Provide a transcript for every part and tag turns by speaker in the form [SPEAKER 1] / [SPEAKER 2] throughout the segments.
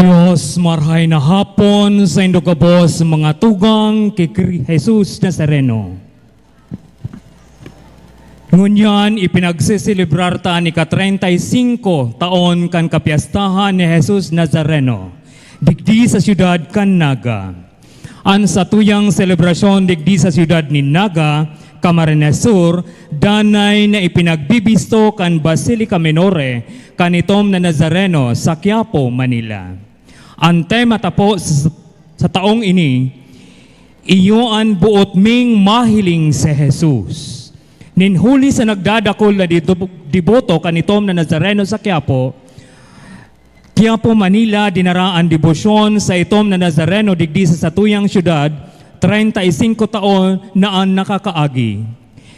[SPEAKER 1] Diyos, marhay na hapon sa indo kabos mga tugang kay Jesus Nazareno. Ngunyan, ipinagsiselebrar ta ni ka-35 taon kan kapiyastahan ni Jesus Nazareno, digdi sa siyudad kan Naga. An sa tuyang selebrasyon digdi sa siyudad ni Naga, Camarines Sur, danay na ipinagbibisto kan Basilica Minore kanitom na Nazareno sa Quiapo, Manila. Ang tema tapo sa taong ini, iyoan buot ming mahiling si Jesus. Ninhuli sa nagdadakol na diboto kanitom na Nazareno sa Quiapo, Manila, dinaraan debosyon sa itom na Nazareno digdi sa satuyang syudad, 35 taon na ang nakakaagi.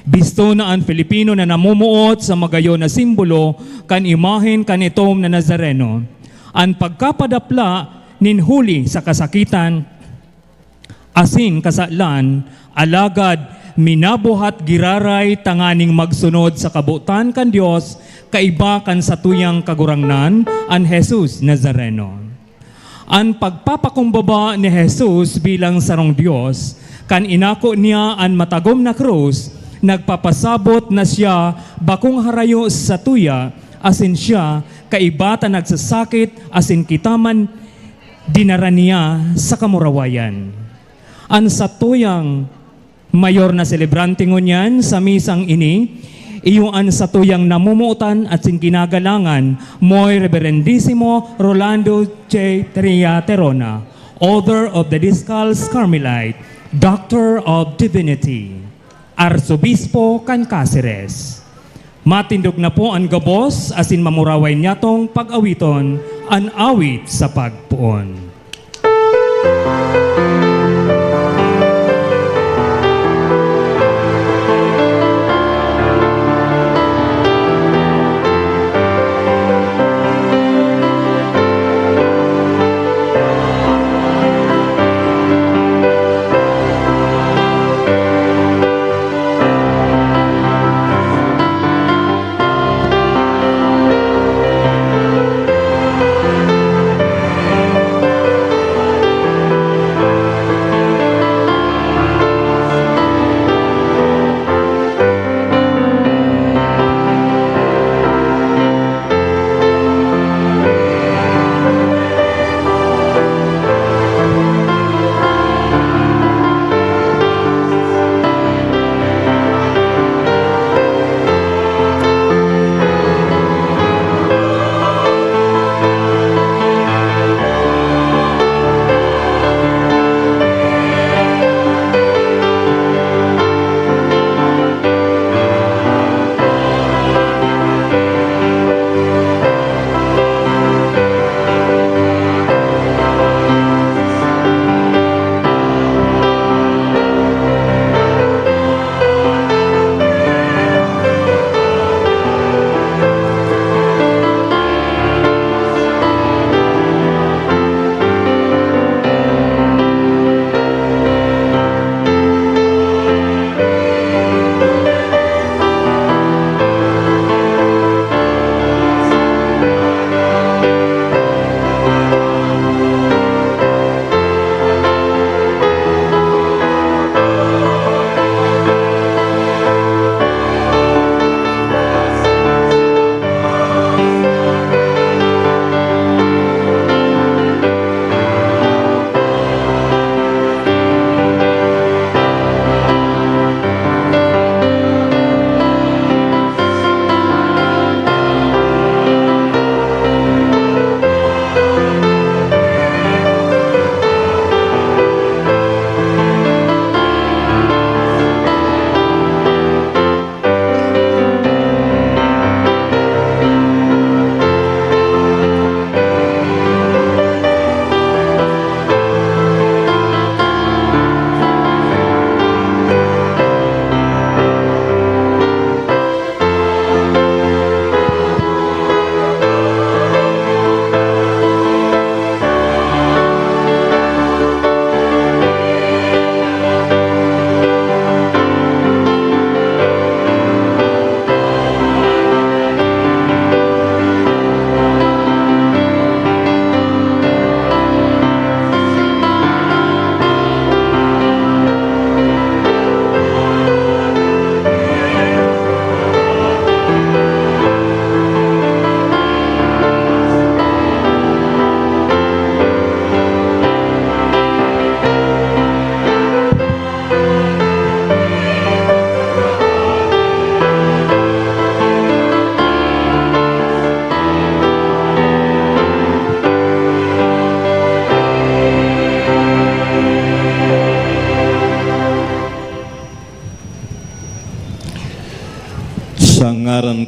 [SPEAKER 1] Bisto na ang Filipino na namumuot sa magayon na simbolo kan imahen kanitom na Nazareno. Ang pagkapadapla ninhuli sa kasakitan, asin kasatlan, alagad minabuhat giraray tanganing magsunod sa kabutan kan Dios, kaiba kan satuyang kagurangnan, an Jesus Nazareno. Ang pagpapakumbaba ni Jesus bilang sarong Diyos, kan inako niya ang matagom na krus, nagpapasabot na siya bakong harayo sa tuya, asin siya kaibata nagsasakit, asin kitaman dinara niya sa kamurawayan. Ang satuyang mayor na celebrante ngunyan sa misang ini, iyuan sa tuyang namumutan at singinagalangan mo'y Reverendissimo Rolando J. Tria Terona, Order of the Discalced Carmelite, Doctor of Divinity, Arsobispo kan Cáceres. Matindog na po ang gabos asin mamuraway niyatong pag-awiton an awit sa pagpuon.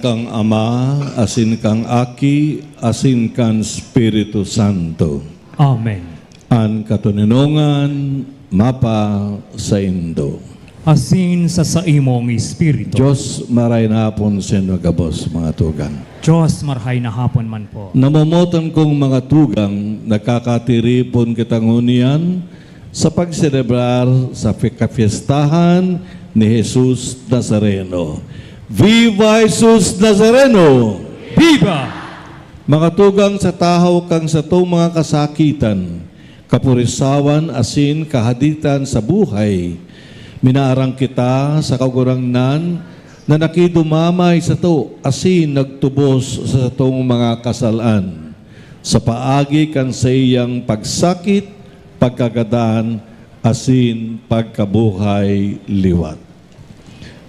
[SPEAKER 2] kang Ama, asin kang Aki, asin kang Espiritu Santo.
[SPEAKER 1] Amen.
[SPEAKER 2] An katuninungan mapa sa Indo.
[SPEAKER 1] Asin sa imong Espiritu.
[SPEAKER 2] Diyos maray na hapon sa inyo gabos mga tugang.
[SPEAKER 1] Diyos marhay na hapon man po.
[SPEAKER 2] Namamotan kong mga tugang, nakakatiripon kitang unian sa pagselebrar sa kapiestahan ni Jesus Nazareno. Viva Jesus Nazareno!
[SPEAKER 1] Viva!
[SPEAKER 2] Mga tugang sa tahaw kang sa itong mga kasakitan, kapurisawan, asin, kahaditan sa buhay, minaarang kita sa kagurangnan na nakidumamay sa to, asin nagtubos sa itong mga kasalan. Sa paagi kan sa iyang pagsakit, pagkagadaan, asin pagkabuhay liwat.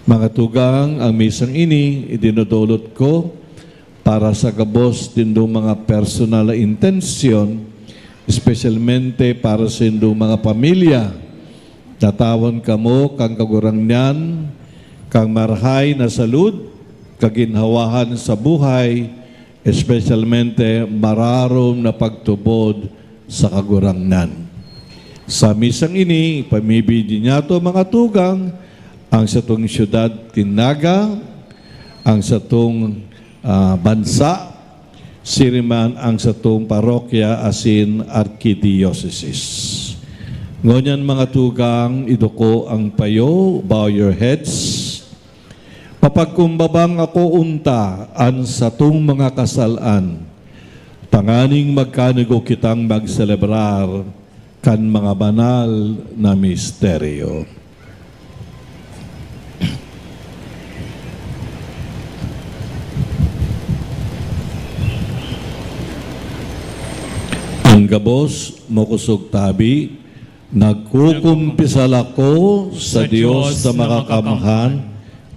[SPEAKER 2] Mga tugang, ang misang ini, idinudulot ko para sa gabos din do mga personal na intensyon, especialmente para sa indo mga pamilya. Natawan kamo kang kagurang niyan, kang marhay na salud, kaginhawahan sa buhay, especialmente mararom na pagtubod sa kagurang niyan. Sa misang ini, pamibidi niya to mga tugang, ang satong syudad Tinaga, ang satong bansa, siriman ang satong parokya asin arkidiocese. Ngunyan mga tugang, iduko ang payo, bow your heads. Papagkumbabang ako unta, an satong mga kasalan, panganing magkanigo kitang magselebrar, kan mga banal na misteryo. Ang gabos, mokusog tabi, nagkukumpisal ako sa Diyos na makakamahan,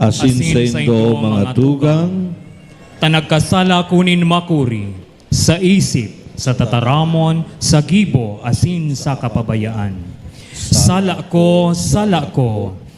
[SPEAKER 2] asin sa indo mga tugang,
[SPEAKER 1] tanagkasala kunin makuri, sa isip, sa tataramon, sa gibo, asin sa kapabayaan. Sala ko,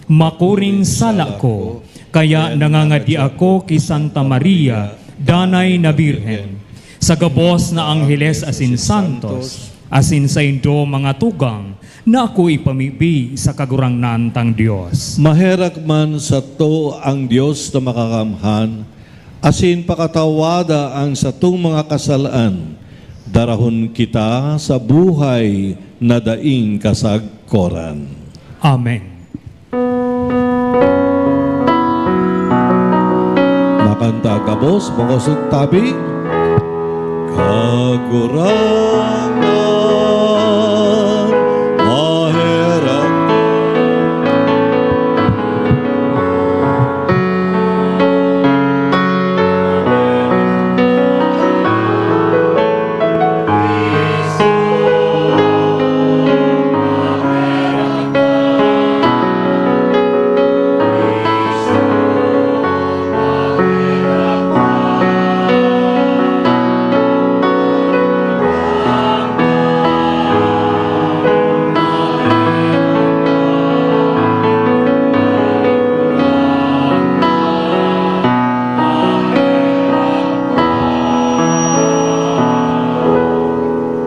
[SPEAKER 1] makuring sala ko, kaya nangangadi ako kay Santa Maria, danay na Birhen, sa gabos na Angheles asin Santos, asin sa indo mga tugang, na ako ipamibi sa kagurangnan tang Diyos.
[SPEAKER 2] maherak man sa to ang Diyos na makakamhan, asin pakatawada ang satong mga kasalaan, darahon kita sa buhay na daing kasagkoran.
[SPEAKER 1] Amen.
[SPEAKER 2] Makanta kabos, mangusog tabi, kagurangan, maherak.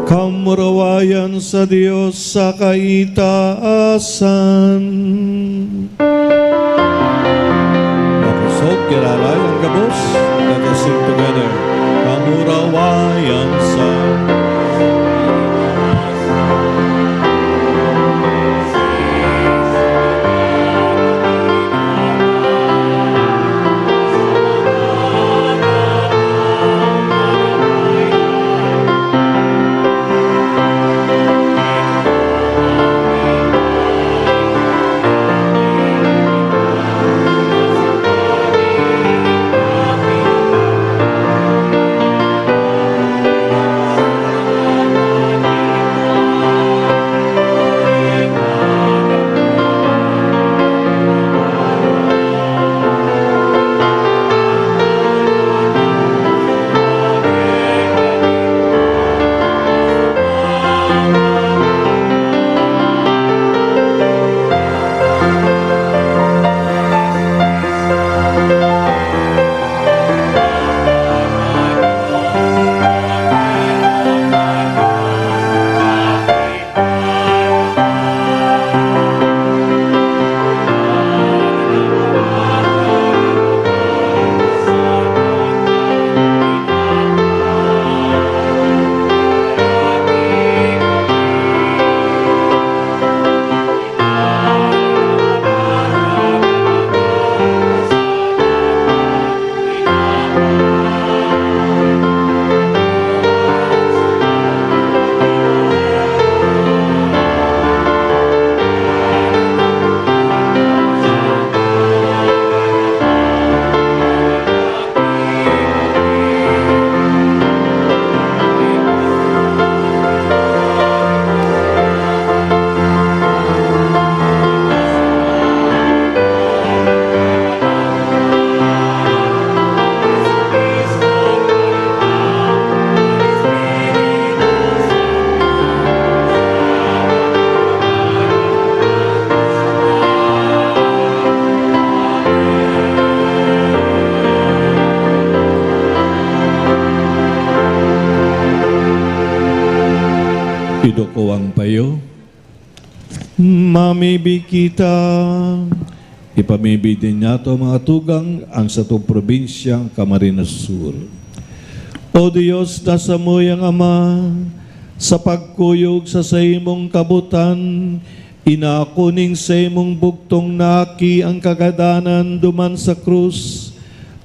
[SPEAKER 2] Kamurawayan sa Diyos sa kaitaasan. Makusog, kiralay ang gabos. Let us sing together. Kamurawayan sa Iduko ang payo. Mamibi kita. Ipamibi din niya to mga tugang ang sa itong probinsyang Camarines Sur. O Diyos, nasamuyang Ama, sa pagkuyog sa imong kabutan, inakuning sa imong bugtong naki ang kagadanan duman sa krus,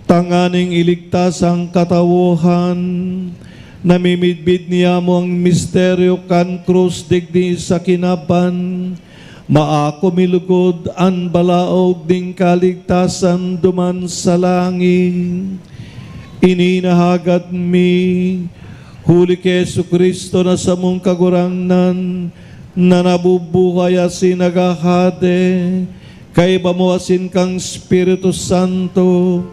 [SPEAKER 2] tanganing iligtas ang katawuhan, namimidbid niya mo ang misteryo kan krus digdi sa kinaban, maako milugod ang balaog ding kaligtasan duman sa langit. Ininahagad mi, huli kay Jesucristo na sa mong kagurangnan, na nabubuhay asin nagahade, kay bamuasin kang Espiritu Santo,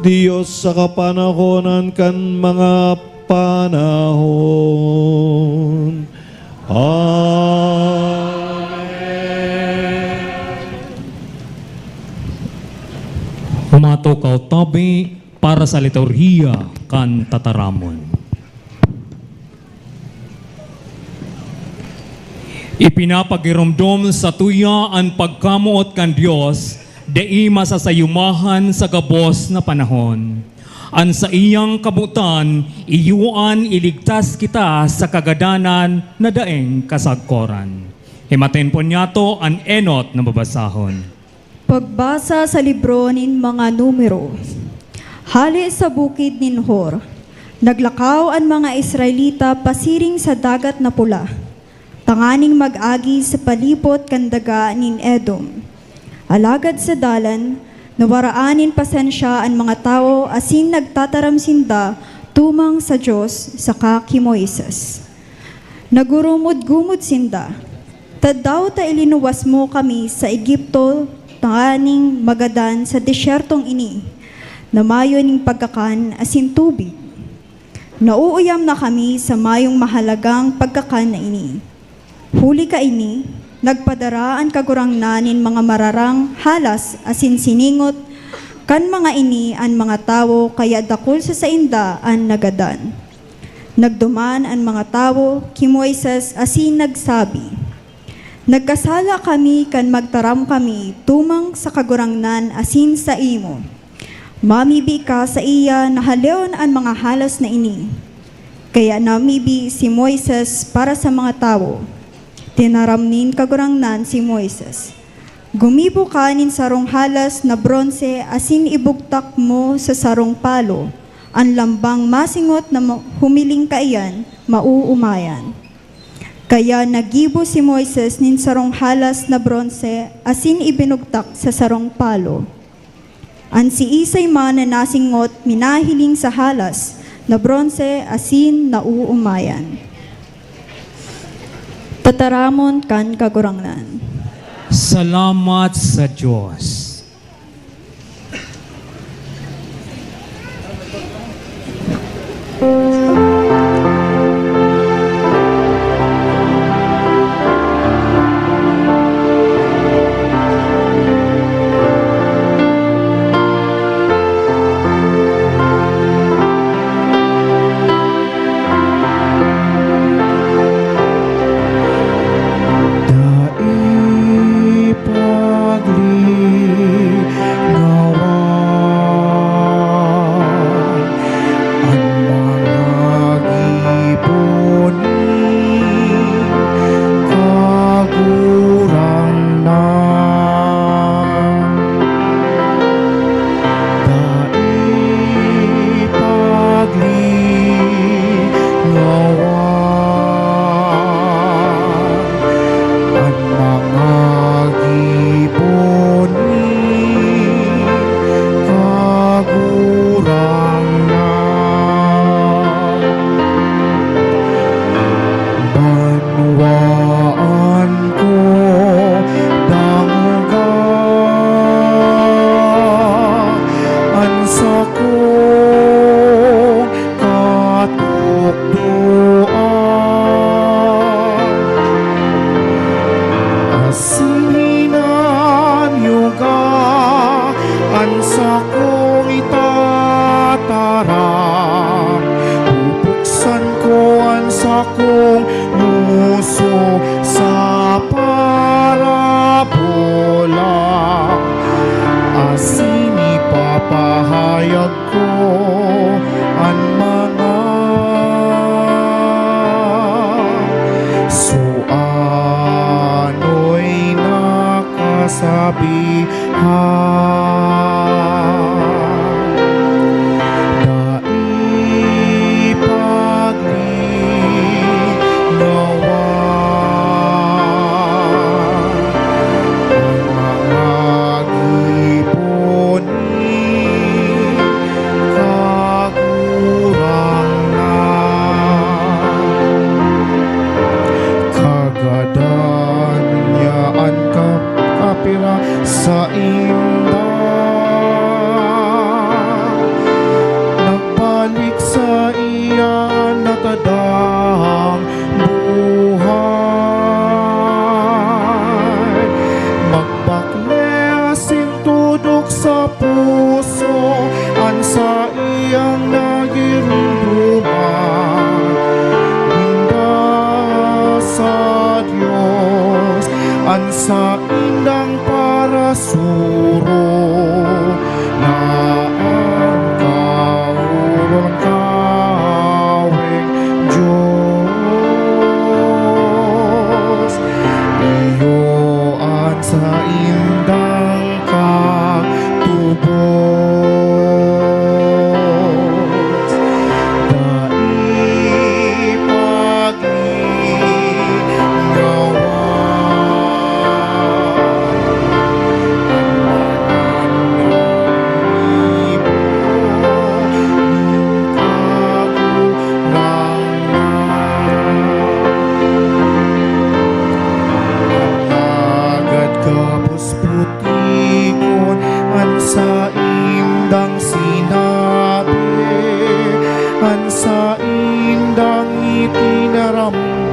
[SPEAKER 2] Diyos sa kapanahonan kan mga panahon. Amen.
[SPEAKER 1] Humatukaw tabi para sa liturhiya kan tataramon. Ipinapagiromdom sa tuya ang pagkamuot kan Dios, dai masasayumahan sa gabos na panahon. An sa iyang kabutan, iyuan iligtas kita sa kagadanan na daeng kasagkoran. Himaten po niya to ang enot na babasahon.
[SPEAKER 3] Pagbasa sa libro nin mga numero. Hali sa bukid nin Hor, naglakaw ang mga Israelita pasiring sa dagat na pula, tanganing mag-agi sa palipot kandaga nin Edom. Alagad sa dalan, nawaraanin pasensya ang mga tao asin nagtataramsinda tumang sa Diyos sa kaki Moises. Nagurumod-gumod sinda, tadaw ta ilinuwas mo kami sa Egipto, tanganing magadan sa desyertong ini, na mayo ning pagkakan asin tubig. Nauuyam na kami sa mayong mahalagang pagkakan na ini. Huli ka ini, nagpadaraan kagurangnanin mga mararang halas asin siningot, kan mga ini an mga tao kaya dakul sa sainda an nagadan. Nagduman an mga tao ki Moises asin nagsabi, nagkasala kami kan magtaram kami tumang sa kagurangnan asin sa imo. Mamibi ka sa iya na haleon an mga halas na ini. Kaya namibi si Moises para sa mga tao. Tinaramnin kagurangnan si Moises. Gumibo kanin sarong halas na bronse asin ibugtak mo sa sarong palo. Ang lambang masingot na humiling kaiyan, mauumayan. Kaya nagibo si Moises nin sarong halas na bronse asin ibinugtak sa sarong palo. An si Isay man na nasingot minahiling sa halas na bronse asin nauumayan. Tataramon kan kagurangnan.
[SPEAKER 1] Salamat sa Diyos.
[SPEAKER 4] Daipagli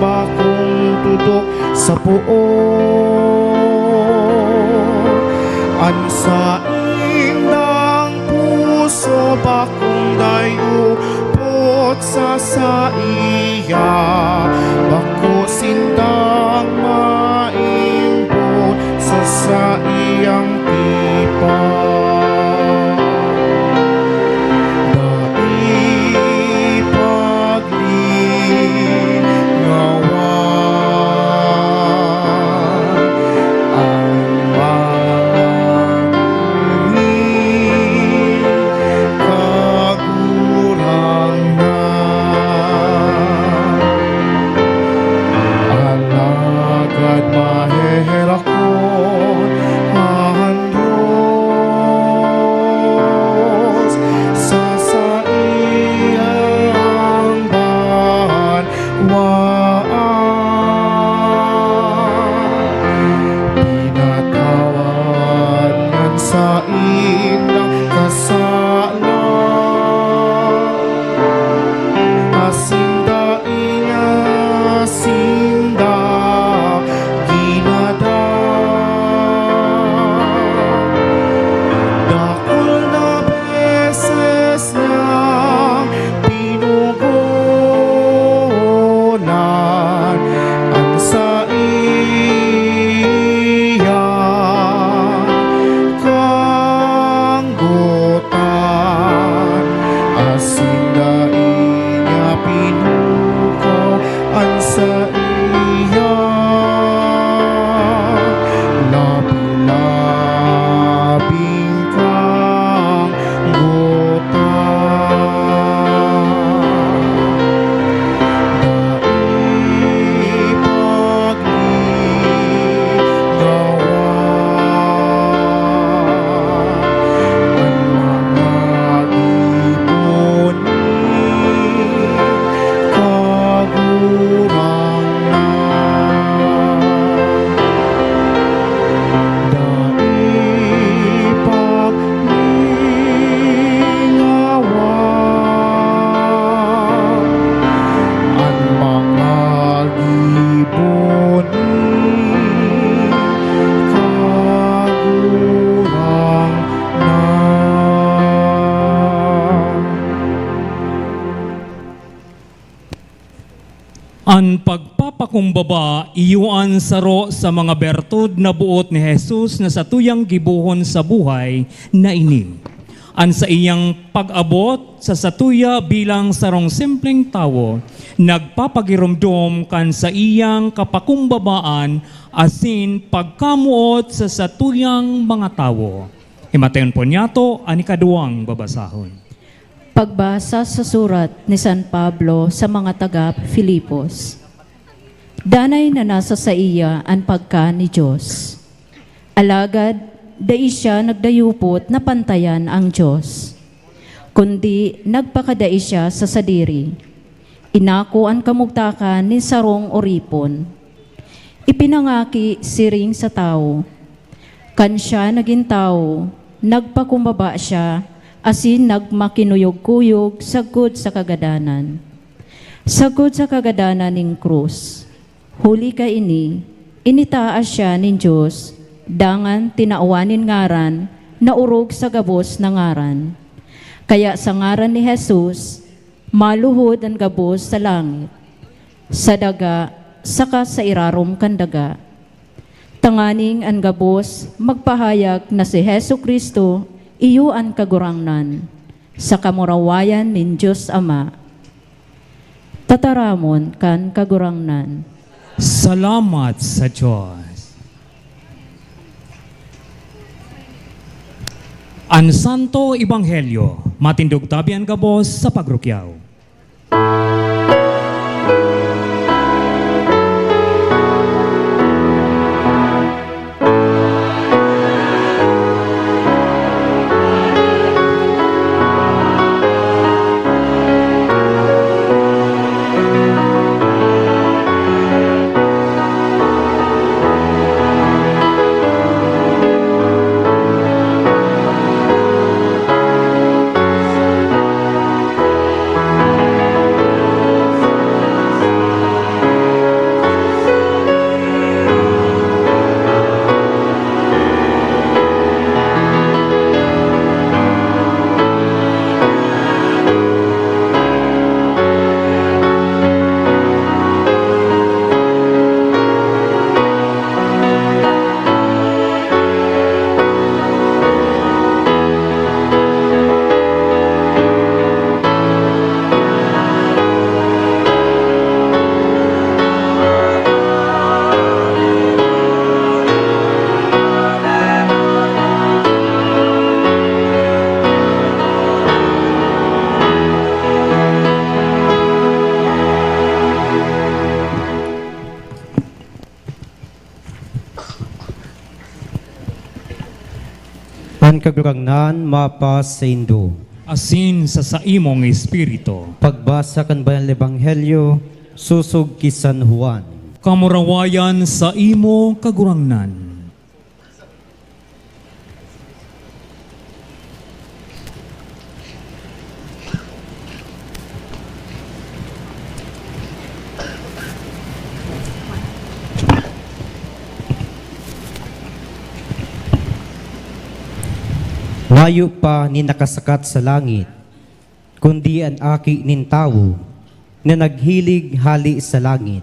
[SPEAKER 4] bakong tudok sa puo. Ansa indang puso bakong dayupot sa iya, bako sindang maimbot sa iyang tipa.
[SPEAKER 1] An pagpapakumbaba iyuan saro sa mga bertud na buot ni Jesus na sa tuyang gibuhon sa buhay na ini. An sa iyang pag-abot sa satuya bilang sarong simpleng tawo, nagpapagirumdom kan sa iyang kapakumbabaan asin pagkamuot sa satuyang mga tawo. Himateon po niyato ang ikaduwang babasahon.
[SPEAKER 5] Pagbasa sa surat ni San Pablo sa mga taga-Filipos. Danay na nasa sa iya ang pagka ni Diyos. Alagad, dai siya nagdayupot na pantayan ang Diyos. Kundi nagpakadai siya sa sadiri. Inako ang kamugtakan ni sarong oripon. Ipinangaki siring sa tao. Kan siya naging tao, nagpakumbaba siya asin nagmakinuyog-kuyog sagod sa kagadanan. Sagod sa kagadanan ning krus. Huli ka ini, initaas siya nin Diyos, dangan tinauanin ngaran, na urog sa gabos na ngaran. Kaya sa ngaran ni Jesus, maluhod ang gabos sa langit, sa daga, saka sa irarom kandaga. Tanganing ang gabos, magpahayag na si Hesu Kristo, iyo ang kagurangnan, sa kamurawayan nin Diyos Ama. Tataramon kan kagurangnan.
[SPEAKER 1] Salamat sa Diyos. Ang Santo Ebanghelyo, matindog tabi ang gabos sa pagrukyaw.
[SPEAKER 6] kagurangnan mapas sa Indo.
[SPEAKER 1] asin sa imong espiritu.
[SPEAKER 6] Pagbasa kan Banal Ebanghelyo, susog ki San Juan.
[SPEAKER 1] Kamurawayan sa imo kagurangnan.
[SPEAKER 6] Mayo pa ni nakasakat sa langit, kundi ang aki nin tao na naghilig hali sa langit.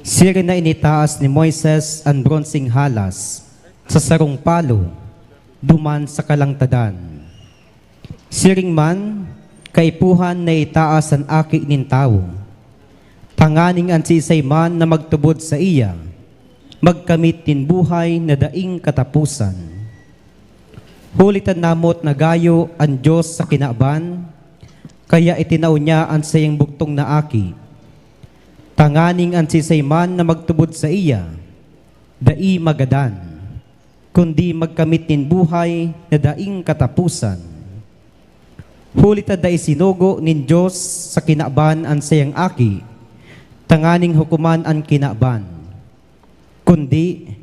[SPEAKER 6] Sira na initaas ni Moises ang bronseng halas sa sarong palo, duman sa kalangtadan. Siring man, kaipuhan na itaas ang aki nin tao. Tanganing ang sisay man na magtubod sa iya, magkamit tin buhay na daing katapusan. Hulitan namot na gayo ang Diyos sa kinaaban, kaya itinaw niya ang sayang buktong na aki. Tanganing ang sisayman na magtubod sa iya, dai magadan, kundi magkamit nin buhay na daing katapusan. Hulitan dai sinugo nin Diyos sa kinaaban ang sayang aki, tanganing hukuman ang kinaaban, kundi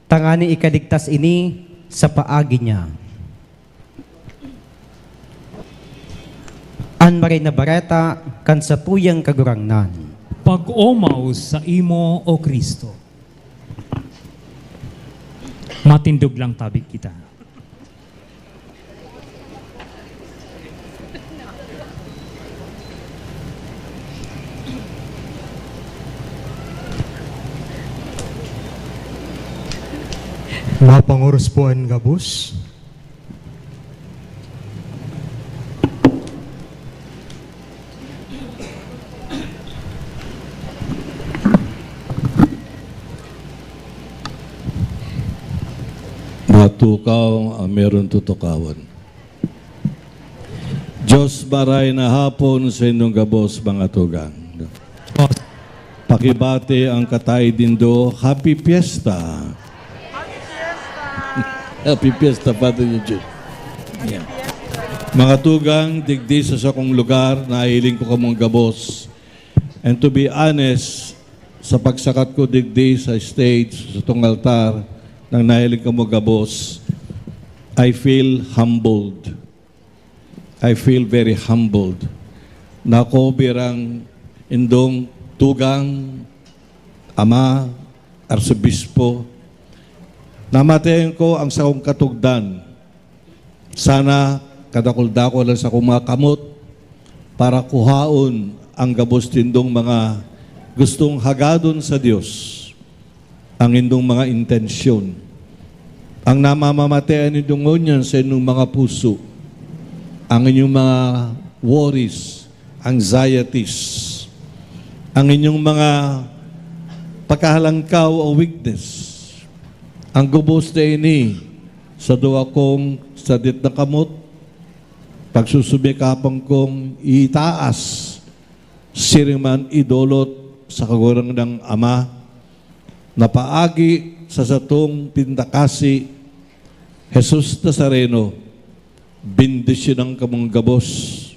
[SPEAKER 6] tanganing ikaligtas ini sa paagi niya. An maray na bareta kan sa tuyang kagurangnan.
[SPEAKER 1] Pag-omaw sa imo, O Kristo. Matindog lang tabi kita.
[SPEAKER 7] Mapanguros po ang gabus.
[SPEAKER 2] Matukaw ang meron tutukawan. Diyos baray na hapon sa inyong gabos mga tugang. Pakibati ang katay dindo, Happy Fiesta! Happy Fiesta, Father niyo Diyos. Yeah. Mga tugang, digdi sa akong lugar, nahiling ko kamong gabos. And to be honest, sa pagsakat ko digdi sa stage, sa itong altar, nang nahiling ka mo gabos, I feel humbled. I feel very humbled. Nako birang indong tugang, ama, arsobispo, namatayin ko ang sakong katugdan. Sana kadakol-dakol lang sa akong mga kamot para kuhaon ang gabos tindong mga gustong hagadon sa Diyos ang indong mga intensyon. Ang namamamatean nitong ngunyan sa inyong mga puso, ang inyong mga worries, anxieties, ang inyong mga pagkahalangkaw o weakness, ang gubos na ini sa duwa kong sadit na kamot, pagsusubikapang kong itaas, siriman idolot sa kagurang ng Ama, na paagi sa satong pindakasi, Jesus Nazareno, bindisyon ang kamong gabos.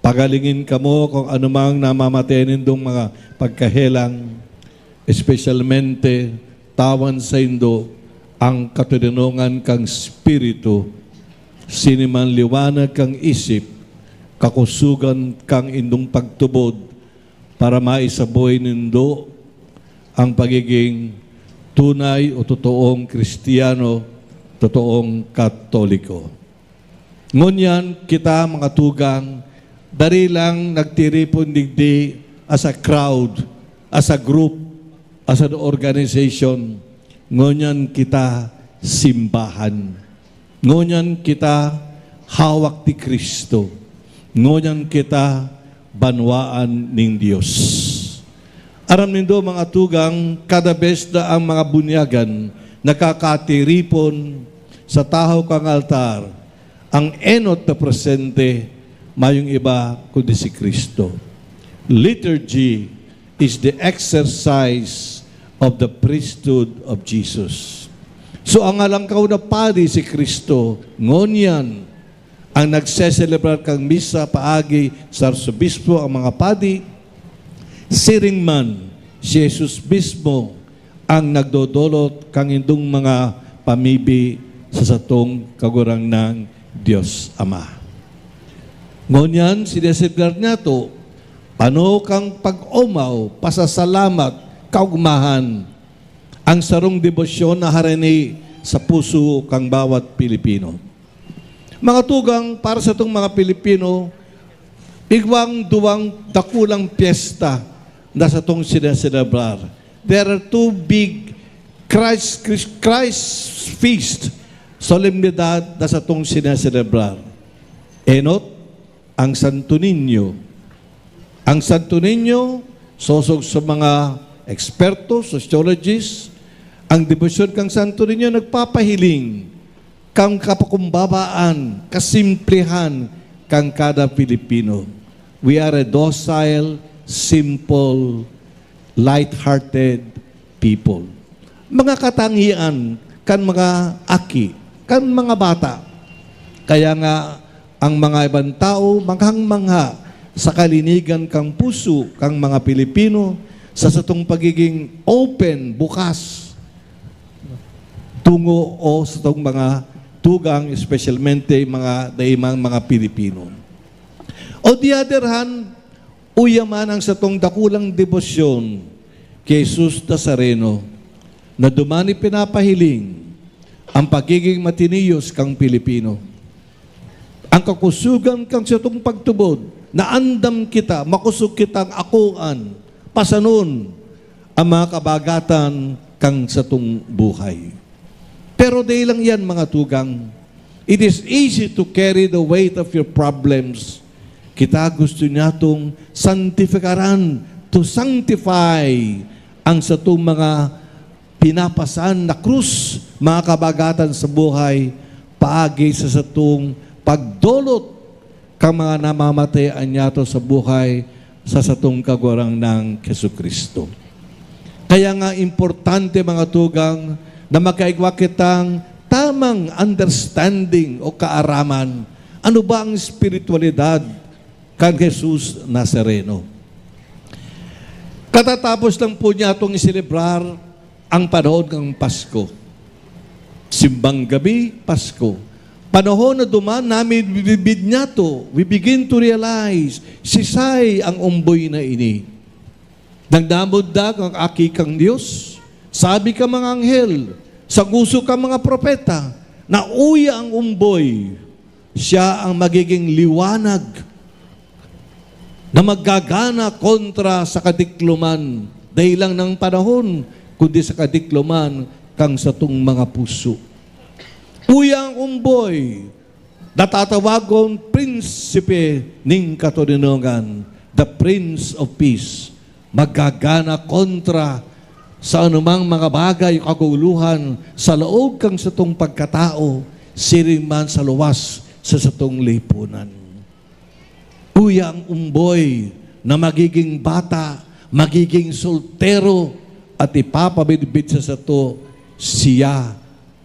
[SPEAKER 2] Pagalingin kamo kung anumang namamatayin nindong mga pagkahelang, espesyalmente tawan sa indo ang katulinungan kang spiritu, siniman liwanag kang isip, kakusugan kang indong pagtubod para maisaboy nindo ang pagiging tunay o totoong Kristiyano, totoong Katoliko. Ngunyan kita mga tugang, dari lang nagtiripon digdi as a crowd, as a group, as an organization. Ngunyan kita simbahan. Ngunyan kita hawak ti Kristo. Ngunyan kita banwaan ning Dios. Aram nindo mga tugang, kada bes na ang mga bunyagan nakakatiripon sa tahaw kang altar, ang enot na presente, mayong iba kundi si Kristo. Liturgy is the exercise of the priesthood of Jesus. So ang alangkaw na padi si Kristo, ngonyan, ang nagseselebrar kang misa paagi sa arsobispo ang mga padi, siring man, si Jesus mismo ang nagdodolot kang indong mga pamibi sa satong kagurang ng Diyos Ama. Ngunyan, sineselebrar niya to, pano kang pag-umaw, pasasalamat, kaugmahan, ang sarong debosyon na harani sa puso kang bawat Pilipino. Mga tugang, para sa itong mga Pilipino, igwang duwang dakulang piyesta na sa itong sineselebrar. There are two big Christ feast, solemnidad na sa itong sineselebrar. Enot, ang Santo Niño. Ang Santo Niño, sosog sa mga eksperto, sociologists, ang debosyon kang Santo Niño nagpapahiling kang kapakumbabaan, kasimplihan kang kada Pilipino. We are a docile, simple, light-hearted people. Mga katangian kan mga aki, kan mga bata. Kaya nga ang mga ibang tao manghang-mangha sa kalinigan kang puso kang mga Pilipino sa satong pagiging open, bukas, tungo o sa itong mga tugang, especialmente mga daimang mga Pilipino. O the other hand, uyaman ang satong dakulang debosyon kay Jesus Nazareno na dumani pinapahiling ang pagiging matiniyos kang Pilipino. Ang kakusugan kang satong pagtubod na andam kita, makusog kitang akuan, pasanon ang mga kabagatan kang satong buhay. Pero dahil lang yan mga tugang, it is easy to carry the weight of your problems. Kita gusto niya itong santifikaran, to sanctify ang satong mga pinapasan na krus, mga kabagatan sa buhay, paagi sa satong pagdolot kang mga namamatayan niya to sa buhay sa satong kagurang ng Jesucristo. Kaya nga importante mga tugang na makaigwa kitang tamang understanding o kaaraman. Ano ba ang spiritualidad kang Jesus Nazareno? Katatapos lang po niya itong iselebrar ang panahon ng Pasko. Simbang gabi, Pasko. Panahon na duman namin bibid niya to, we begin to realize, sisay ang umboy na ini. Nagdamod-dag ang aki kang Diyos, sabi ka mga anghel, sa gusto ka mga propeta, na uya ang umboy, siya ang magiging liwanag na maggagana kontra sa kadikluman, dahil lang ng panahon, kundi sa kadikluman kang satong mga puso. Uya ang umboy, natatawagon prinsipe ning katoninongan, the Prince of Peace, maggagana kontra sa anumang mga bagay o kaguluhan sa loob kang satong pagkatao, siring man sa luwas sa satong lipunan. Uya ang umboy na magiging bata, magiging soltero, at ipapabidbid sa sato, siya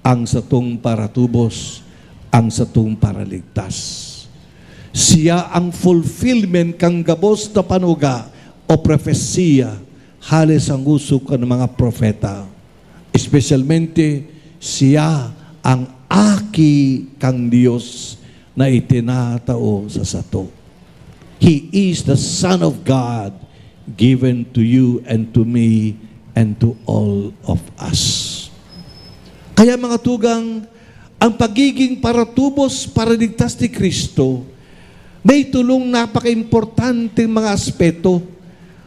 [SPEAKER 2] ang satong paratubos, ang satong paraligtas. Siya ang fulfillment kang gabos na panuga o profesiya halis ang usok ng mga propeta. Especialmente, siya ang aki kang Diyos na itinatao sa sato. He is the Son of God given to you and to me and to all of us. Kaya mga tugang, ang pagiging paratubos, paraligtas ni Kristo, may tulong napaka-importanteng mga aspeto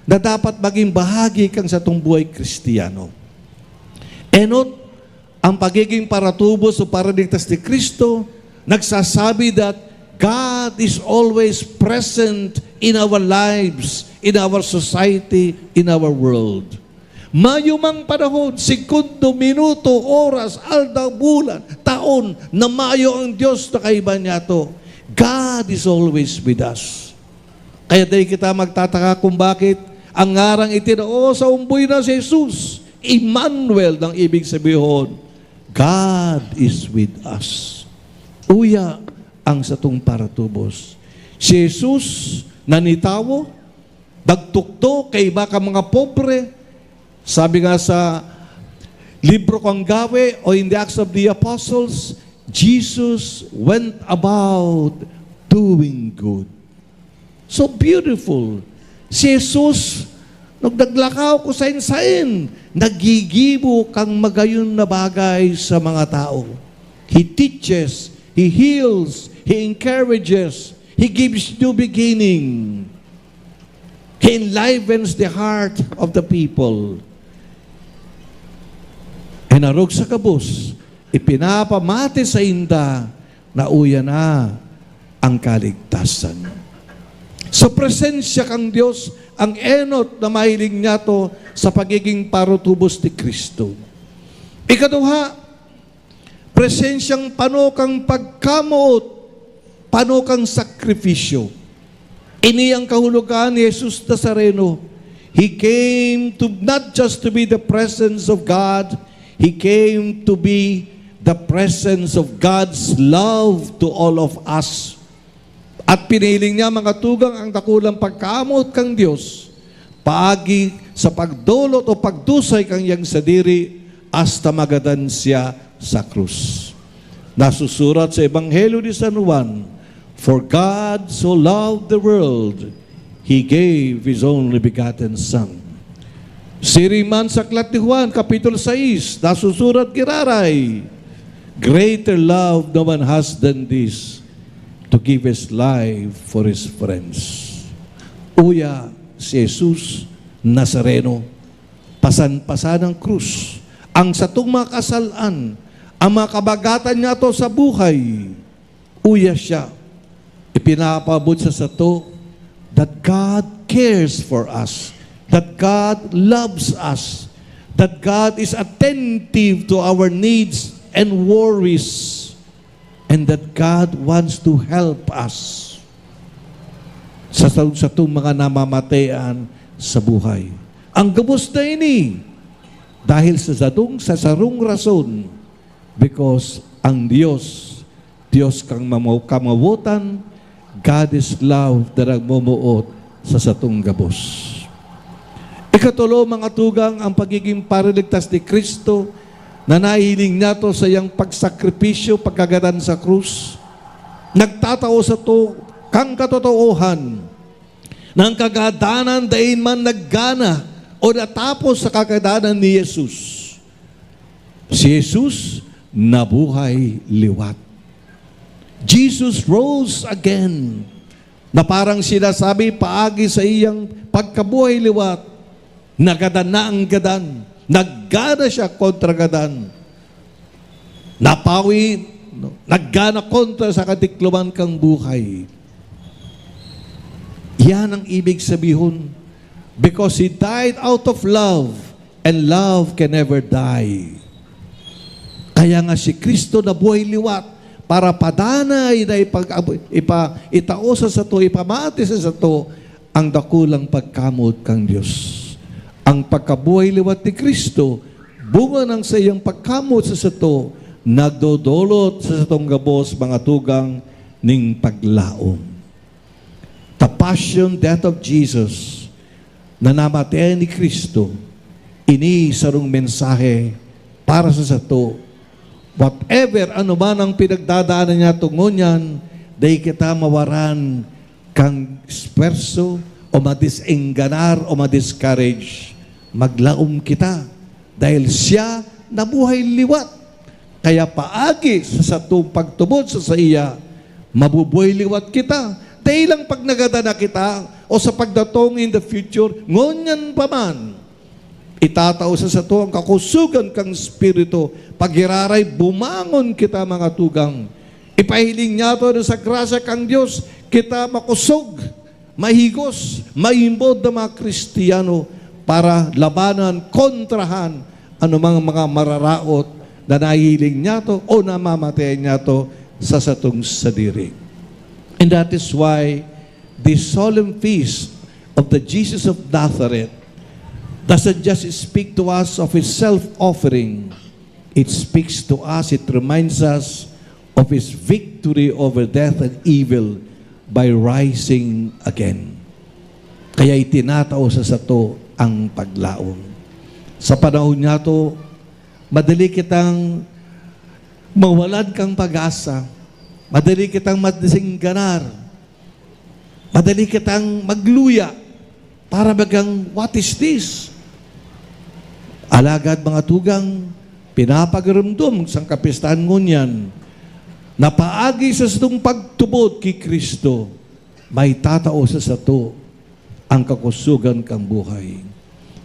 [SPEAKER 2] na dapat maging bahagi kang sa itong buhay Kristiyano. Enot, ang pagiging paratubos o paraligtas ni Kristo, nagsasabi that God is always present in our lives, in our society, in our world. Mayumang panahon, segundo, minuto, oras, aldaw, bulan, taon, na mayo ang Diyos na kaiba niya to. God is always with us. Kaya dahil kita magtataka kung bakit ang ngarang itinao sa umboy na si Jesus, Emmanuel ng ibig sabihin, God is with us. Uya ang satong paratubos. Si Jesus nanitawo, nagtukto kay baka mga pobre. Sabi nga sa libro kong gawe o in the Acts of the Apostles, Jesus went about doing good. So beautiful. Si Jesus, nagdaglakaw ko sain-sain, nagigibo kang magayon na bagay sa mga tao. He teaches, He heals, He encourages, He gives new beginning. He enlivens the heart of the people. And arog sa kabus, ipinapamati sa inda na uya na ang kaligtasan. Sa presensya kang Diyos, ang enot na mahiling niya to sa pagiging parutubos ni Kristo. Ikaduha, presensyang panukang pagkamuot, panukang sakripisyo. Ini ang kahulugan ni Jesus Nazareno. He came to not just to be the presence of God, He came to be the presence of God's love to all of us. At piniling niya mga tugang ang dakulang pagkamot kang Diyos, paagi sa pagdulot o pagdusay kang yang sadiri, hasta magadan siya sa krus. Nasusurat sa Ebanghelyo ni San Juan, for God so loved the world, He gave His only begotten Son. Siriman sa Aklat ni Juan, Kapitulo 6, nasusurat kiraray, greater love no one has than this, to give His life for His friends. Uya si Jesus Nazareno, pasan-pasan ng krus, ang satong mga kasalaan, ang mga kabagatan niya to sa buhay, uya siya, ipinapabot sa sato that God cares for us, that God loves us, that God is attentive to our needs and worries, and that God wants to help us sa itong mga namamatayan sa buhay. Ang gabos na ini, dahil sa sarong rason, because ang Diyos kang kamawutan, God is love na nagmumuot sa satong gabos. Ikatulo, mga tugang, ang pagiging pariligtas ni Kristo, na nahiling niya to sa iyang pagsakripisyo, pagkagadan sa krus, nagtatao sa to, kang katotoohan, ng kagadanan dahin man naggana o natapos sa kagadanan ni Jesus. Si Jesus, nabuhay liwat. Jesus rose again, na parang sinasabi paagi sa iyang pagkabuhay liwat, nagadan na ang gadan, naggana siya kontra gadan, napawi, naggana kontra sa katikluman kang buhay. Yan ang ibig sabihin, because He died out of love, and love can never die. Kaya nga si Kristo na buhay liwat, para padanay na itaosa sa to, ipamati sa to, ang dakulang pagkamot kang Diyos. Ang pagkabuhay liwat ni Kristo, bunga ng sa iyang pagkamot sa to, nagdodolot sa satong gabos, mga tugang, ning paglaom. The passion, death of Jesus, na namatay ni Kristo, ini sarong mensahe para sa sato. Whatever, ano man ang pinagdadaanan niya tungon yan, dahi kita mawaran kang esperso o madisengganar o madiscourage. Maglaom kita dahil siya nabuhay liwat. Kaya paagi sa satong pagtubod sa iya, mabubuhay liwat kita. Dahil lang pag nagadana kita o sa pagdatong in the future, ngunyan pa man, itatao sa sato ang kakusugan kang spirito, paghiraray, bumangon kita mga tugang. Ipahiling niya to sa grasya kang Diyos, kita makusog, mahigos, maimbod na mga Kristiyano para labanan, kontrahan anumang mga mararaot na nahiling niya to o namamatay niya to sa satong sadiri. And that is why this solemn feast of the Jesus of Nazareth doesn't just speak to us of His self-offering, It speaks to us, it reminds us of His victory over death and evil by rising again. Kaya itinatao sa sato ang paglaom. Sa panahon niya to, madali kitang mawalan kang pag-asa, madali kitang madisingganar, madali kitang magluya para bagang, what is this? Alagad mga tugang, pinapagramdom sang kapistahan ngunyan, napaagi sa satong pagtubod kay Kristo, may tatao sa sato ang kakusugan kang buhay.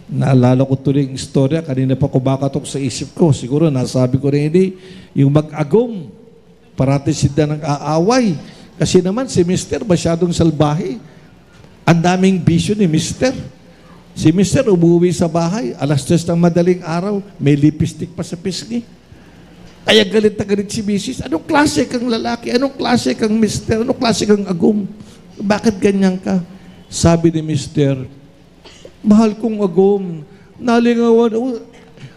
[SPEAKER 2] Naalala ko tuloy yung istorya, kanina pa kumakatok sa isip ko, siguro nasabi ko rin hindi, yung mag-agom, parati sila ng aaway, kasi naman si Mister masyadong salbahe, ang daming bisyo ni Mister. Si Mister umuwi sa bahay, alas 3 ng madaling araw, may lipstick pa sa pisngi. Kaya galit na galit si Mrs. Anong klase kang lalaki? Anong klase kang Mister? Anong klase kang agum? Bakit ganyan ka? Sabi ni Mister, mahal kong agum, nalingawan,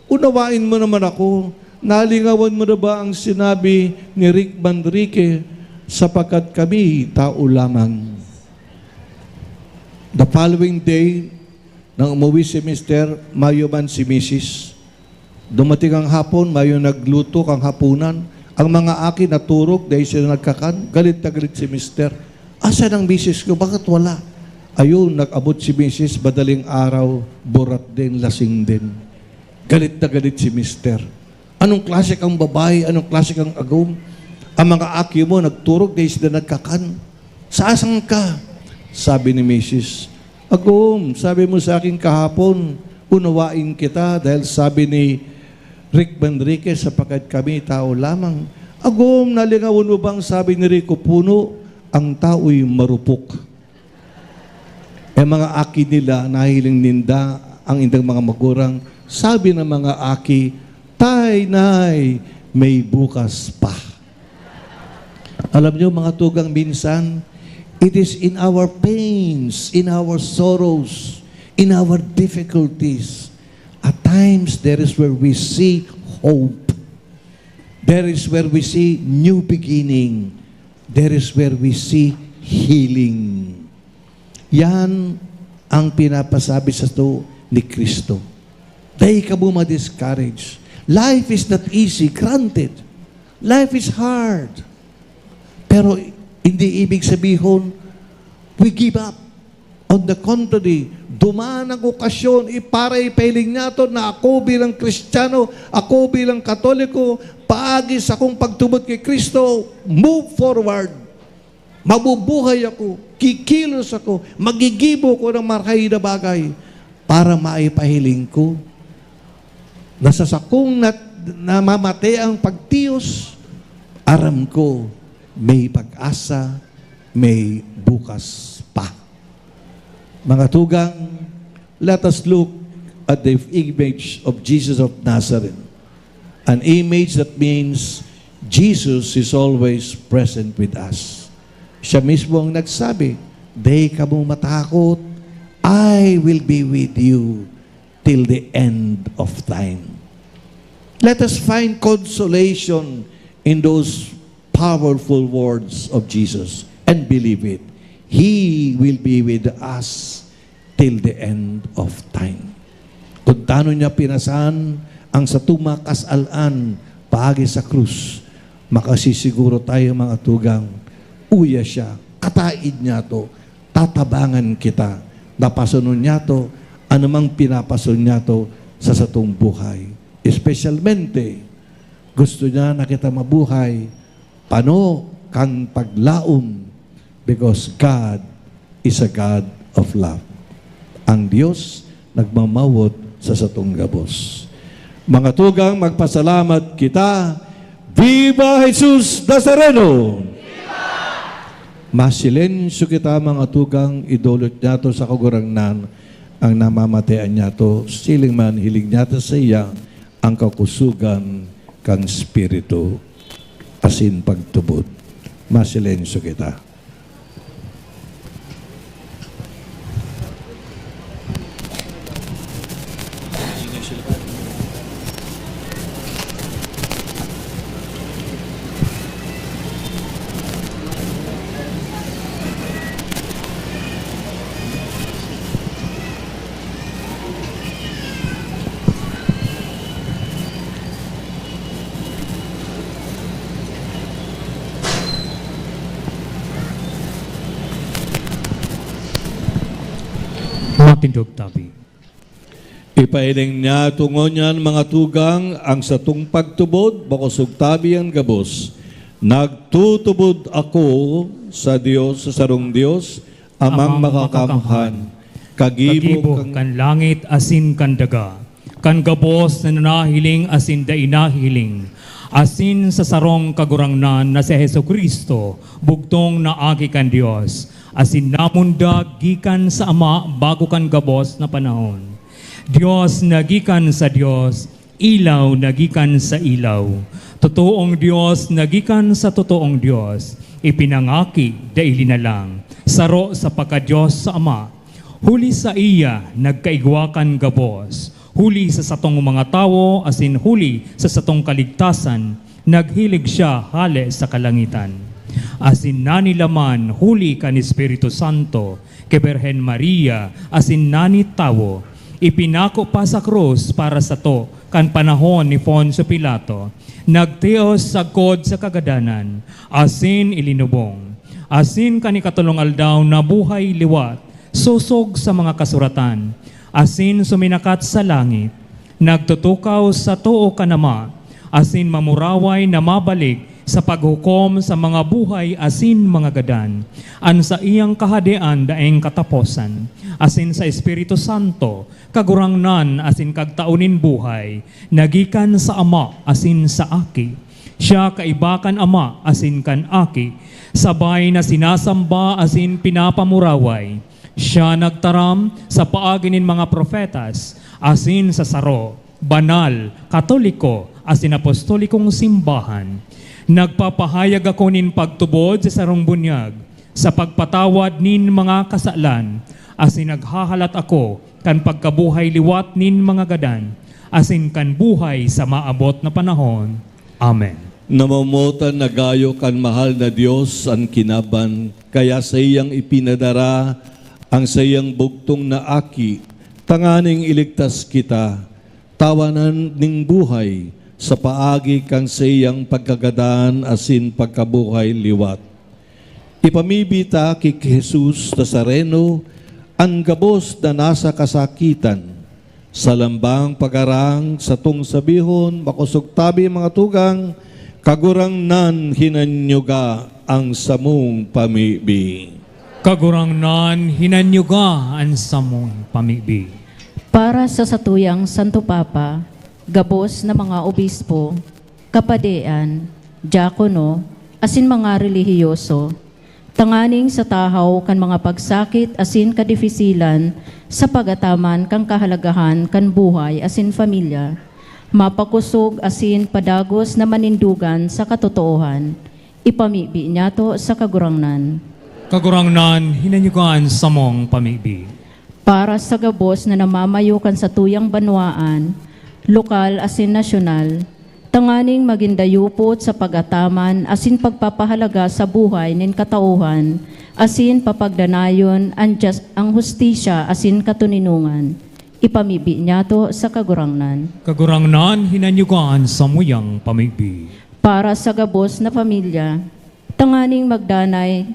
[SPEAKER 2] unawain mo naman ako, nalingawan mo na ba ang sinabi ni Rick Manrique, sapagkat kami tao lamang. The following day, nang umuwi si Mister, mayo man si Mrs. Dumating ang hapon, mayo nagluto kang hapunan. Ang mga akin naturog dahil sila nagkakan. Galit na galit si Mister. Asan ang Mrs. ko? Bakit wala? Ayun, nag-abot si Mrs. Madaling araw, burat din, lasing din. Galit na galit si Mister. Anong klase kang babae? Anong klase kang agum? Ang mga aki mo nagturog dahil sila nagkakan. Saan ka? Sabi ni Mrs. Agum, sabi mo sa akin kahapon, unawain kita dahil sabi ni Rick Manrique, sapagkat kami tao lamang. Agum, nalingawan mo bang sabi ni Rico Puno, ang tao'y marupok. Eh mga aki nila, nahiling ninda ang indang mga magurang, sabi ng mga aki, tay, nay, may bukas pa. Alam niyo mga tugang minsan, it is in our pains, in our sorrows, in our difficulties. At times, there is where we see hope. There is where we see new beginning. There is where we see healing. Yan ang pinapasabi sa to ni Kristo. Dahil ka mo ma-discourage. Life is not easy, granted. Life is hard. Pero hindi ibig sabihin, we give up. On the contrary, dumaan ang okasyon, para ipahiling nato na ako bilang Kristiyano, ako bilang Katoliko, paagi sa akong pagtubod kay Kristo, move forward. Mabubuhay ako, kikilos ako, magigibo ko ng marhay na bagay para maipahiling ko. Nasa sakong namamatay ang pagtiyos, aram ko, may pag-asa, may bukas pa. Mga tugang, let us look at the image of Jesus of Nazareth. An image that means Jesus is always present with us. Siya mismo ang nagsabi, "Di ka mo matakot, I will be with you till the end of time." Let us find consolation in those powerful words of Jesus and believe it. He will be with us till the end of time. Kung tano niya pinasan ang sa tumakasalan paagi sa krus, makasisiguro tayo mga tugang, uya siya, kataid niya to, tatabangan kita, napasunod niya to, anumang pinapasun niya to sa satong buhay. Especialmente, gusto niya na kita mabuhay, pano kang paglaom, because God is a God of love. Ang Diyos nagmamawot sa satong gabos. Mga tugang, magpasalamat kita. Viva Jesus Nazareno! Masilensyo kita mga tugang, idulot niya to sa kagurangnan, ang namamatayan niya to, siling man, hiling niya to sa iya, ang kakusugan kang spirito, asin pagtubod. Masilensyo kita.
[SPEAKER 1] matindog tabi.
[SPEAKER 2] Ipailing niya tungon niyan mga tugang ang satong pagtubod, bakosog tabi ang gabos. Nagtutubod ako sa Dios, sa sarong Dios, amang makakamhan. Kagibo kang
[SPEAKER 1] kan langit asin kan daga, kan gabos na nanahiling asin da inahiling, asin sa sarong kagurangnan na si Heso Kristo, bugtong na agi kan Dios, asin namunda gikan sa Ama bago kan gabos na panahon. Dios nagikan sa Dios, ilaw nagikan sa ilaw. Totoong Dios nagikan sa totoong Dios, ipinangaki daili na lang, saro sa pagka-Diyos sa Ama. Huli sa iya nagkaigwakan gabos, huli sa satong mga tao asin huli sa satong kaligtasan, naghilig siya hale sa kalangitan. Asin nani laman huli kan Espiritu Santo, ke Birhen Maria asin nani tawo, ipinako pa sa krus para sa to kan panahon ni Poncio Pilato, nagtios sagkod sa kagadanan, asin ilinubong, asin kanikatulong aldaw na buhay liwat, susog sa mga kasuratan, asin suminakat sa langit, nagtutukaw sa tuo kanama, asin mamuraway na mabalik sa paghukom sa mga buhay asin mga gadan, an sa iyang kahadian daeng kataposan, asin sa Espiritu Santo, kagurangnan asin kagtaunin buhay, nagikan sa Ama asin sa Aki, siya kaibakan Ama asin kan Aki, sabay na sinasamba asin pinapamuraway, siya nagtaram sa paaginin mga profetas, asin sa saro, banal, katoliko, asin apostolikong simbahan. Nagpapahayag ako nin pagtubod sa sarong bunyag, sa pagpatawad nin mga kasalan, asin naghahalat ako kan pagkabuhay liwat nin mga gadan, asin kan buhay sa maabot na panahon. Amen.
[SPEAKER 2] namamutan na gayo kan mahal na Diyos ang kinaban, kaya sa iyang ipinadara ang sayang bugtong na aki, tanganing iligtas kita, tawanan ning buhay, sa paagi kang sa iyang pagkagadaan asin pagkabuhay liwat. Ipamibita kay Jesus Nazareno, ang gabos na nasa kasakitan, sa lambang pagarang sa tung sabihon, makusog tabi mga tugang, kagurang nan hinanyuga ang samong pamibi.
[SPEAKER 1] Kagurang nan hinanyuga ang samong pamibi.
[SPEAKER 5] Para sa satuyang Santo Papa, gabos na mga obispo, kapadean, diakono, asin mga relihiyoso, tanganing sa tahaw kan mga pagsakit asin kadifisilan sa pagataman kang kahalagahan kan buhay asin pamilya, mapakusog asin padagos na manindugan sa katotoohan, ipamibi niya to sa kagurangnan.
[SPEAKER 1] Kagurangnan hinanyugan samong pamibi.
[SPEAKER 5] Para sa gabos na namamayukan sa tuyang banwaan, lokal asin nasyonal, tanganing magindayupot sa pagataman asin pagpapahalaga sa buhay nin katauhan, asin papagdanayon ang hustisya asin katuninungan. Ipamibi niya to sa kagurangnan.
[SPEAKER 1] Kagurangnan hinanyugan samuyang pamibi.
[SPEAKER 5] Para sa gabos na pamilya, tanganing magdanay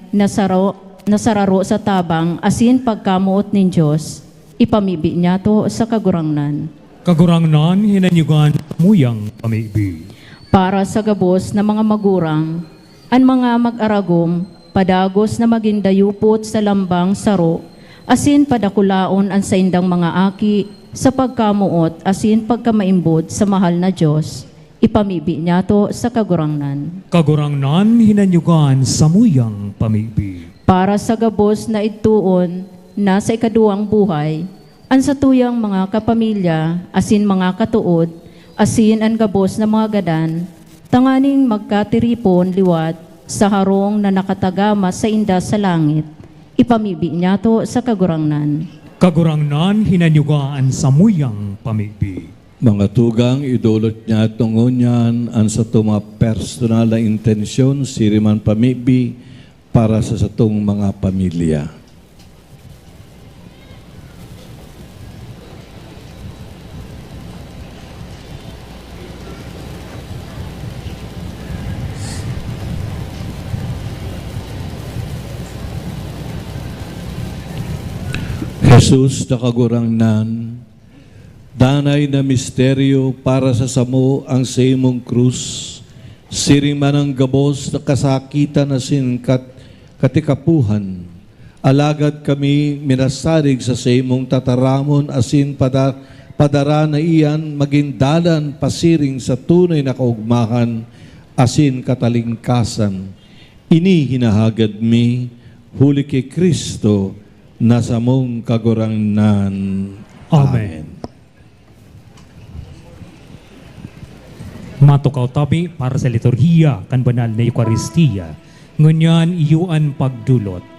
[SPEAKER 5] nasararo sa tabang asin pagkamuot nin Diyos, ipamibi niya to sa kagurangnan.
[SPEAKER 1] Kagurangnan hinanyugan samuyang pamibi.
[SPEAKER 5] Para sa gabos na mga magurang, ang mga mag-aragom, padagos na magindayupot sa lambang saro, asin padakulaon ang saindang mga aki sa pagkamuot asin pagkamaimbod sa mahal na Diyos, ipamibi niya to sa kagurangnan.
[SPEAKER 1] Kagurangnan hinanyugan samuyang pamibi.
[SPEAKER 5] Para sa gabos na ituon na sa ikaduang buhay, ang satuyang mga kapamilya, asin mga katuod, asin ang gabos na mga gadan, tanganing magkatiripon liwat sa harong na nakatagama sa inda sa langit, ipamibi niya to sa kagurangnan.
[SPEAKER 1] Kagurangnan hinanyugan samuyang pamibi.
[SPEAKER 2] Mga tugang, idulot niya tungon niyan ang sa mga personal na intensyon, siriman pamibi, para sa satong mga pamilya. Jesus nakagurangnan, danay na misteryo para sa samo ang sa imong krus, siring man ang gabos na kasakitan na katikapuhan, alagad kami minasarig sa imong tataramon asin padara na iyan magindalan pasiring sa tunay na kaugmahan asin katalingkasan. Ini hinahagad mi, huli kay Kristo, na sa mong kagurangnan.
[SPEAKER 1] Amen. Matukaw tabi para sa liturhiya kan banal na Eucharistia. Ngunyan iyuan pagdulot.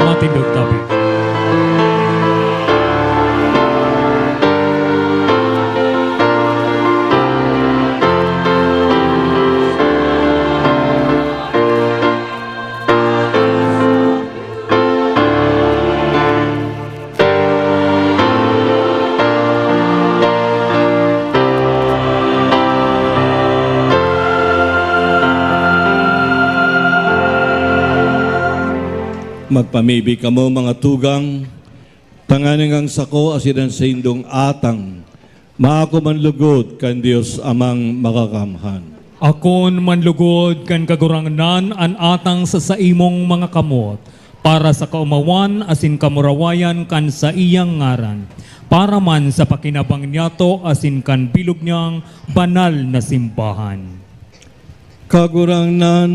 [SPEAKER 1] Matindog tabi.
[SPEAKER 2] Magpamibi kamo mga tugang, tanganing ang sako asidan sa indong atang, maako manlugod kan Dios amang makakamhan.
[SPEAKER 1] Akon manlugod kan kagurangnan an atang sa imong mga kamot, para sa kaumawan asin kamurawayan kan sa iyang ngaran, para man sa pakinabang niyato asin kan bilog niyang banal na simbahan.
[SPEAKER 2] Kagurangnan,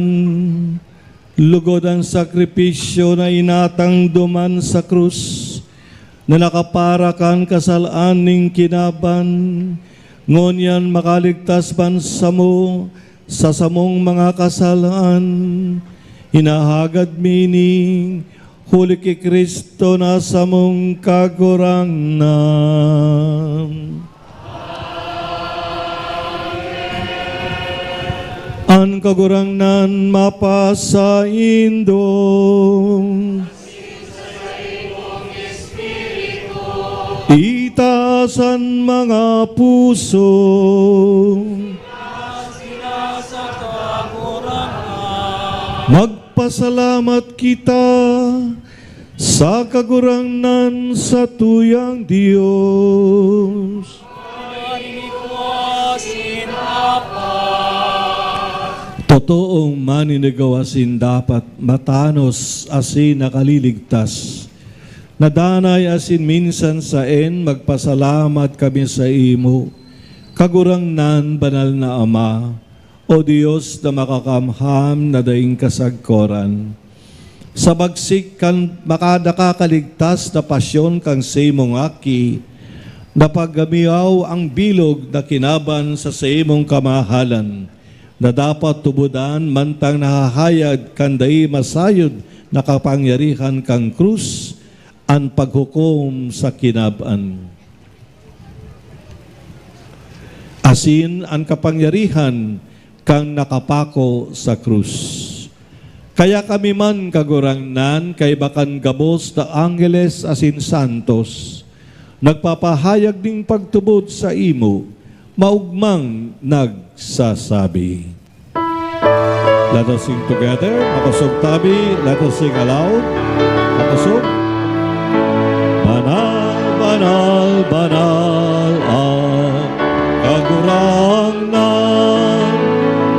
[SPEAKER 2] lugod ang sakripisyo na inatang duman sa krus, na nakapara kan kasalaning kinaban, ngunyan makaligtas man samo sa samong mga kasalaan, hinahagad mining huli ki Kristo na samong kagurangnan. An kagurangnan mapasa indong ita kalikasan mga puso. Magpasalamat kita sa kagurangnan sa tuyang Diyos. Totoong maninigawasin dapat matanos asin nakaliligtas. Nadanay asin minsan sa magpasalamat kami sa imo. Kagurangnan banal na Ama, o Diyos na makakamham na daing kasagkoran. Sa bagsik kan makadakakaligtas na pasyon kang simong aki, na paggamiaw ang bilog na kinaban sa simong kamahalan, na dapat tubudan mantang nahahayag kanday masayod na kapangyarihan kang krus, ang paghukom sa kinaban. Asin ang kapangyarihan kang nakapako sa krus. Kaya kami man kagurangnan kay bakan gabos na angeles asin santos, nagpapahayag ding pagtubod sa imo, maugmang nagsasabi. Let us sing together. Makasog tabi. Let us sing aloud. Makasog. Banal, banal, banal ang kagurangnan,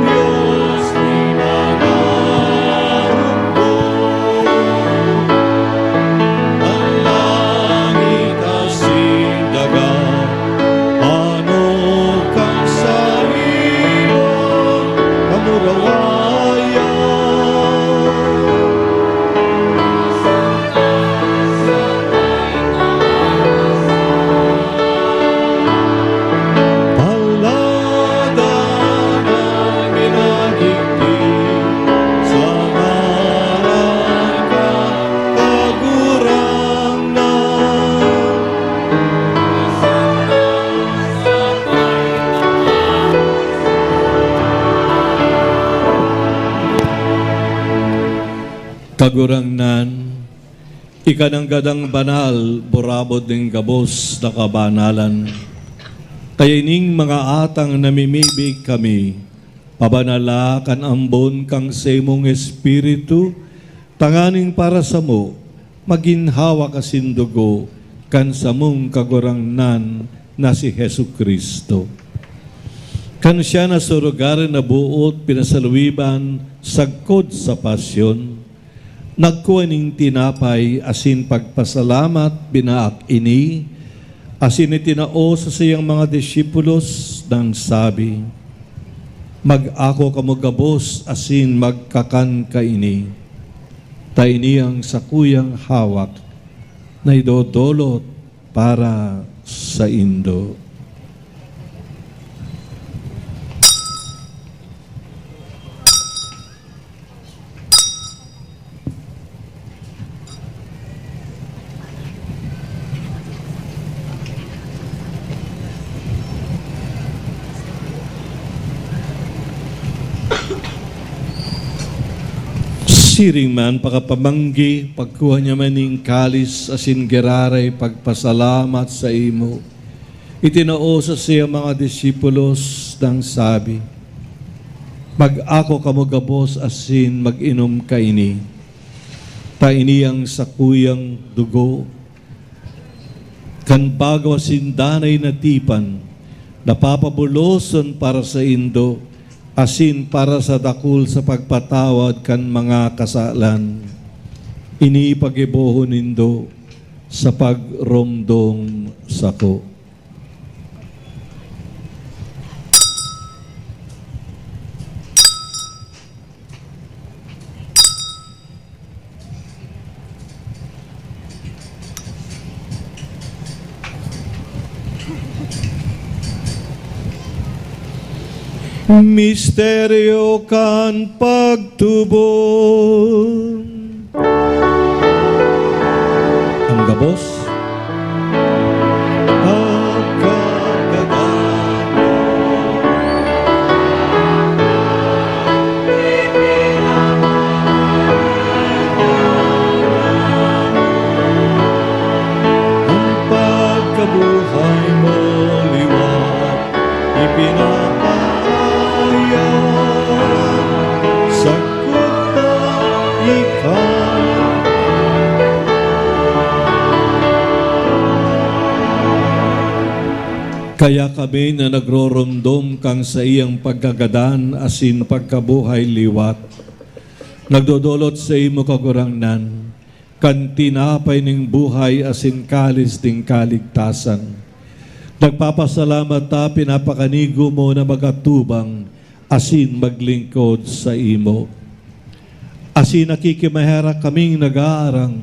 [SPEAKER 2] Diyos ni nangarumbo. Ang langit asin dagat, ano kang sa iyo, kamurawayan. Palada ng ginagiging sa ngalan ka, kagurangnan. Kagurangnan, ikananggadang banal, burabod ng gabos na kabanalan. Kaya ining mga atang namimibig kami, pabanala kan ambon kang semong espiritu, tanganing para sa mo, maginhawa kasindugo, kan samong kagurangnan na si Hesu Kristo. Kan siya na surugar na buot pinasaluiban, sagkod sa pasyon, nagkuhaning tinapay asin pagpasalamat binaak ini, asin itinao sa siyang mga disipulos nang sabi, mag-ako kamo gabos asin magkakan kaini, ta ini ang sakuyang hawak na idodolot para sa Indo. Siring man pakapamanggi, pagkuha niya maning kalis asin geraray pagpasalamat sa imo. Itinao sa siya mga disipulos nang sabi, mag-ako kamo gabos asin mag-inom kaini. Ta ini ang sakuyang dugo, kan bago asin danay na tipan, napapabuloson para sa Indo, asin para sa dakul sa pagpatawad kan mga kasalan. Ini pagibohon nindo sa pagromdong sako. Misteryo kan pagtubon. Ang gabos pagkakagano, ang pagkabuhay Kaya kami na nagroromdom kang sa iyang pagkagadan asin pagkabuhay liwat, nagdodolot sa imo kagurangnan, kan tinapay ning buhay asin kalis ting kaligtasan. Nagpapasalamat ta pinapakanigo mo na magatubang asin maglingkod sa imo. Asin nakikimahera kaming nag-aarang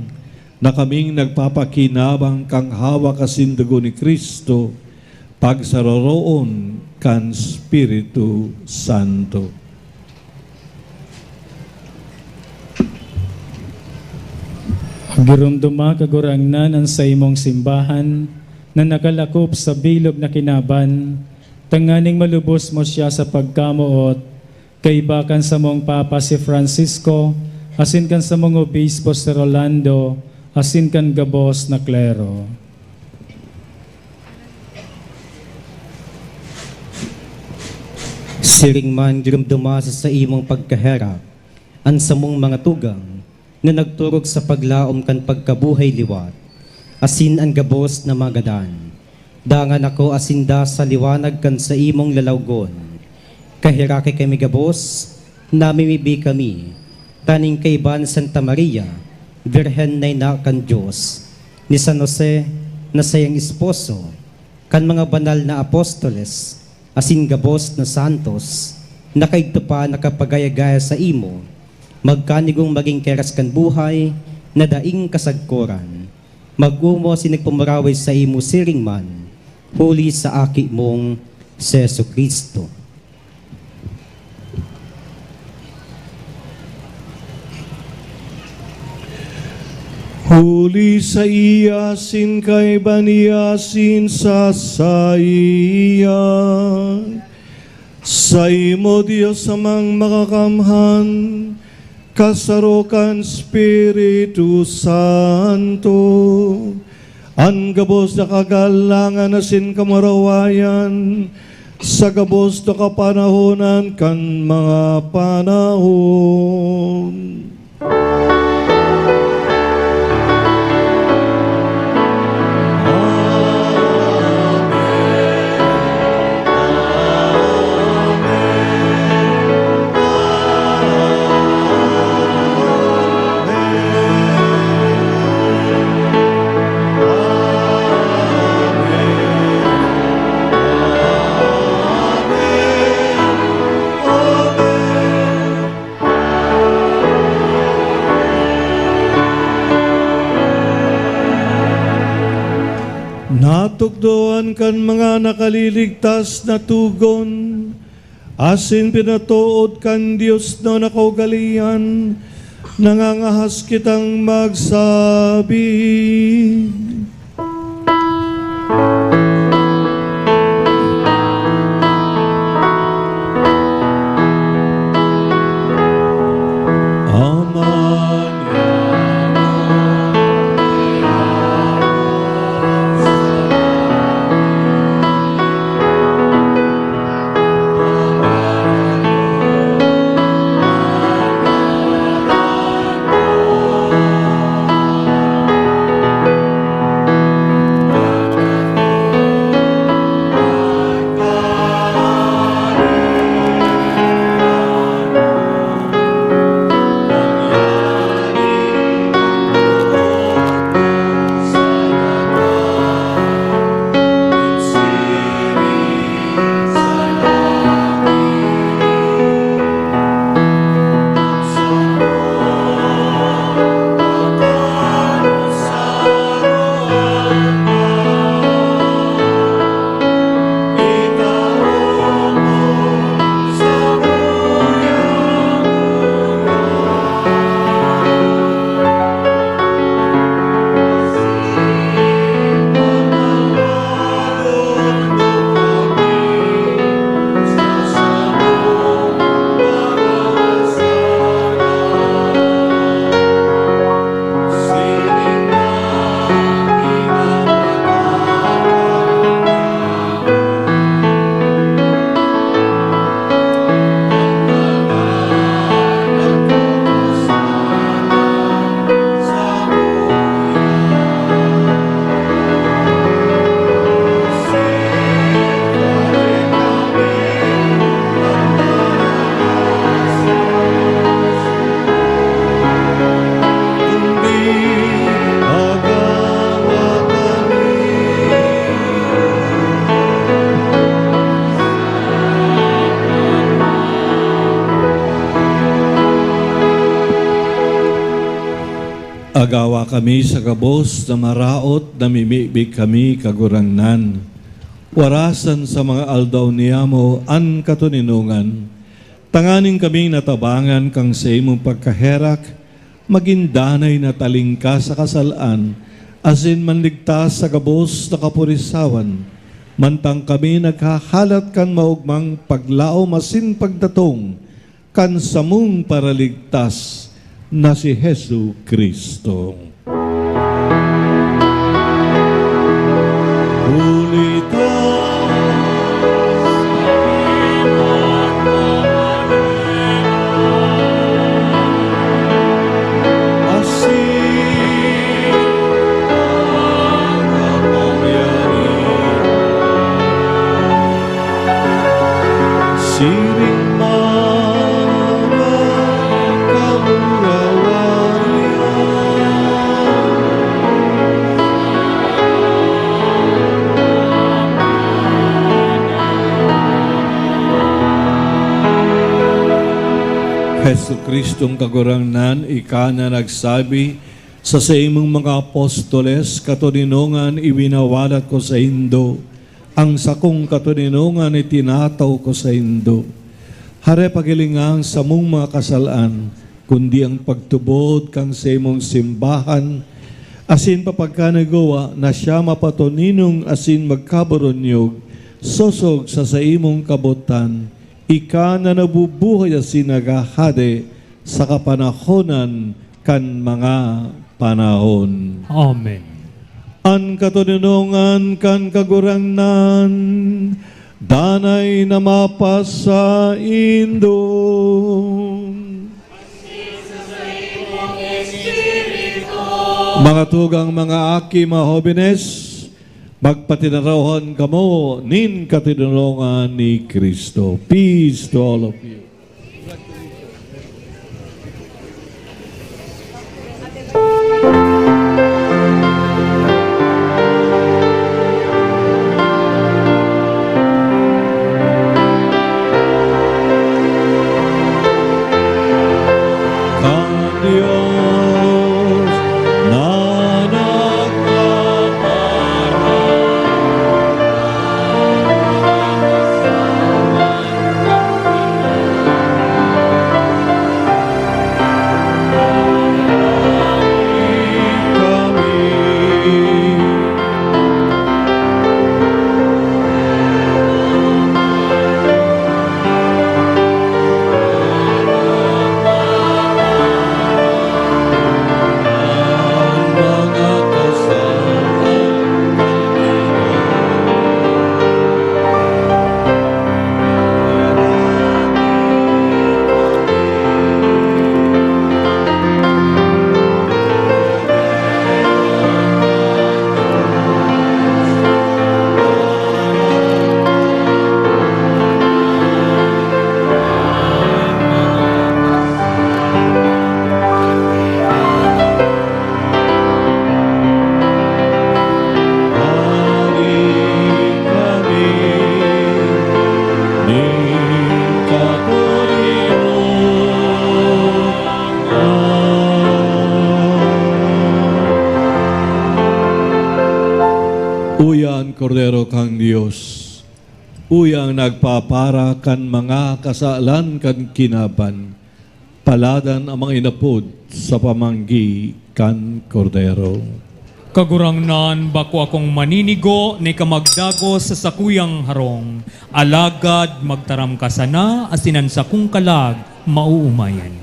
[SPEAKER 2] na kaming nagpapakinabang kang hawak asin dugo ni Kristo pagsaroroon kan Espiritu Santo.
[SPEAKER 8] Girumduma kagurangnan ang sa imong simbahan na nakalakop sa bilog na kinaban, tanganing malubos mo siya sa pagkamuot, kay bakan sa mong Papa si Francisco, asin kan sa mong Obispo si Rolando, asin kan gabos na klero.
[SPEAKER 6] Siring man girumduma sa imong pagkaherap, ang samong mga tugang na nagturog sa paglaom kan pagkabuhay liwat, asin ang gabos na magadan. Dangan ako asinda sa liwanag kan sa imong lalawgon. Kahiraki kami gabos, namimibi kami, taning kaiban Santa Maria, Virhen na ina kan Diyos, ni San Jose na sayang esposo, kan mga banal na apostoles, asin gabos na santos, nakaigto pa nakapagaya-gaya sa imo, magkanigong maging keras kan buhay, na daing kasagkoran. Mag-umo sinagpumuraway sa imo siring man, huli sa aki mong Seso Kristo.
[SPEAKER 2] Huli sa iya sin kay baniasin sa iya. Sa imo Dios amang makakamhan, kasarukan Espiritu Santo, ang gabos na kagalangan asin kamarawayan, sa gabos na kapanahonan kan mga panahon. Natugdoan kan mga nakaliligtas na tugon, asin pinatuod kan Diyos na nakaugalian, nangangahas kitang magsabi. Agawa kami sa gabos na maraot na mimibig kami kagurangnan. Warasan sa mga aldaw niyamo an katuninungan. Tanganing kaming natabangan kang sa imong pagkaherak, magindanay na talingka sa kasalaan, asin manligtas sa gabos na kapurisawan. Mantang kami naghahalat kan maugmang paglao masin pagdatong, kan samung paraligtas na si Hesu Kristo. Siring mana Hesu Kristong kagurangnan, ika na nagsabi sa imong mga apostoles, katuninungan iwinawalat ko sa Indo, ang sakong katuninungan itinataw ko sa Indo. Hare pagilingang sa mong mga kasalaan, kundi ang pagtubod kang sa imong simbahan, asin papagkanagawa na siya mapatuninong asin magkabaronyog, sosog sa imong kabutan, ika na nabubuhay asin nagahade sa kapanahonan kan mga panahon.
[SPEAKER 1] Amen.
[SPEAKER 2] An katuninungan kan kagurangnan, danay na mapasa Indo. Mga tugang mga aki, mga hobines, magpatinarawan kamo nin katinulungan ni Kristo. Peace to all of you. Uyang Kordero kang Dios, uyang nagpapara kan mga kasalan kan kinaban, paladan ang mga inapod sa pamanggi kan Kordero.
[SPEAKER 1] Kagurangnan bako akong maninigo ni kamagdagos sa sakuyang harong, alagad magtaram ka sana asinan sa kung kalag mauumayan.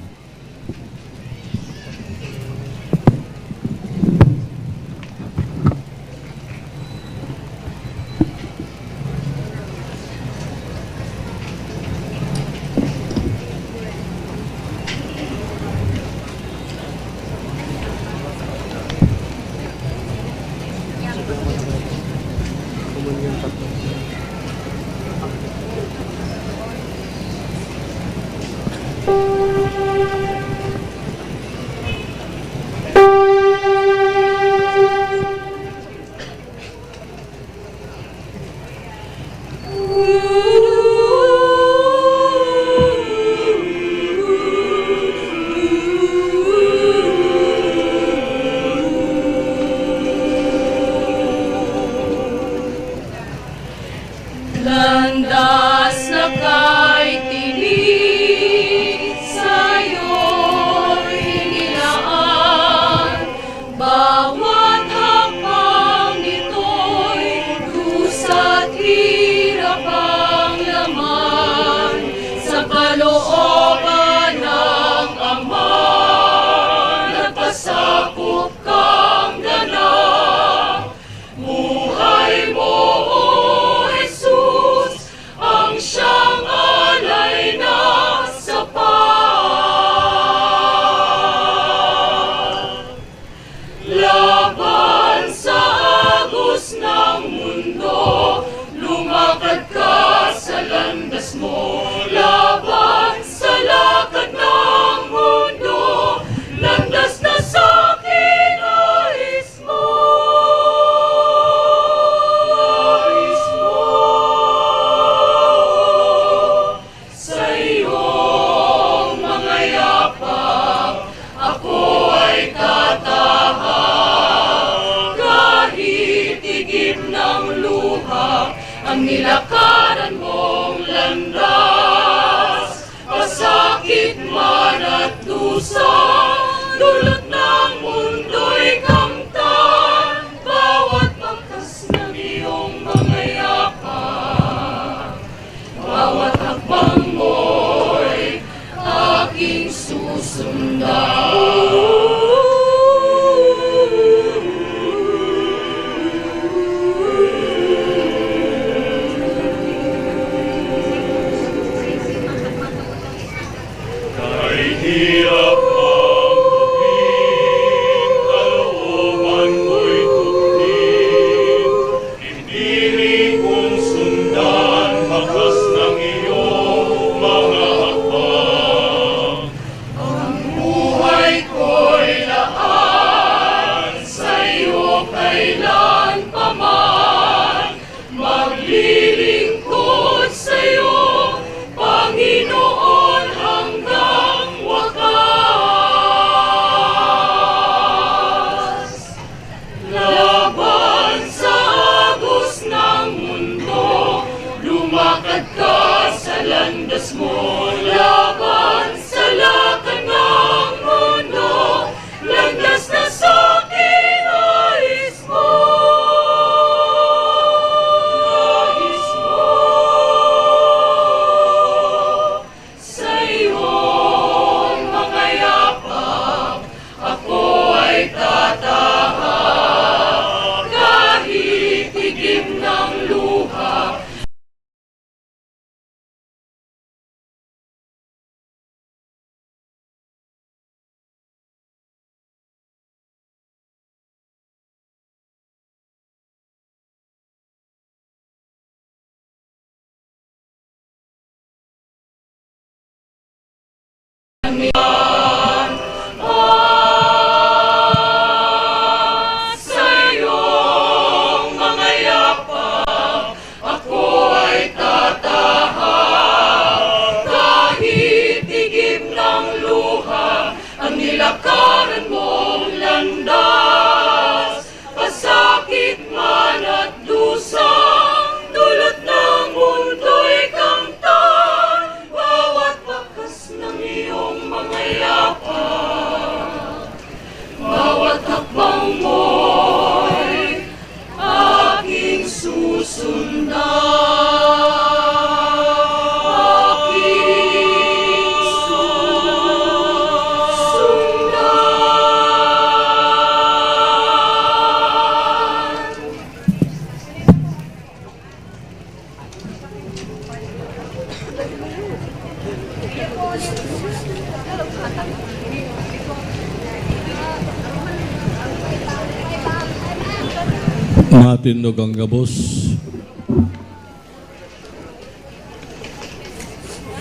[SPEAKER 2] Matindog ang gabos.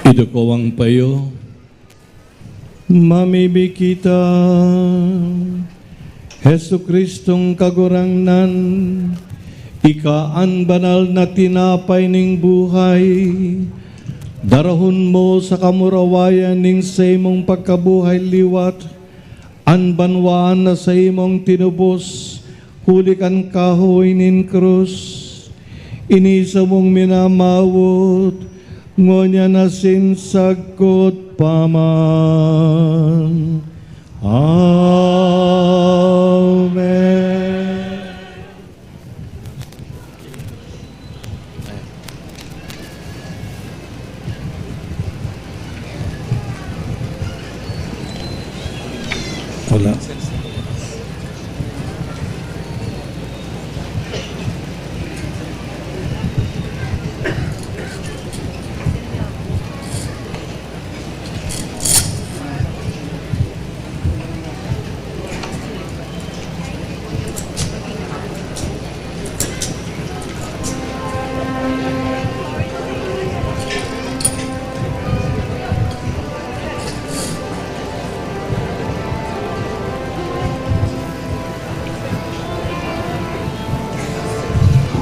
[SPEAKER 2] Idukawang payo. Mamibig kita, Hesu Kristong kagurangnan, ikaan banal na tinapay ning buhay, darahon mo sa kamurawayan ning sa imong pagkabuhay liwat, anbanwaan na sa imong tinubos, huli kan kahoy nin krus, inisa mong minamawot, ngonya na sinsagkot paman. Amen. Wala.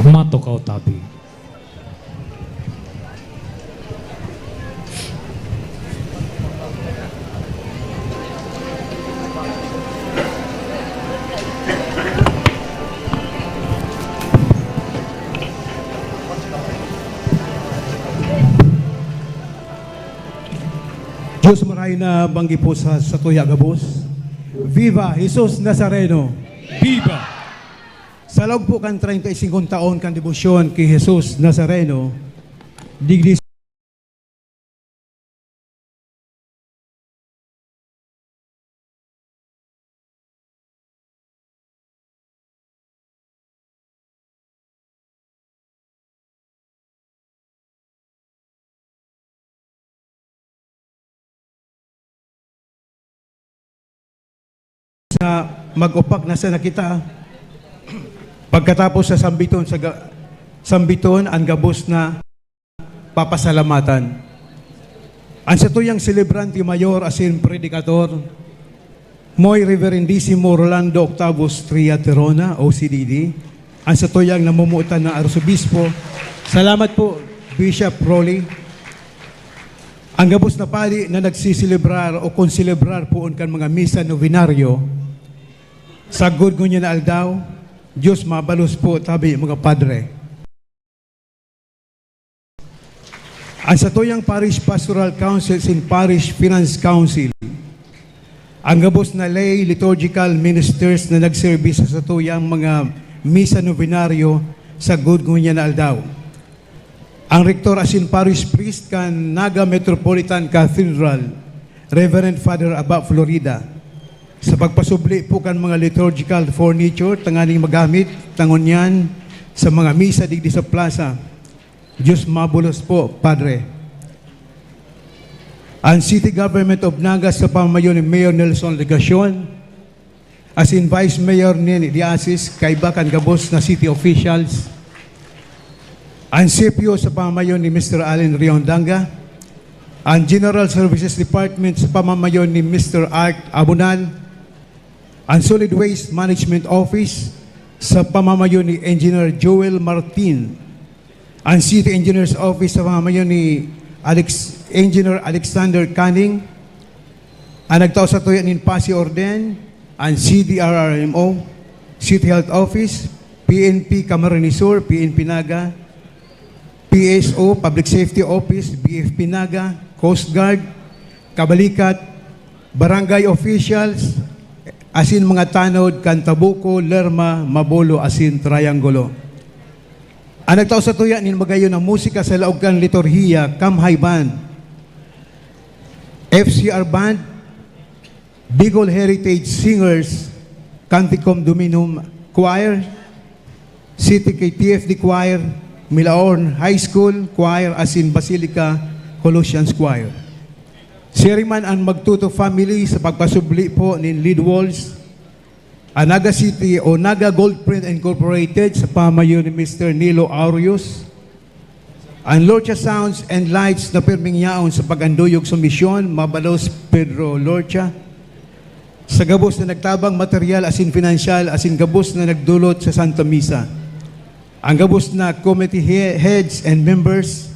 [SPEAKER 1] Matukaw tabi.
[SPEAKER 7] Diyos maray na banggi po sa Tuya Gabos. Viva Jesus Nazareno!
[SPEAKER 1] Viva!
[SPEAKER 7] Sa loob po kan 35 taon kan debosyon kay Jesus Nazareno, digdi mag-upak na sa nakita. Pagkatapos sa sambiton, ang gabos na papasalamatan. Ang satuyang celebrante mayor asin predikator, Moy Reverendissimo Rolando Octavus Tria Terona, OCDD, ang satuyang namumuutan ng Arsobispo. Salamat po, Bishop Rolly. Ang gabos na pali na nagsisilibrar o konsilibrar po kan mga misa novenaryo, sagod ko niya na aldaw, Diyos mabalos po tabi mga padre. Ang satuyang Parish Pastoral Council and Parish Finance Council, ang gabos na lay liturgical ministers na nagservice sa satuyang mga misa novenaryo sa Gudgunya na aldaw. Ang rektor asin parish priest kan Naga Metropolitan Cathedral, Reverend Father Aba Florida, sa pagpasubli po kan mga liturgical furniture tanganing magamit tangon yan sa mga misa digdi sa plaza. Diyos mabulos po, Padre. Ang City Government of Naga sa pamamayo ni Mayor Nelson Legacion, as in Vice Mayor ni Diasis, kaibakan gabos na city officials, ang CPO sa pamamayo ni Mr. Allen Riondanga, ang General Services Department sa pamamayo ni Mr. Art Abunan, ang Solid Waste Management Office sa pamamayo ni Engineer Joel Martin, ang City Engineer's Office sa pamamayo ni Engineer Alexander Canning, ang nagtao sa tuyan ni Pasi Orden, ang CDRRMO, City Health Office, PNP Camarines Sur, PNP Naga, PSO, Public Safety Office, BFP Naga, Coast Guard, Kabalikat, Barangay Officials, asin mga tanod, Cantabuco, Lerma, Mabolo, asin Triangulo. Ang nagtao sa tuya nin magayon ng musika sa laog kan liturhiya, Kamhay Band, FCR Band, Bicol Heritage Singers, Canticom Dominum Choir, City KTFD Choir, Milaorn High School Choir, asin Basilica Colossians Choir. Siriman ang Magtuto family sa pagpasubli po ni Lead Walls, ang Naga City o Naga Goldprint Incorporated sa pamayo ni Mr. Nilo Arius, ang Lorcha Sounds and Lights na pirming yaon sa pag-anduyog sa misyon, Mabalos Pedro Lorcha, sa gabos na nagtabang material asin financial asin gabos na nagdulot sa Santa Misa, ang gabos na committee heads and members,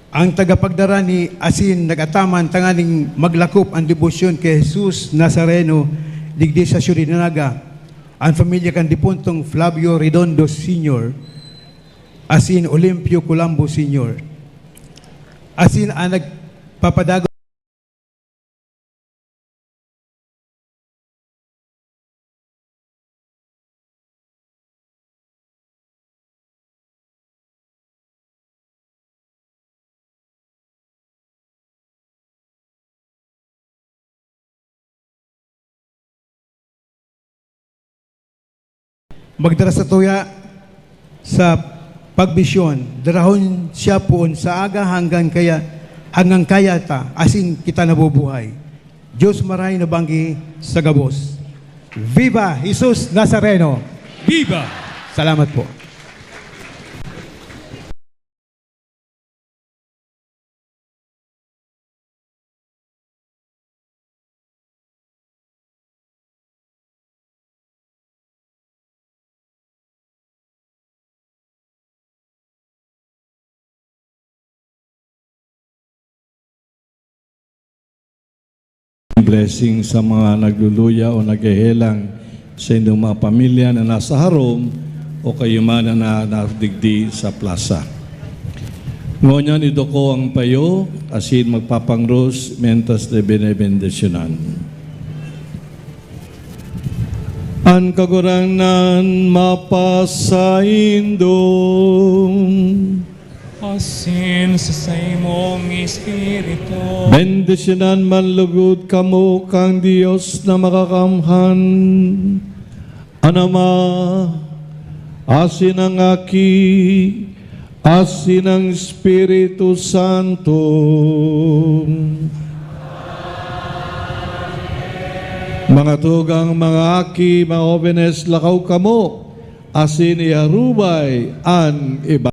[SPEAKER 7] ang tagapagdara ni asin nagataman tanganing maglakop ang debosyon kay Jesus Nazareno digdi sa Naga, ang pamilya kan dipuntong Flavio Redondo Sr., asin Olimpio Colombo Sr., asin ang nagpapadago magdara sa tuya sa pagbisyon, darahon siya poon sa aga hanggang kaya ta, asin kita nabubuhay. Diyos maray na banggi sa gabos. Viva Jesus Nazareno!
[SPEAKER 1] Viva!
[SPEAKER 7] Salamat po.
[SPEAKER 2] Blessing sa mga nagluluya o naghihelang sa inyong mga pamilya na nasa harom o kayo man na nadigdi sa plaza. Ngunyan ito ko ang payo, asin magpapangros, mentas de benebendisyonan. An kaguranan mapasaindong,
[SPEAKER 1] Asin sa imong espiritu.
[SPEAKER 2] bendisyonan manlugod kamo kang Diyos na makakamhan. Anama, asin ang aki, asin ang Espiritu Santo. Mga tugang mga aki, mga obenes, lakaw kamo, asin iarubay an iba.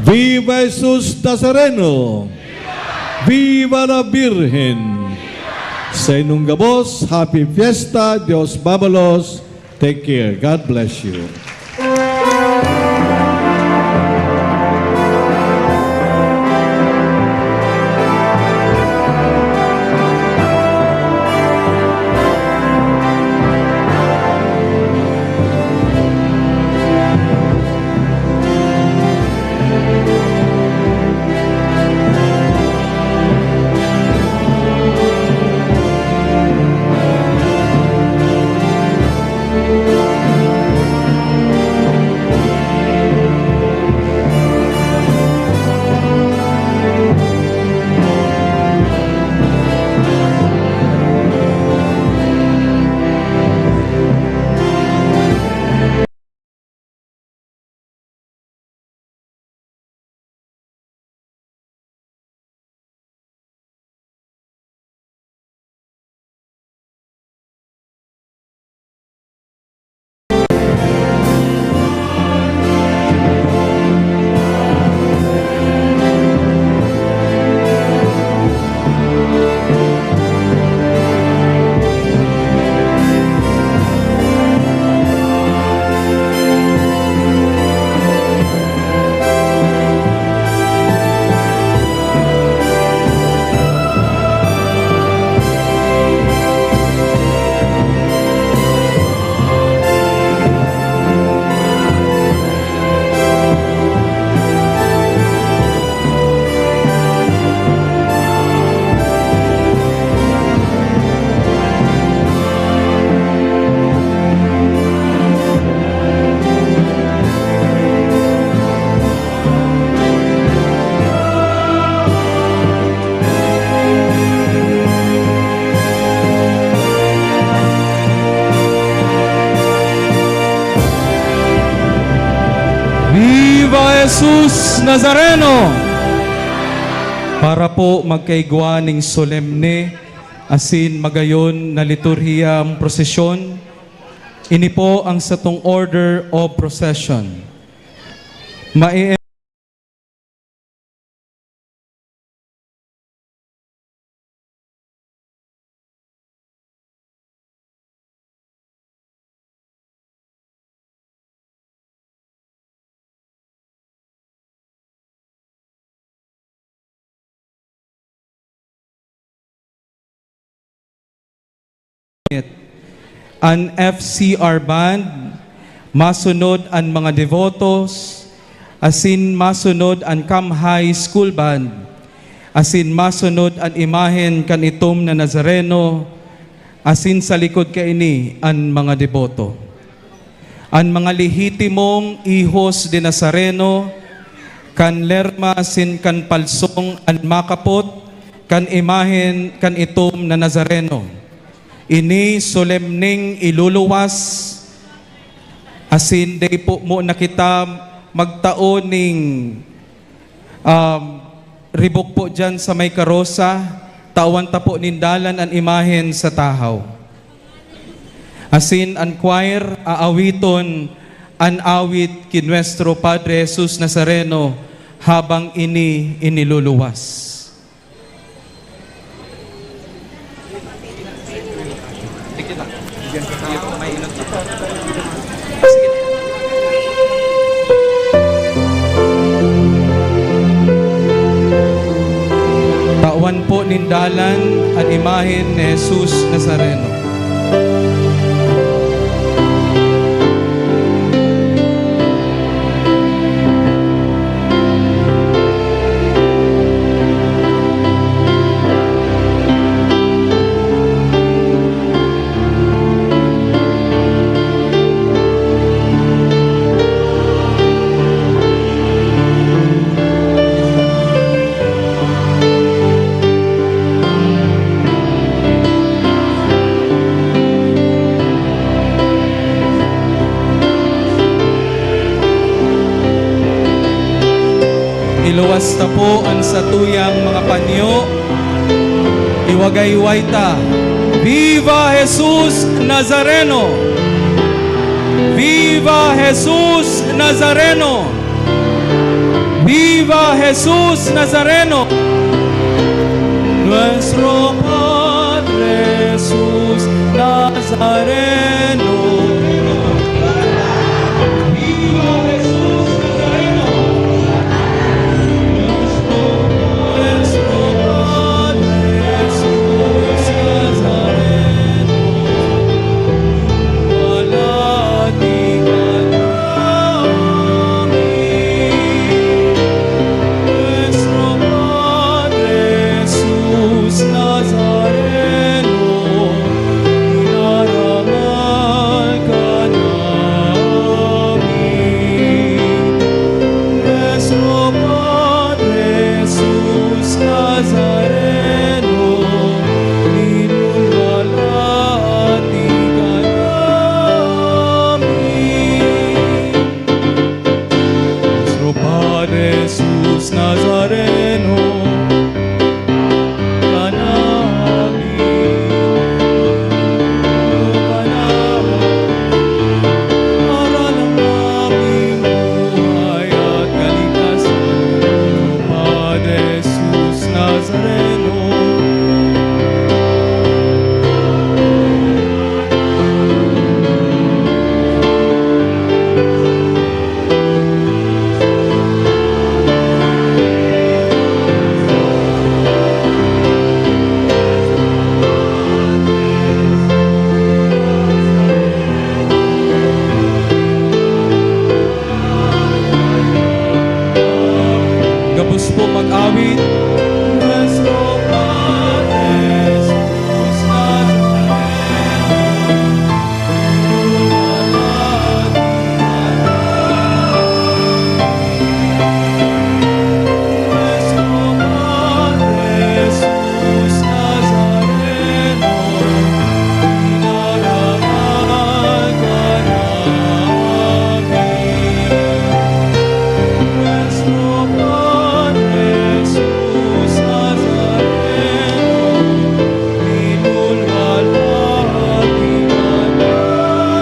[SPEAKER 2] Viva Jesus Nazareno! Viva la Virgen! Sa inyong gabos, happy fiesta, Dios Babalos. Take care. God bless you.
[SPEAKER 9] Viva Jesus Nazareno! Para po magkaigwaning solemne, asin magayon na liturhiyang prosesyon, ini po ang satong order of procession. An FCR band, masunod ang mga devotos, asin masunod ang Cam High School band, asin masunod ang imahen kan itom na Nazareno, asin sa likod kaini ang mga devoto. Ang mga lehitimong ihos de Nazareno, kan lerma sin kan palsong an makapot, kan imahen kan itom na Nazareno. Ini solemning iluluwas, asin day po mo na kita magtaon ning ribok po dyan sa may karosa, tawan ta po nindalan ang imahen sa tahaw. Asin ang choir aawiton an awit kin Nuestro Padre Jesus Nazareno habang ini iniluluwas. Tawan po nindalan ang imahen ni Jesus Nazareno. Iluwas ta po ang satuyang mga panyo. Iwagayway ta. Viva Jesus Nazareno! Viva Jesus Nazareno! Viva Jesus Nazareno! Nuestro Padre Jesus Nazareno. Viva Jesus Nazareno! Nuestro Padre Jesus Nazareno. Walati ka namin. Nuestro Padre Jesus Nazareno. Inarangal ka namin. Nuestro Padre Jesus Nazareno. Inulwalhati ka namin. Nuestro Padre Jesus Nazareno, ka namin, para lang aming buhay at kaligtasan. Nuestro Padre Jesus Nazareno. Gabos po mag-awit. Nuestro Padre Jesus Nazareno, inulwalhati ka namin. Nuestro Padre Jesus Nazareno, inarangal ka namin. Nuestro Padre Jesus Nazareno, inulwalhati ka namin.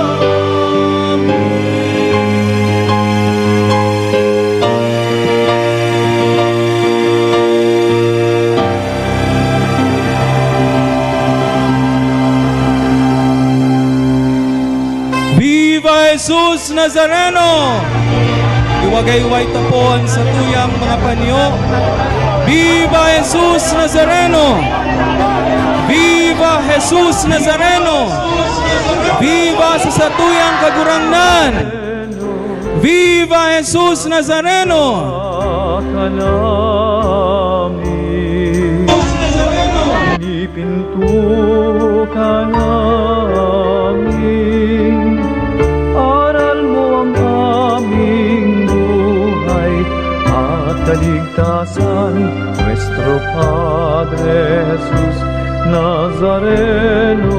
[SPEAKER 9] Viva Jesus Nazareno! Iwagayway tapuan sa tuyang mga panyo. Viva Jesus Nazareno! Viva Jesus Nazareno! Viva sa satuyang kagurangnan! Viva Jesus Nazareno!
[SPEAKER 10] Pinto ka namin, aral mo ang aming buhay at kaligtasan. Nuestro Padre Jesus Nazareno,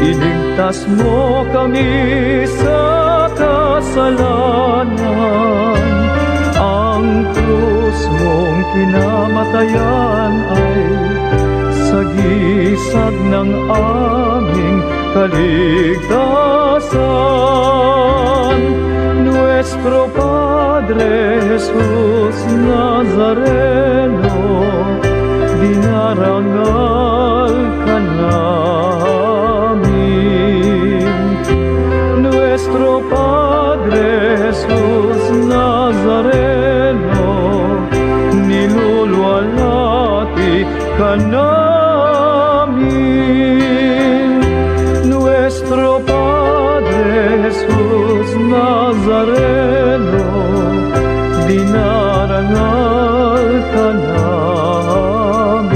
[SPEAKER 10] iligtas mo kami sa kasalanan. Ang krus mong kinamatayan ay sagisag ng aming kaligtasan. Nuestro Padre Jesus Nazareno, dinarangal ka namin. Nuestro Padre Jesus Nazareno, nilulwalhati ka namin. Nuestro Padre Jesus Nazareno, dinarangal ka namin.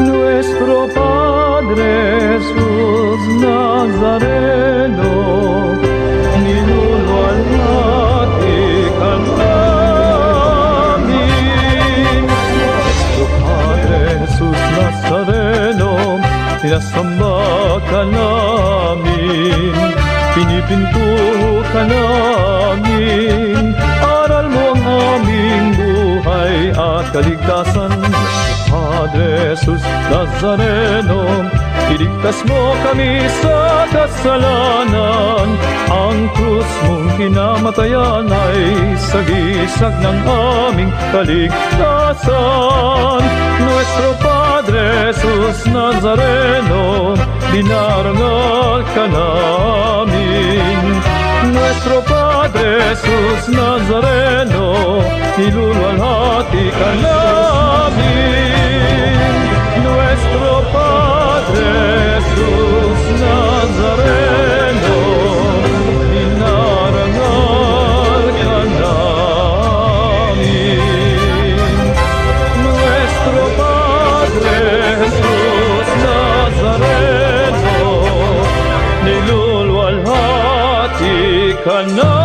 [SPEAKER 10] Nuestro Padre Jesus Nazareno, nilulwalhati ka namin. Nuestro Padre Jesus Nazareno, sinasamba ka namin, pinipinto ka namin, aral mo at kaligtasan. Padre Jesus Nazareno, iligtas mo kami sa kasalanan. Ang krus mong kinamatayan ay sagisag ng aming kaligtasan. Nuestro Padre Jesus Nazareno, dinarangal ka namin. Nuestro Padre Jesus Nazareno, niluluwalhati ka namin. Nuestro Padre Jesus Nazareno, dinarangal ka namin. Nuestro Padre Jesus Nazareno, niluluwalhati ka namin.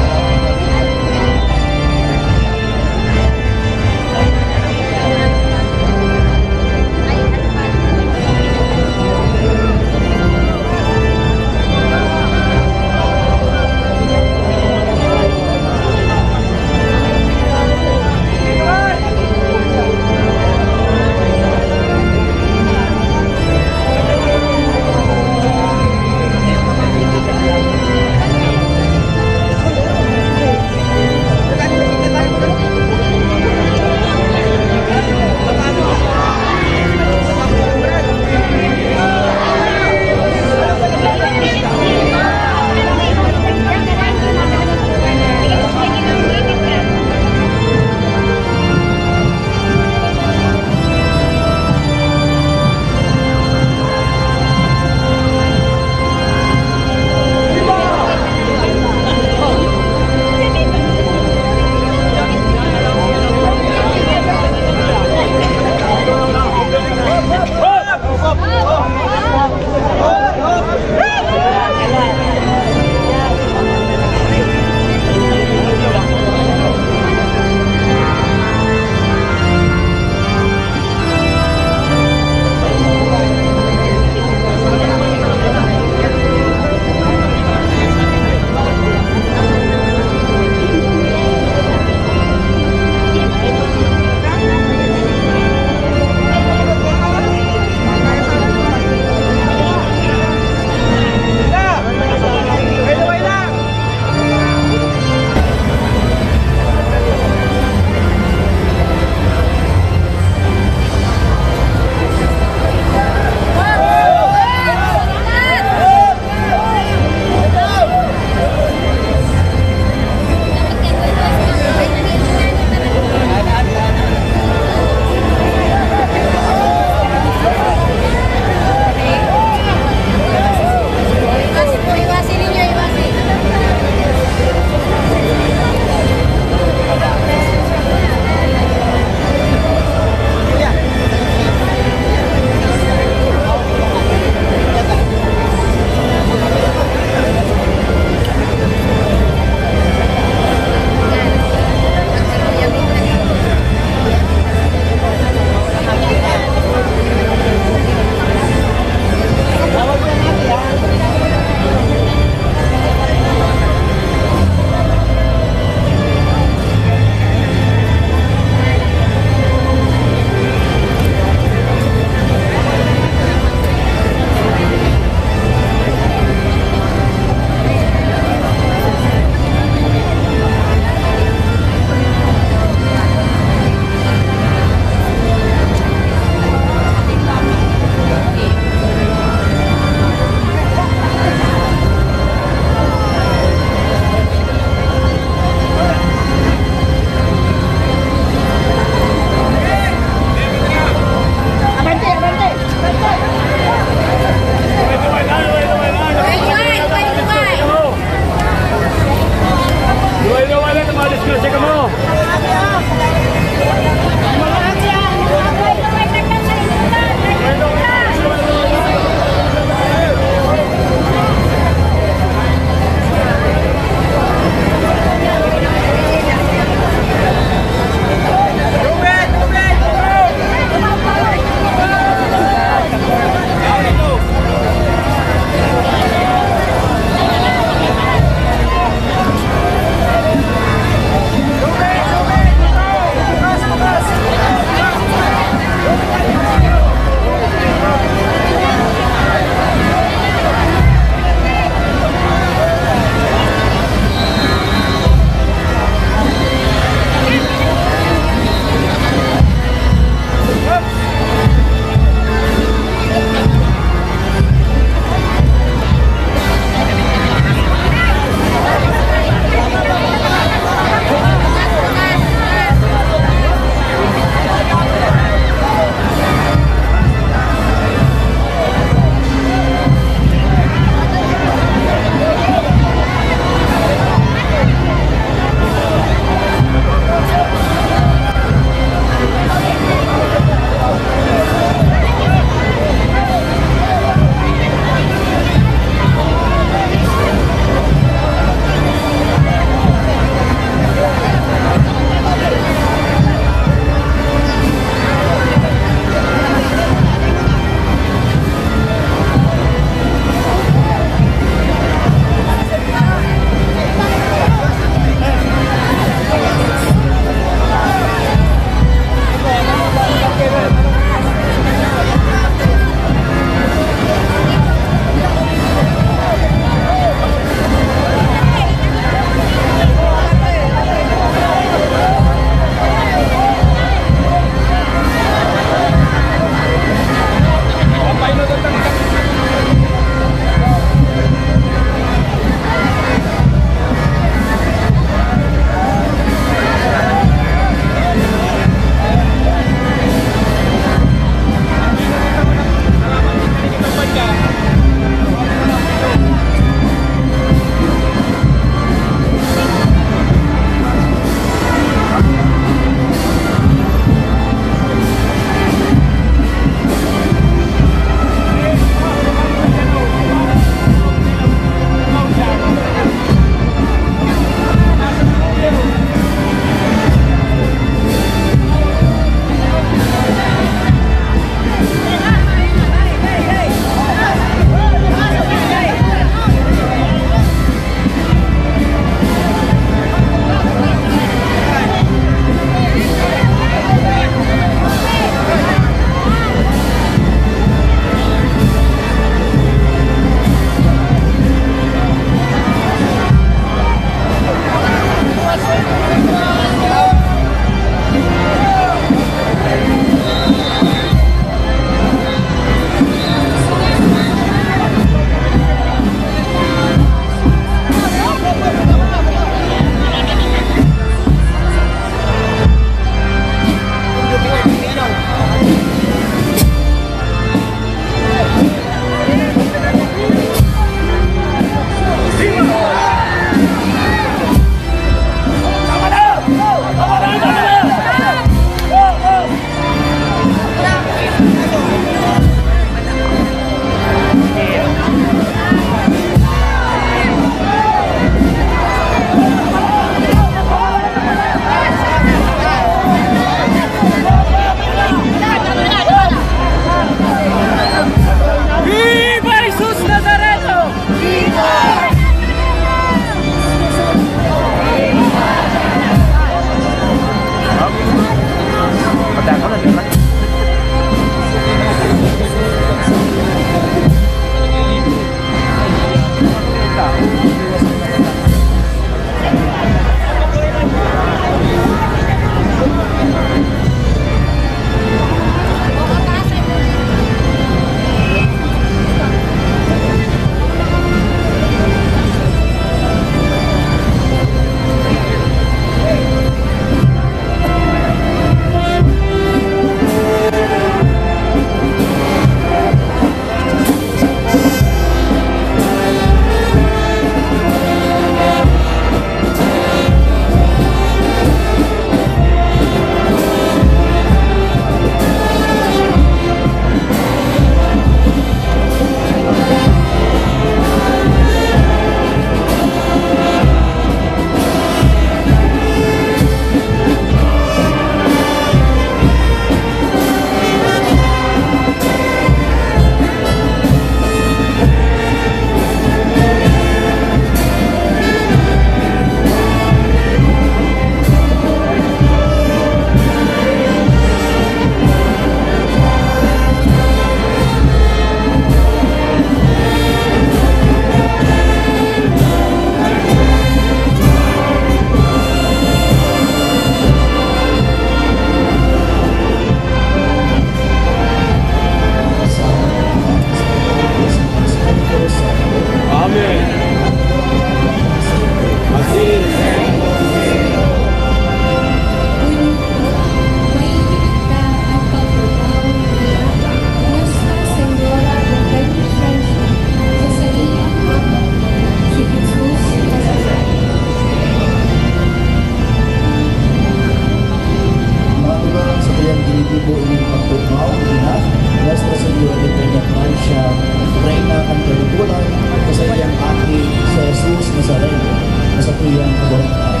[SPEAKER 11] Nazareno, na sa tuyang kabarangay.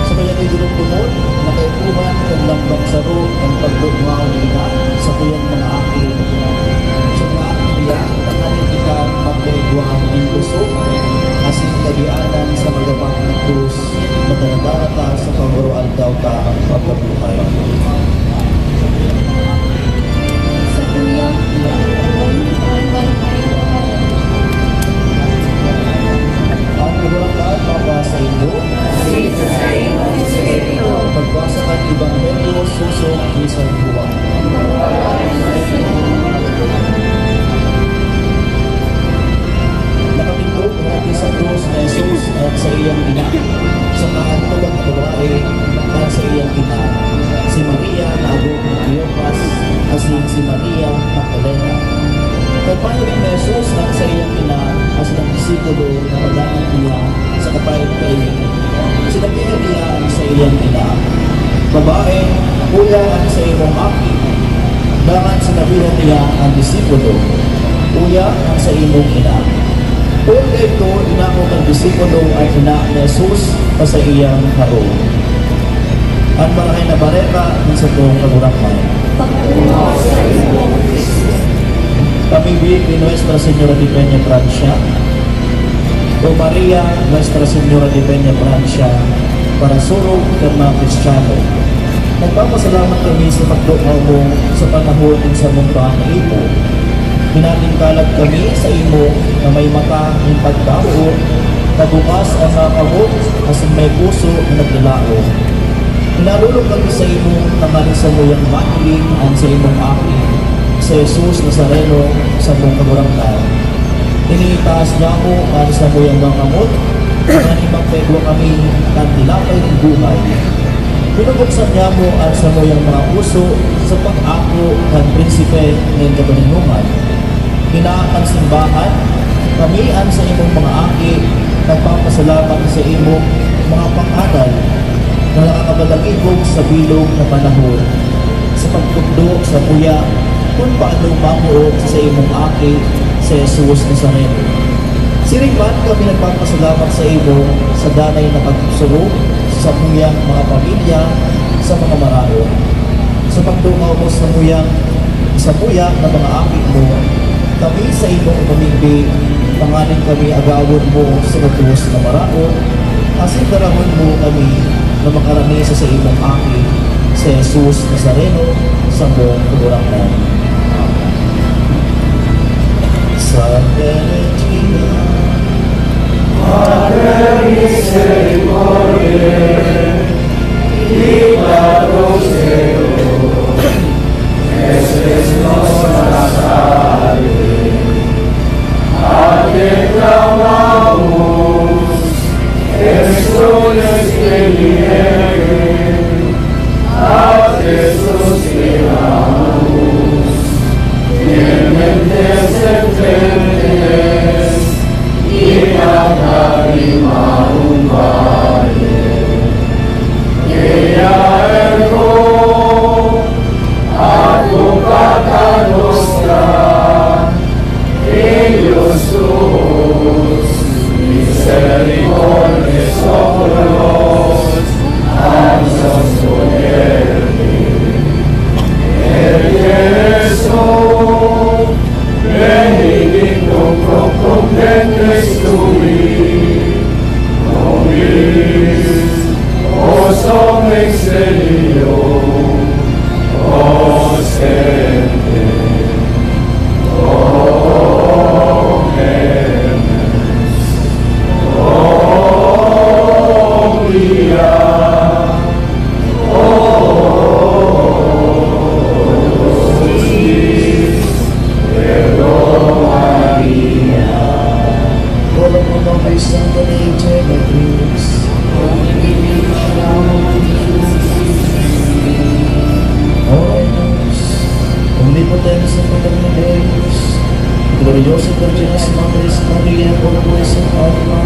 [SPEAKER 11] Sa kanyang idulog-tunod, nakaipuhan ng lambang saro ang pagdugmaw ni Ina sa tuyang mga aking. Sa mga aking niya, tanganin kita magkaigwang ng puso, asin kagianan sa magabang ng krus, magdanadarata sa pagburuan daw ka ang pagkabuhay.
[SPEAKER 12] Sa tuyang
[SPEAKER 11] ang kabarangay mabasa ito, pagbasa ng Ebanghelyo susok ni San Juan. Nakatindog natin sa krus na Jesus at sa iyang ina, sa kahantugang na babae at sa iyang ina, si Maria na agong ng Cleopas, asin si Maria Magdalena. Kapag ni Jesus at sa iyang ina, as ng disipulo na madangan niya sa kapayat kainin, sinabihan niya sa iyang ina, babae, kuya ang sa iyong aki. Bakit sinabihan niya ang disipulo, kuya ang sa iyong ina. Kung ito, inakot ang disipulo at ina ni Jesus pa sa iyang haro. Ang barakay na bareka ng sa tuong kagurakman. Pamibig ni Nuestra Señora de Peña Francia, o Maria Nuestra Señora de Peña Francia, para surog ng mga Kristiyano. Nagpapasalamat kami sa pagdukaw mo sa panahon ng sa mundang ipo. Pinatingkalag kami sa imo na may mata ng pagkao, nabukas ang mga kabot as may puso na naglalao. Pinarulog kami sa imo na sa muyang makiling ang sa imong aking, sa Jesus Nazareno sa mong kabarangay. Iniitaas niya mo ang sa muyang mga kamot, na imagpegwa kami ng tilapay ng buhay. Pinubuksan niya mo ang sa muyang mga puso sa pag-ako ng prinsipe ng kabaninungan. Hinaan simbahan, kami ang sa imong mga aki, nagpapasalamat sa imong mga pang-anal na nakakabalagibog sa bilog na panahon, sa pagtugdo sa kuya, kung paano mamuot sa imong aki, sa Jesus Nazareno. Siringman kami nagpapasalamat sa imo sa danay na pagsusulong sa muyang mga pamilya, sa mga marao. Sa pagtungaw mo sa muyang na mga aki mo, kami sa imong pamibig, pangalan kami agawon mo sa natuos na marao, asin darahon mo kami na makarami sa imong aki, sa Jesus Nazareno, sa buong kabarangay. Sa Benedictina, Padre Misericordiae, Librados Deus, Estes nostra salve, ad declamamus, exones Dei, ad Jesus Christus, Clementes et Temptes, Imagarimarum Vale, Ea ergo, Advocata Nostra, Eius Tuus, Misericordiae Solos, Ansos Poderti, et Jesu, benedictum procomplentes tui, nobis, os homines Deo, os ente, Omnipotens et Deus, gloriosa Virginis Maris Maria, Corporis et Alma,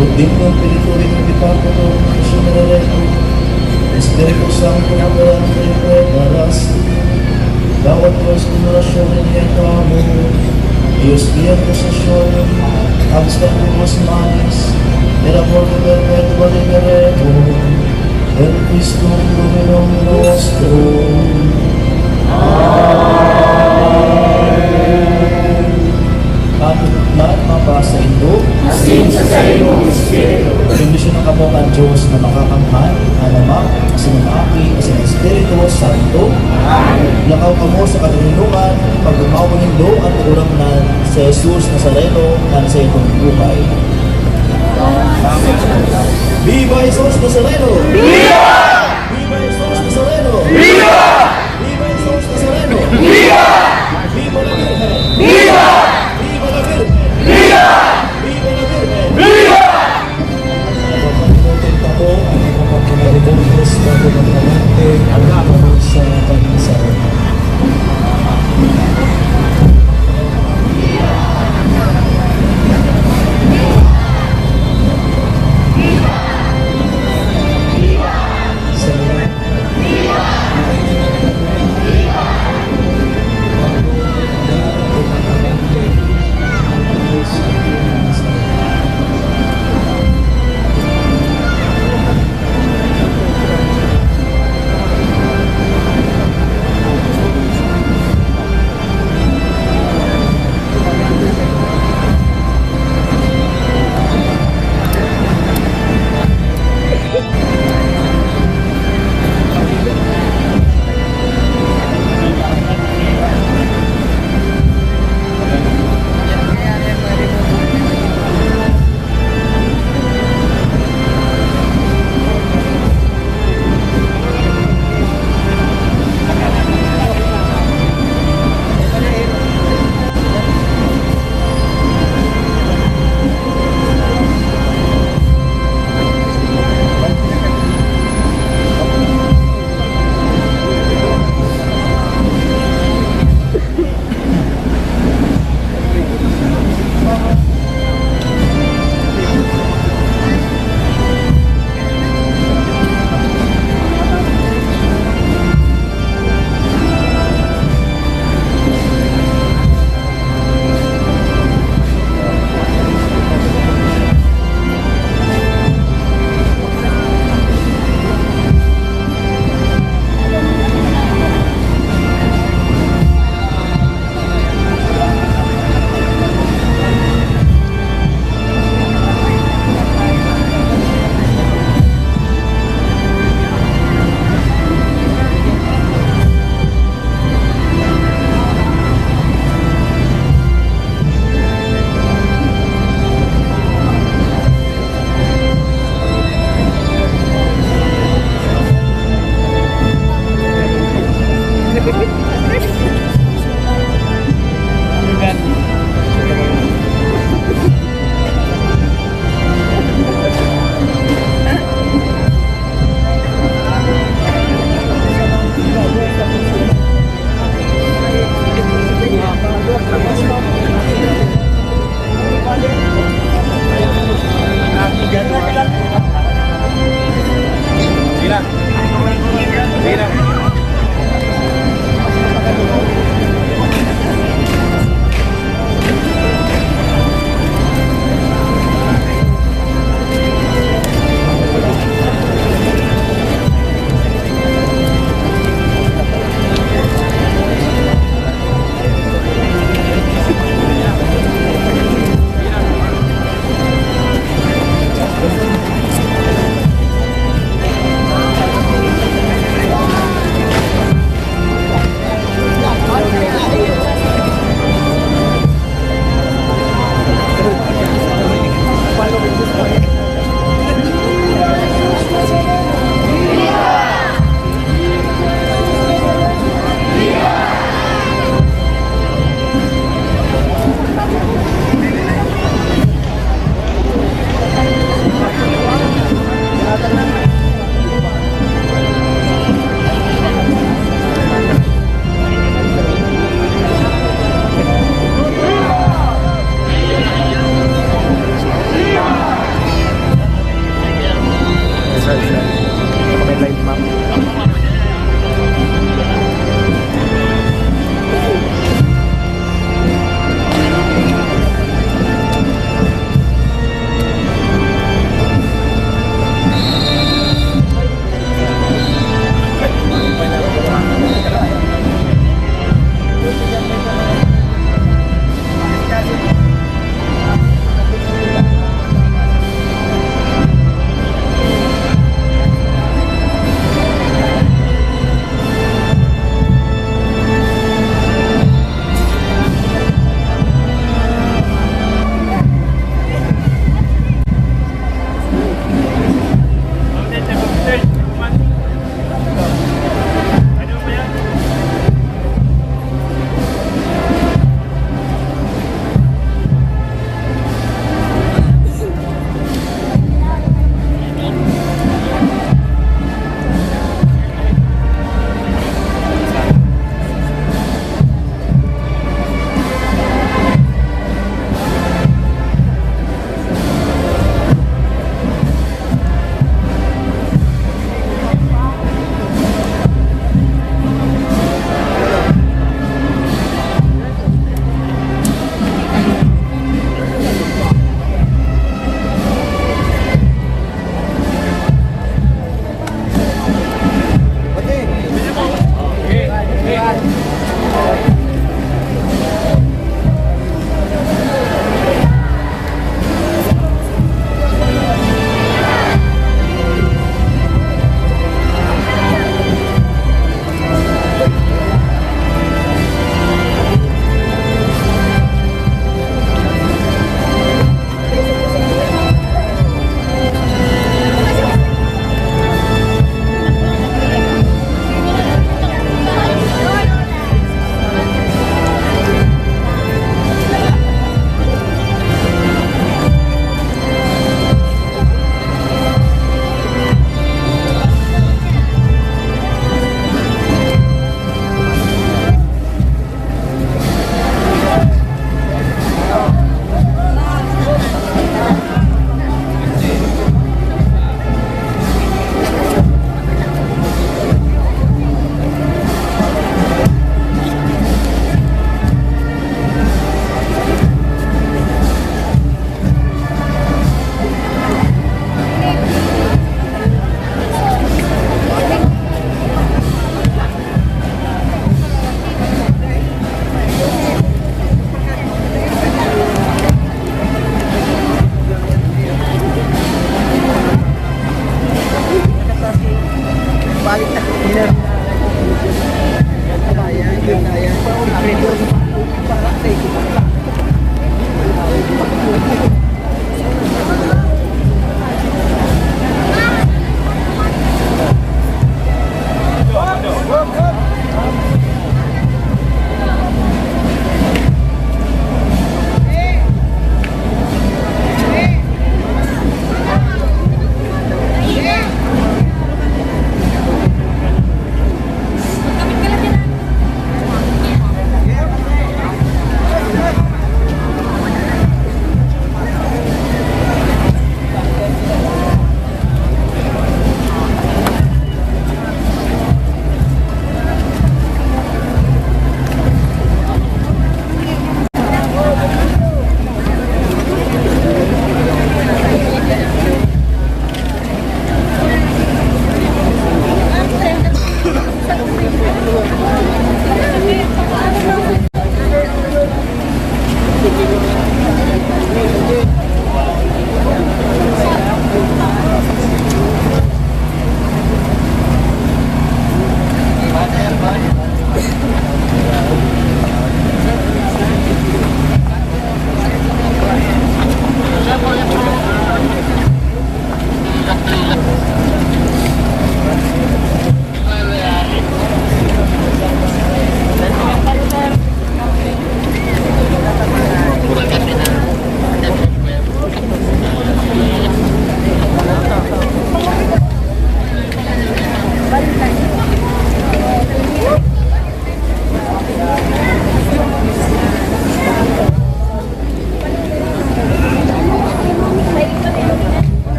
[SPEAKER 11] ut dignum Filiorum et Papatum, Generetum, Spiritus Sanctum Aberrante Preparasti, Davat Vos cum orationem iacamo, Dios mío, intercesione, abstenemos manis, per amor de perpetuo liberetur, per Christum Dominum nostrum. At mabasa ito,
[SPEAKER 10] Asin sa iyong Espiritu.
[SPEAKER 11] Bendisyon ng kapong ang Diyos na makakamhan, ang Ama, asin ang Aki, asin ang Espiritu Santo. Lakaw ka mo sa kadunungan, pag-umawang hindo at uramnan sa Jesus Nazareno na sa itong buhay. Viva Jesus Nazareno!
[SPEAKER 10] Viva!
[SPEAKER 11] Viva Jesus Nazareno!
[SPEAKER 10] Viva!
[SPEAKER 11] Viva Jesus Nazareno!
[SPEAKER 10] Viva!
[SPEAKER 11] Viva la Virgen!
[SPEAKER 10] Viva!
[SPEAKER 11] Viva la Virgen!
[SPEAKER 10] Viva!
[SPEAKER 11] Viva la Virgen!
[SPEAKER 10] Viva!
[SPEAKER 11] Napapagputin ako ang napapagpapagputin sa pagpapalante ang sa pagkasaran.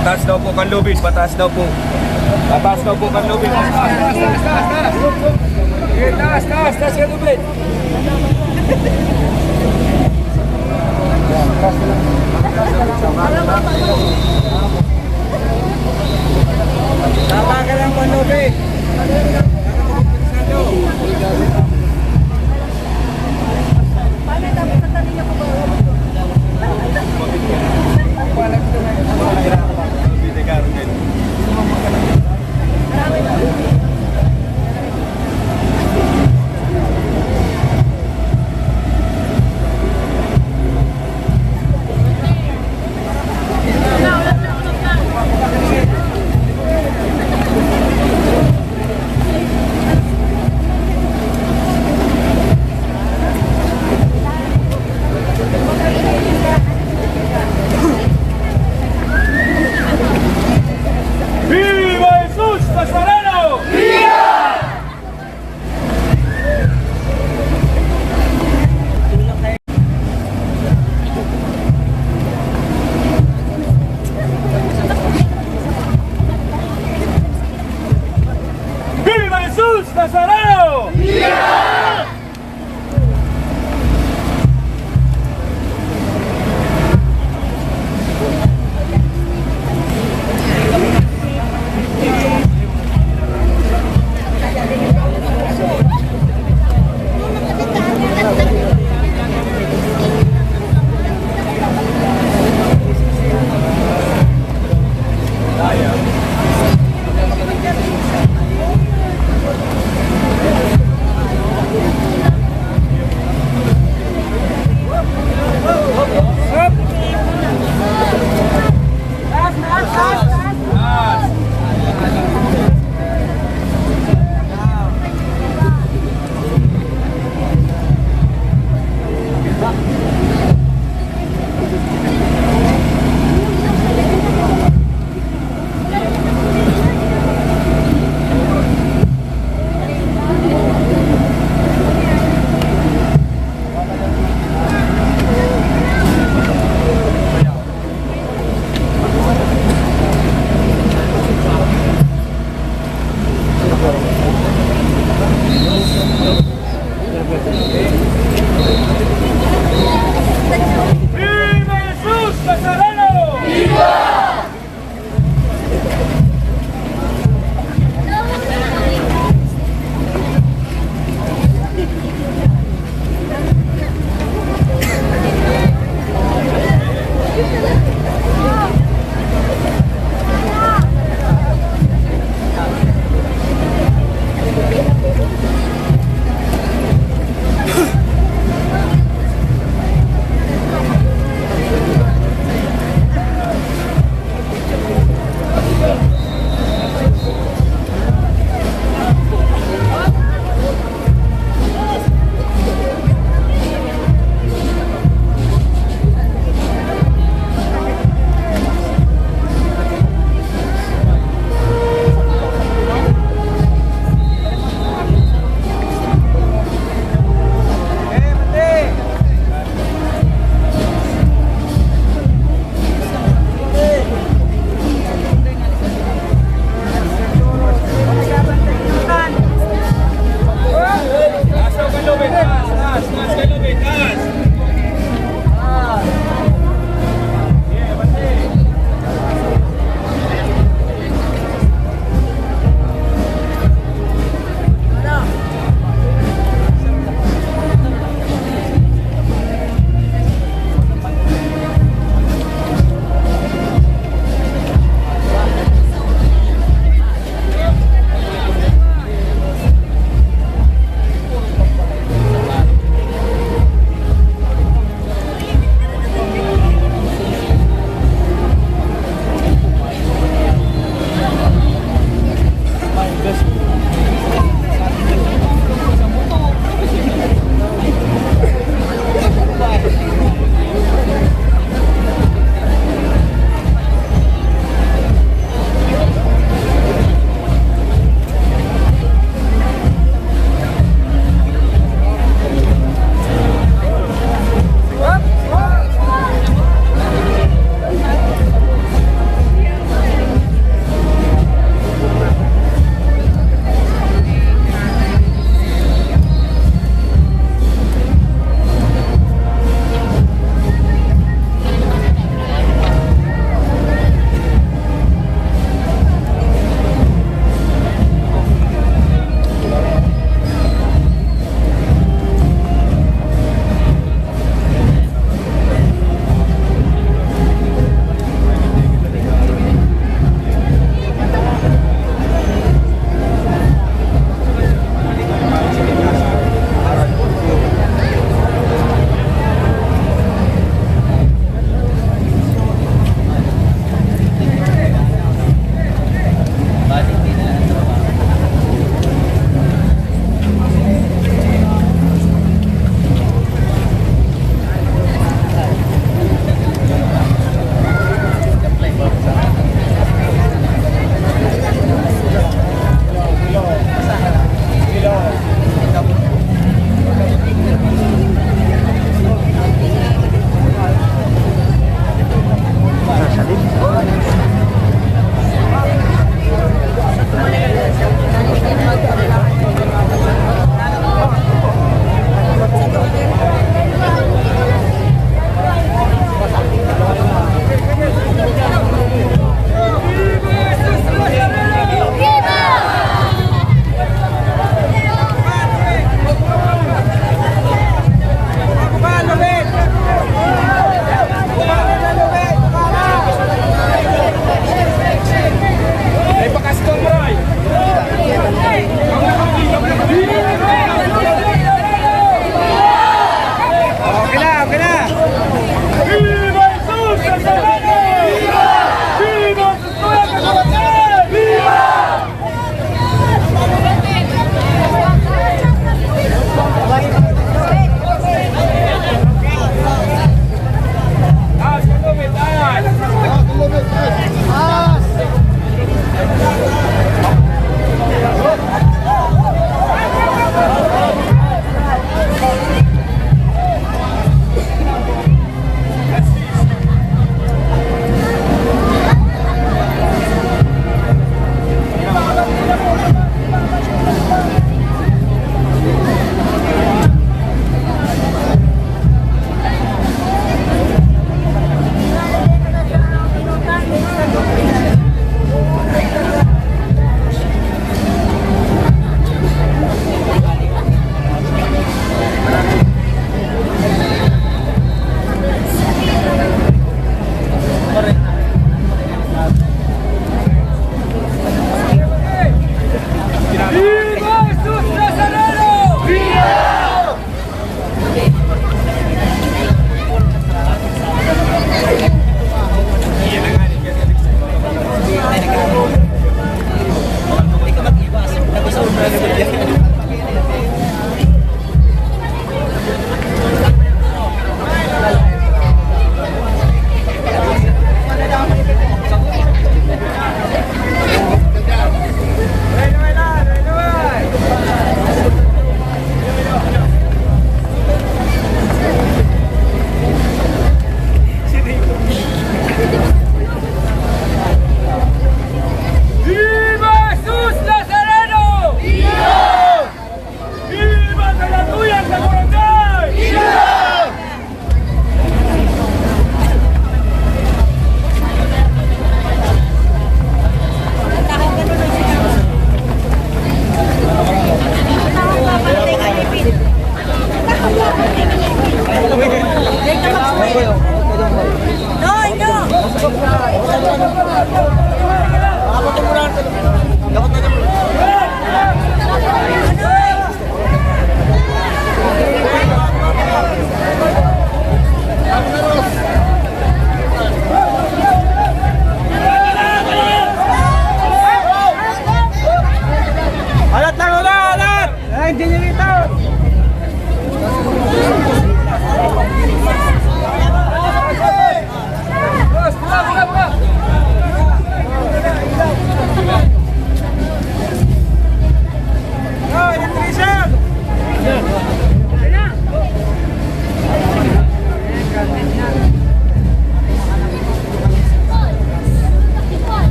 [SPEAKER 13] Pataas daw po kanlubin, pataas daw po. Pataas daw po kanlubin. Taas kanlubin. Tama ka lang kanlubin.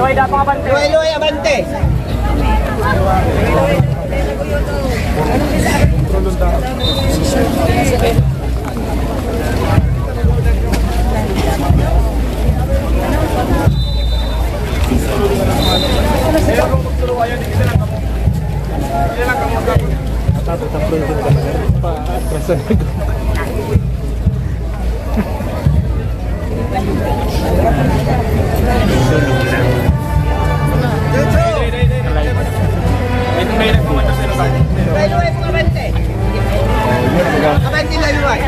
[SPEAKER 13] Luay, abante! Luay, abante! Abante na luay!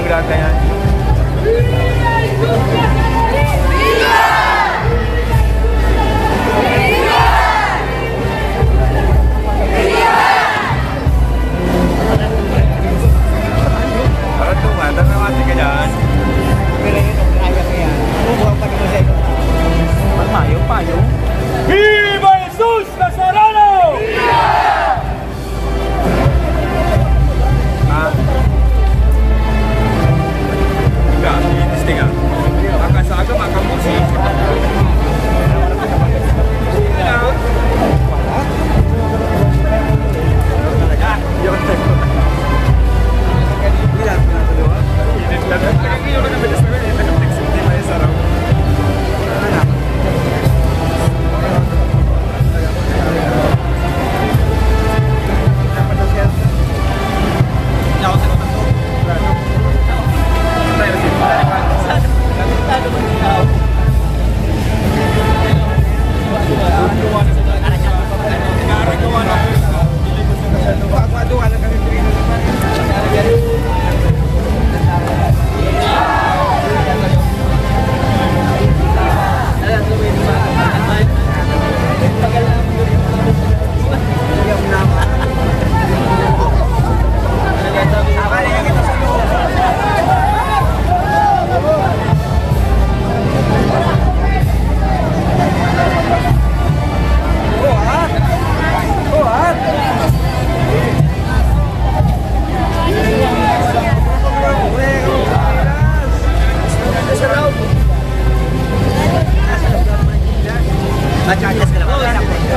[SPEAKER 13] lahat kaya. Parang tumata na mati ka dyan. Pero yun, ang kaya kaya. Bubuang pa naman sa ito. Payo.
[SPEAKER 10] ¡Viva Jesús Nazareno!
[SPEAKER 13] Enggak, ini setengah. Makan seragam, makan musik.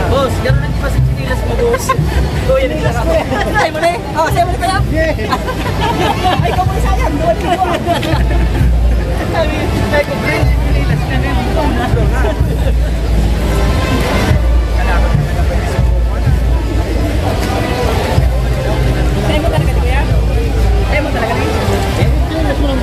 [SPEAKER 14] Boss, gano'n lang di ba sa chinilas mo, boss? Ito, yan ang sarap. Ay, mo na eh. Oh, sa'yo mo na kaya? Ay, ikaw mo na sayang. Doon ko. Ay, ko, green, chinilas na rin. Sa'yo mo talaga di kaya? Sa'yo mo talaga di? Chinilas mo lang.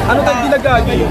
[SPEAKER 10] Ano tayo ginagagi?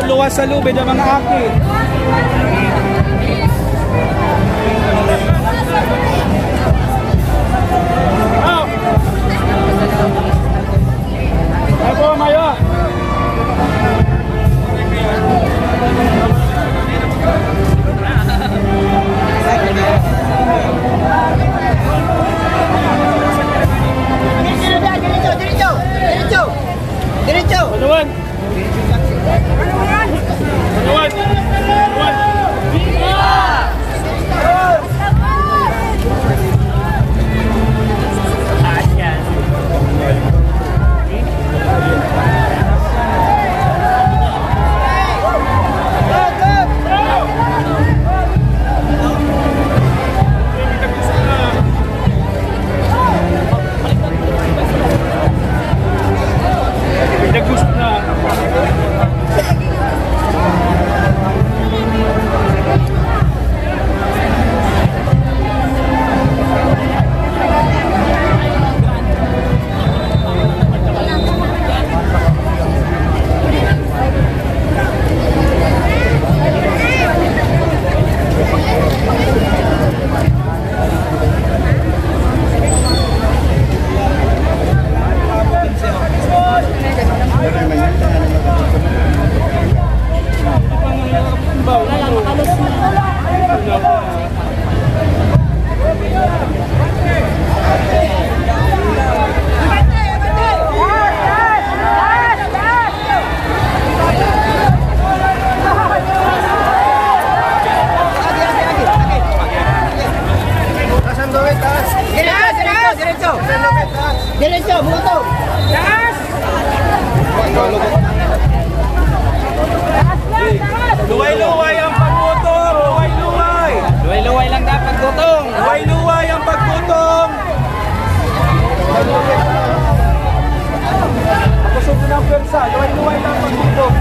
[SPEAKER 10] luwas sa lubid ang mga aki. Ako, Mayo.
[SPEAKER 14] Diretso!
[SPEAKER 10] Panuwan! Panuwan!
[SPEAKER 14] Diretso, buto. Taas!
[SPEAKER 10] Luway-luway ang pagputong! Luway-luway!
[SPEAKER 14] Luway-luway lang dapat gutong.
[SPEAKER 10] Luway-luway ang pagputong! Ako subo ng pwersa. Luway-luway lang ang pagputong.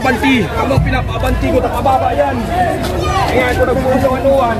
[SPEAKER 10] pinapabanti. Kamu ang pinapabanti ko, nakababa yan. Kaya ko nagpuso-anuan.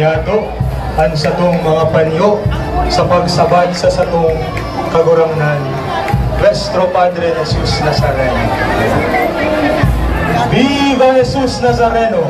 [SPEAKER 15] niyato ang satong mga panyo sa pagsabad sa satong kagurangnan. Nuestro Padre Jesus Nazareno. Viva Jesus Nazareno!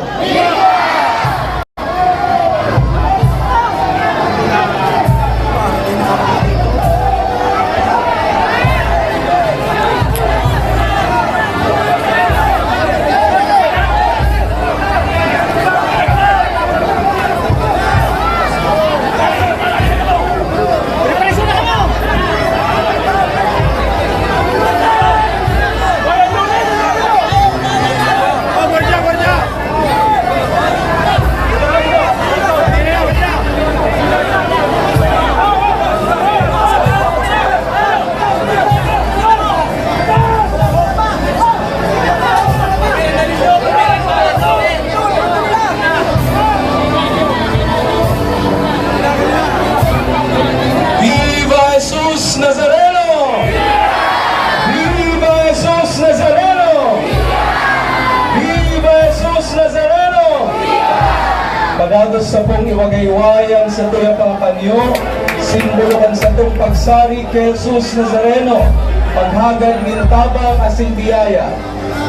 [SPEAKER 15] Pagagos sa pong iwagaywayang sa tuyang pangpanyo, simbolo kan sa itong pagsari kay Jesus Nazareno, paghagad ng tabang asin biyaya.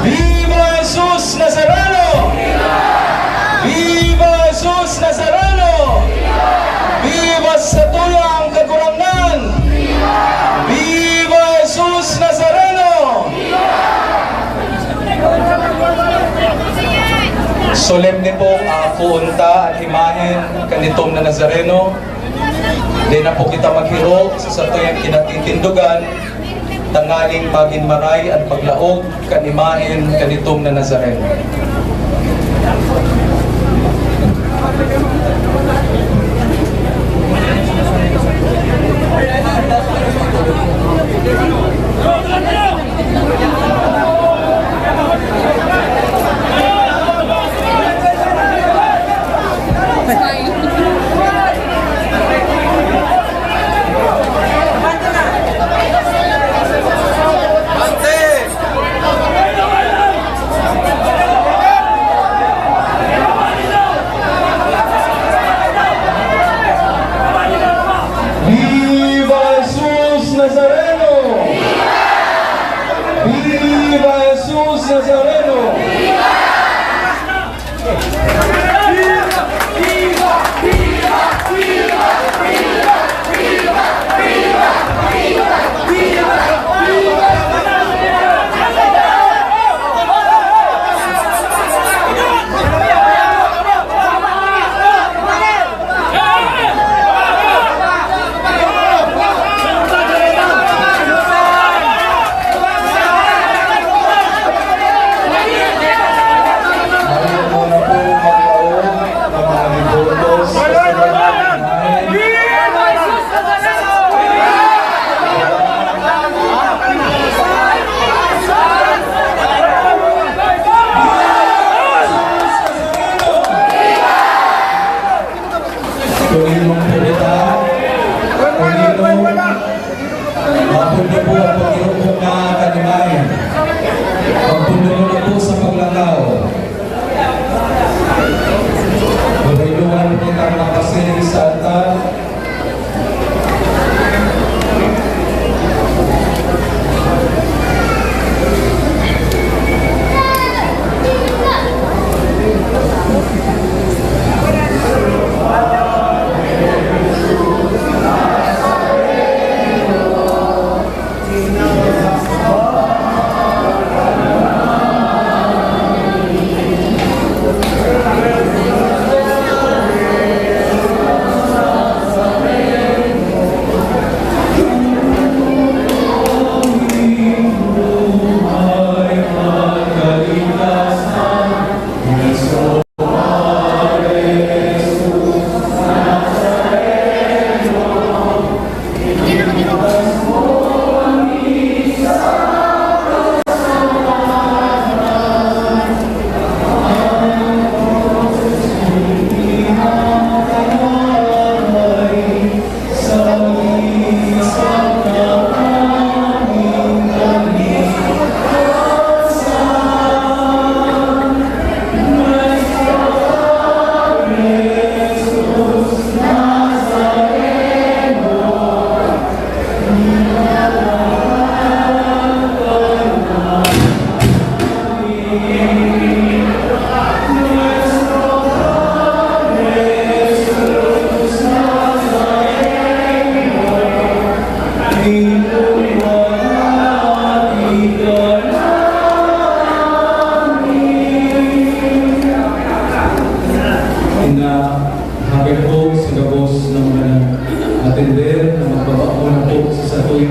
[SPEAKER 15] Viva Jesus Nazareno! Viva Jesus Nazareno! Viva sa tuyang kagurangan! Viva Jesus Nazareno! Solemne pong puunta at imahen kanitong na Nazareno. Di na po kita maghiro sa satuyang kinatitindugan, tangaling maginmaray at paglaog kanimahen kanitong na Nazareno.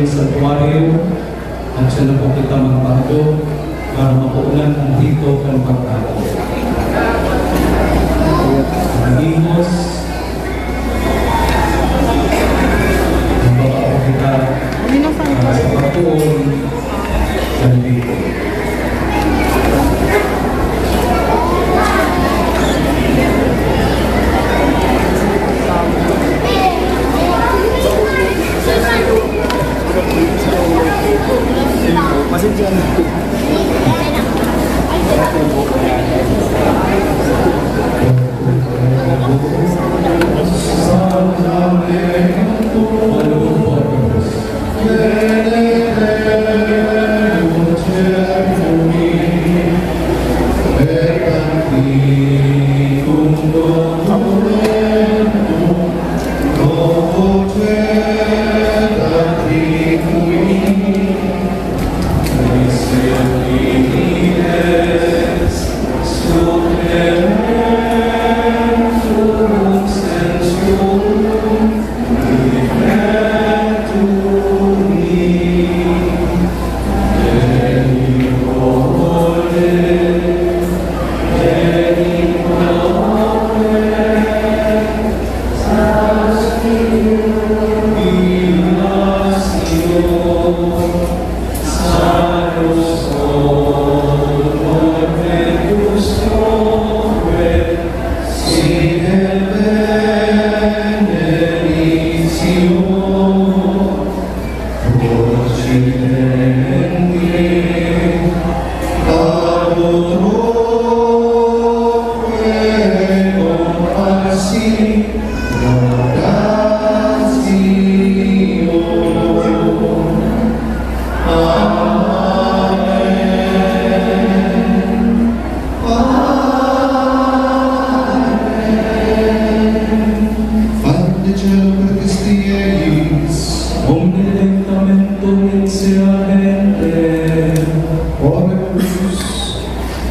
[SPEAKER 9] aming santuario at siya na po kita magpahado para mapuulan ang dito ng pagkato. Magingos, magpapako kita sa pagpuon ng dito.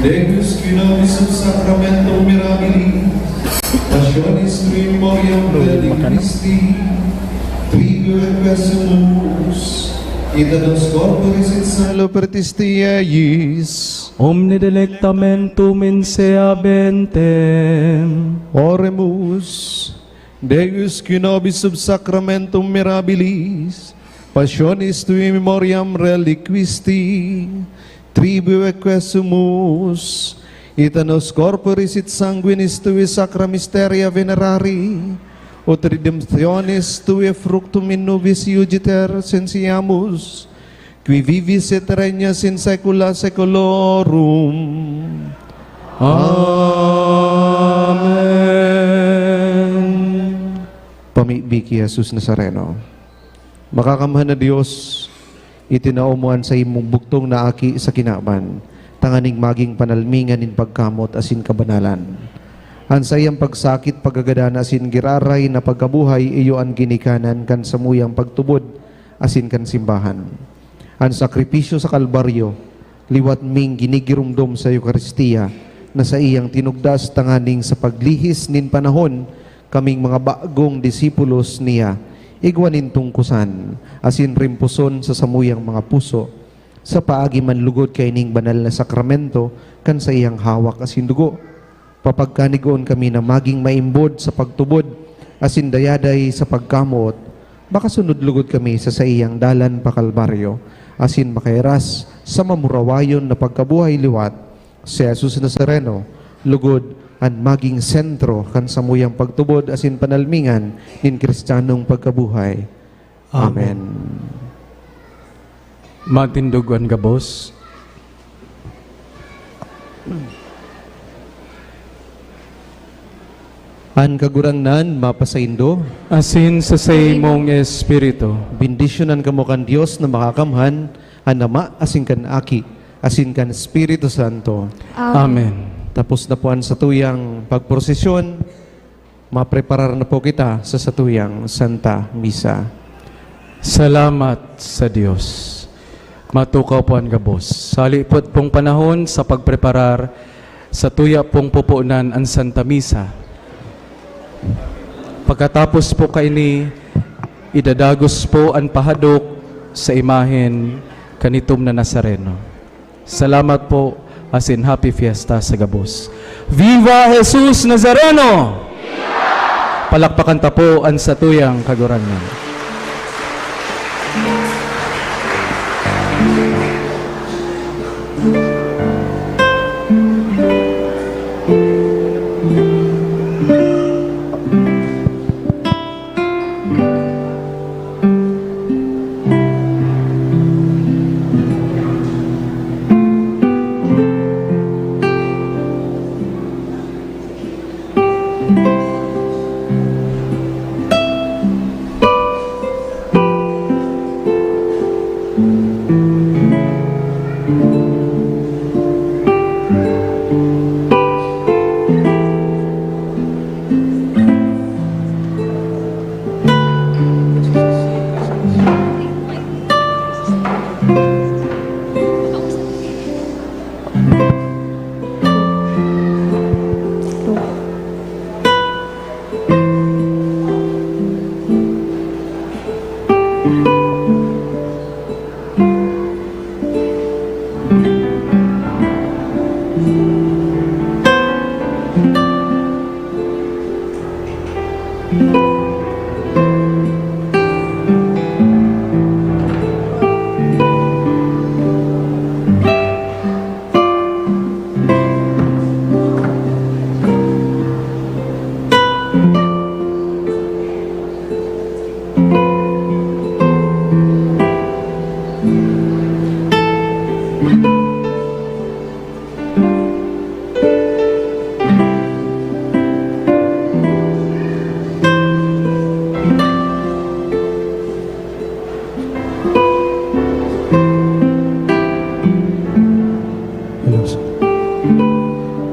[SPEAKER 2] Deus qui nobis sub sacramento mirabili, passionis tui memoriam Dei Christi, trigo et quesumus, ita nos corporis et salo pertisti eiis,
[SPEAKER 9] Omne delectamentum in sea bentem.
[SPEAKER 2] Oremus, Deus qui nobis sub sacramentum mirabilis, passionis tui memoriam reliquisti, tribu et quesumus, ita nos corporis et sanguinis tui sacra mysteria venerari, ut redemptionis tui fructum in nubis iugiter sensiamus, qui vivis et regnas in saecula saeculorum.
[SPEAKER 9] Amen.
[SPEAKER 2] Pamibiki Jesus Nazareno. Makakamhan na Diyos, itinaumuan sa imong buktong na aki sa kinaban, tanganing maging panalmingan in pagkamot asin kabanalan. Ansa iyang pagsakit pagagadana asin giraray na pagkabuhay iyo ang ginikanan kan samuyang pagtubod asin kan simbahan. Ang sakripisyo sa Kalbaryo, liwat ming ginigirumdom sa Eucharistia na sa iyang tinugdas tanganing sa paglihis nin panahon kaming mga bagong disipulos niya, igwanin tungkusan, asin rimpuson sa samuyang mga puso, sa paagi manlugod kay ning banal na sakramento, kan sa iyang hawak asin dugo. Papagkanigoon kami na maging maimbod sa pagtubod, asin dayaday sa pagkamot, baka sunod lugod kami sa iyang dalan pa Kalbaryo, asin makairas sa mamurawayon na pagkabuhay liwat, si Jesus Nazareno, lugod at maging sentro kan samuyang pagtubod asin panalmingan in Kristiyanong pagkabuhay. Amen.
[SPEAKER 9] Matindugan ka, boss.
[SPEAKER 2] An kagurangnan mapasaindo,
[SPEAKER 9] Asin sa imong espiritu.
[SPEAKER 2] bendisyonan kamo kan Dios na makakamhan, an Ama asin kan Aki, asin kan Espiritu Santo.
[SPEAKER 9] Amen.
[SPEAKER 2] Tapos na po ang satuyang pagprosesyon, mapreparar na po kita sa satuyang Santa Misa.
[SPEAKER 9] Salamat sa Diyos. Matukaw po ang gabos. Salipot pong panahon sa pagpreparar sa tuya pong pupunan ang Santa Misa. Pagkatapos po kaini, idadagos po ang pahadok sa imahen kanitom na Nazareno. Salamat po, as in Happy Fiesta sa Gabos. Viva Jesus Nazareno! Palakpakan ta po ang satuyang kagurangan.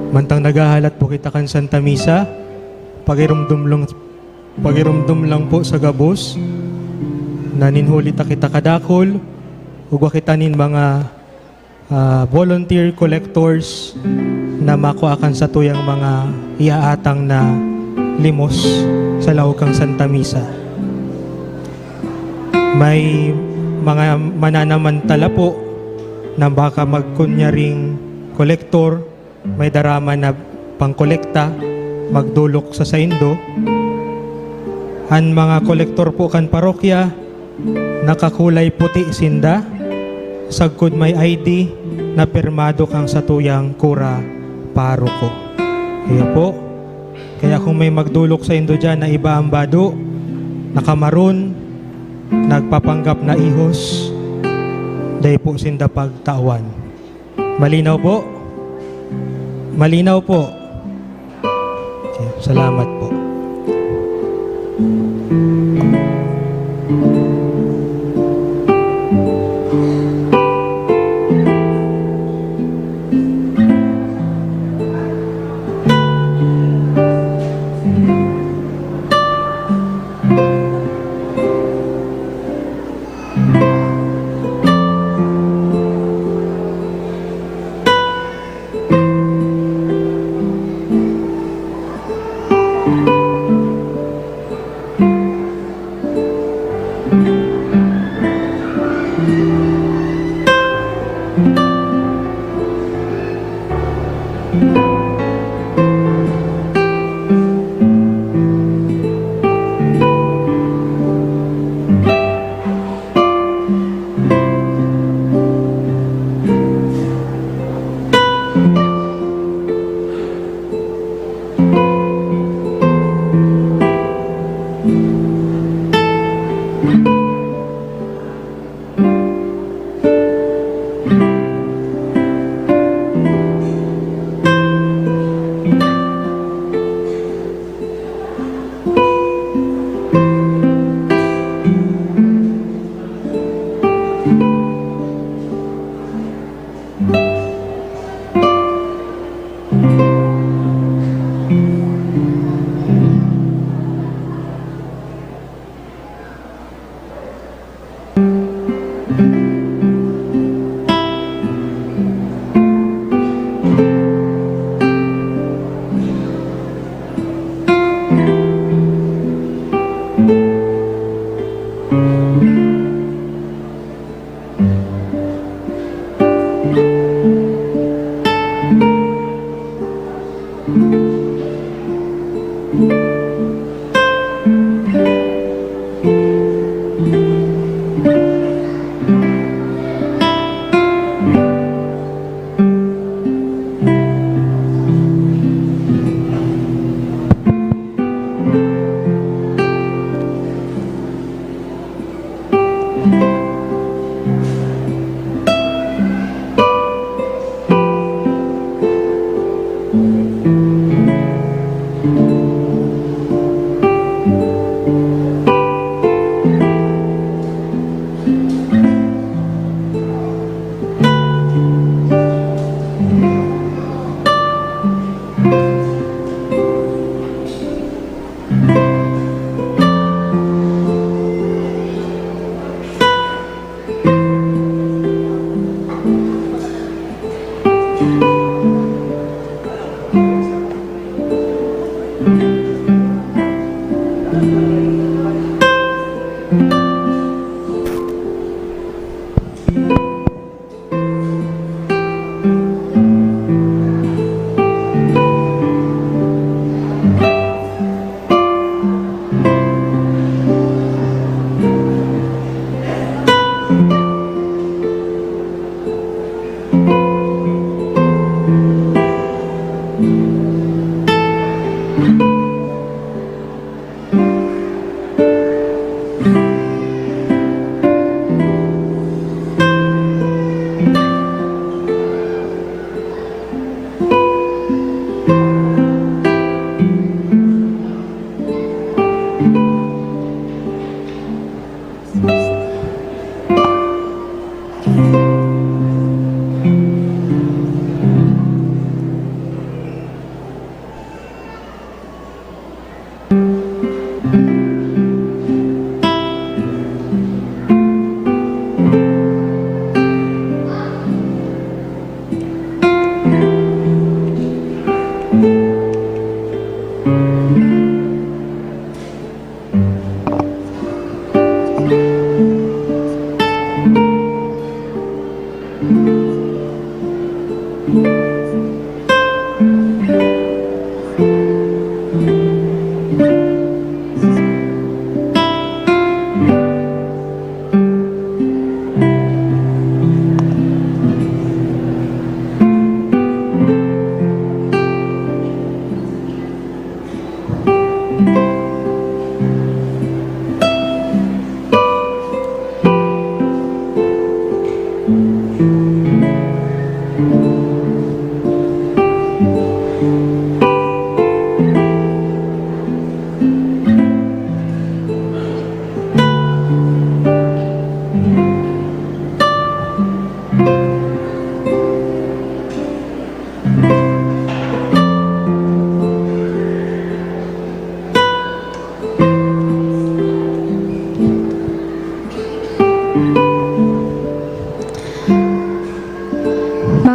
[SPEAKER 16] Mantang nagahalat po kita kan Santa Misa, pagirumdum lang po sa Gabos, naninhuli ta kita kadakol, ugwa kita nin mga volunteer collectors na makuakan sa tuyang mga iaatang na limos sa lawkang Santa Misa. May mga mananamantala po na baka magkunyaring kolektor, may darama na pangkolekta, magdulok sa saindo. Han mga kolektor po kan parokya, nakakulay puti sinda, sagkod may ID na pirmado kang satuyang kura paroko. Kaya po, kaya kung may magdulok sa indo dyan na iba ang bado, nakamaroon, nagpapanggap na ihos, dahil po sinda pagtawan. Malinaw po? Malinaw po. Okay, salamat po.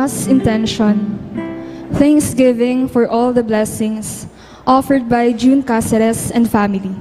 [SPEAKER 17] Mass intention. Thanksgiving for all the blessings offered by June Cáceres and family.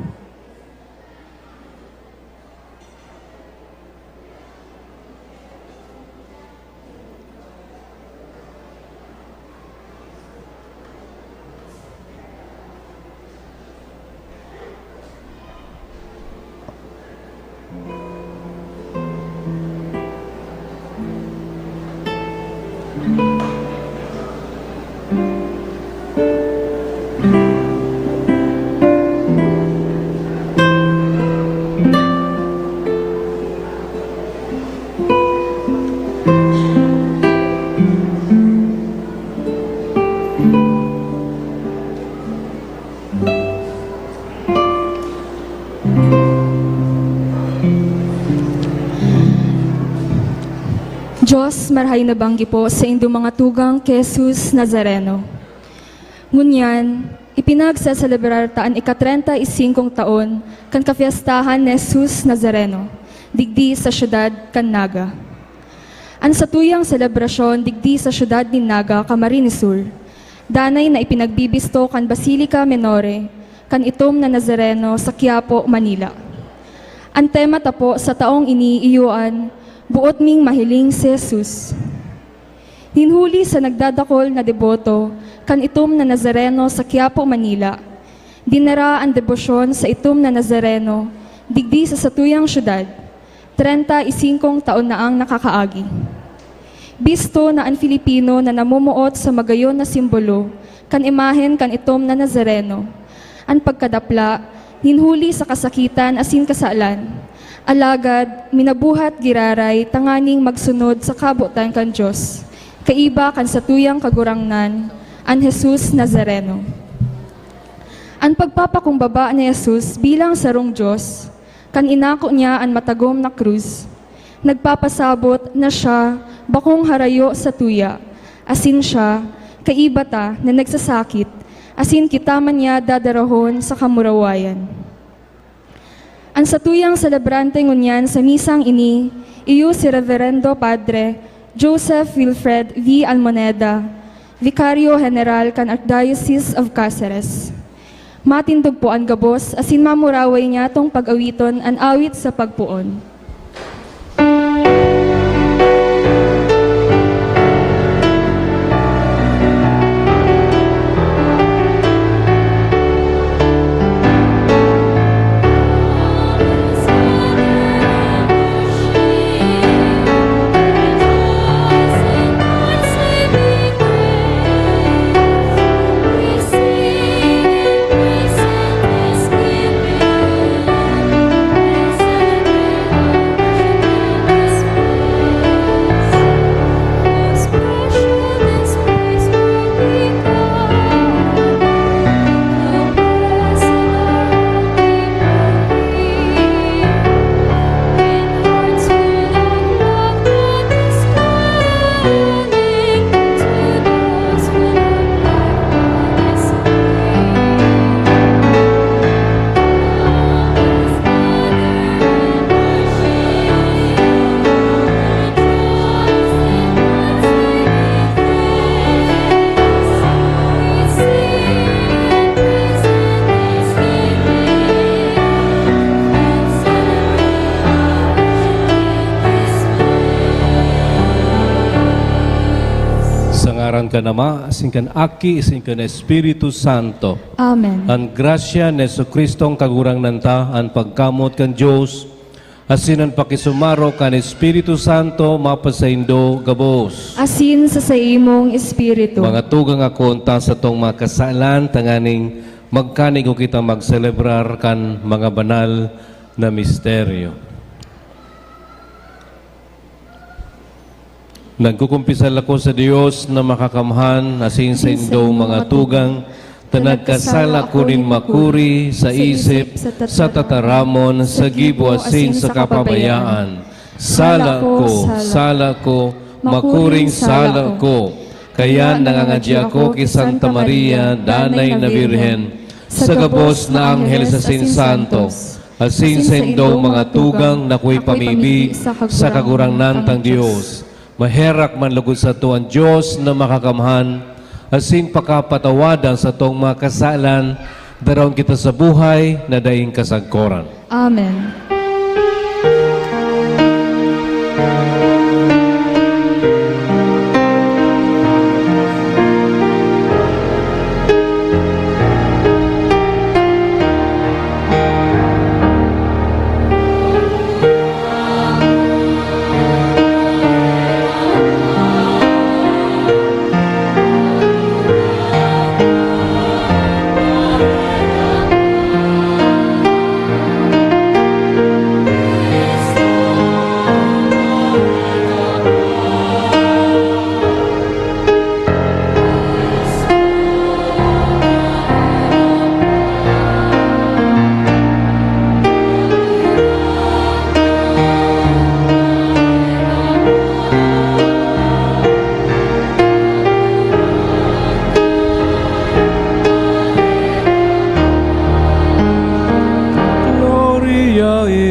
[SPEAKER 17] Diyos, marhay na banggi po sa indo mga tugang kay Jesus Nazareno. Ngunyan, ipinagsaselebrar taan ika-35 taon kan kafiestahan ni Jesus Nazareno, digdi sa syudad kan Naga. An sa tuyang selebrasyon digdi sa syudad ni Naga, Camarines Sur, danay na ipinagbibisto kan Basilica Menore, kan itom na Nazareno sa Quiapo, Manila. Ang tema tapo sa taong iniiyuan, buot ming mahiling si Jesus. Hinhuli sa nagdadakol na deboto, kan itom na Nazareno sa Quiapo, Manila, dinara ang debosyon sa itom na Nazareno, digdi sa satuyang syudad, 35 taon na ang nakakaagi. Bisto na ang Filipino na namumuot sa magayon na simbolo, kan imahen kan itom na Nazareno, ang pagkadapla, hinhuli sa kasakitan asin kasalan, alagad, minabuhat giraray, tanganing magsunod sa kabutan kan Diyos, kaiba kan satuyang kagurangnan, an Jesus Nazareno. Ang pagpapakumbaba ni Jesus bilang sarong Diyos, kan inako niya ang matagom na krus, nagpapasabot na siya bakong harayo sa tuya, asin siya, kaiba ta na nagsasakit, asin kita man niya dadarahon sa kamurawayan. Ang satuyang celebrante ngunyan sa misang ini, iyo si Reverendo Padre Joseph Wilfred V. Almoneda, Vicario General kan Archdiocese of Cáceres. Matindog po ang gabos, asin mamuraway niya tong pag-awiton an awit sa pagpuon.
[SPEAKER 18] ngaran ka nama, asin kan Aki, asin kan Espiritu Santo.
[SPEAKER 17] Amen.
[SPEAKER 18] Ang grasya ni Jesucristong kagurang nanta, ang pagkamot kan Diyos, asin ang pakisumaro kan Espiritu Santo, mapasaindo gabos.
[SPEAKER 17] Asin sa imong espiritu.
[SPEAKER 18] Mga tugang ako unta sa tong mga kasalan, tanganing magkanig ko kita magselebrar kan mga banal na misteryo. Nagkukumpisal ako sa Diyos na makakamhan, asin sa indo mga tugang, tanagkasala ko rin makuri sa isip, sa tataramon, sa gibo asin sa kapabayaan. Sala ko, makuring sala ko. Kaya nangangadya ako kay Santa Maria, Danay na Birhen, sa gabos na anghel sa Santo, asin sa indo mga tugang na ku'y pamibig sa kagurang nantang Diyos. Maherak man lugod sa tuwan Diyos na makakamhan, asin pakapatawadan sa tong mga kasalan, daron kita sa buhay na daing kasagkoran.
[SPEAKER 17] Amen.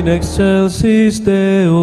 [SPEAKER 18] In excelsis Deo.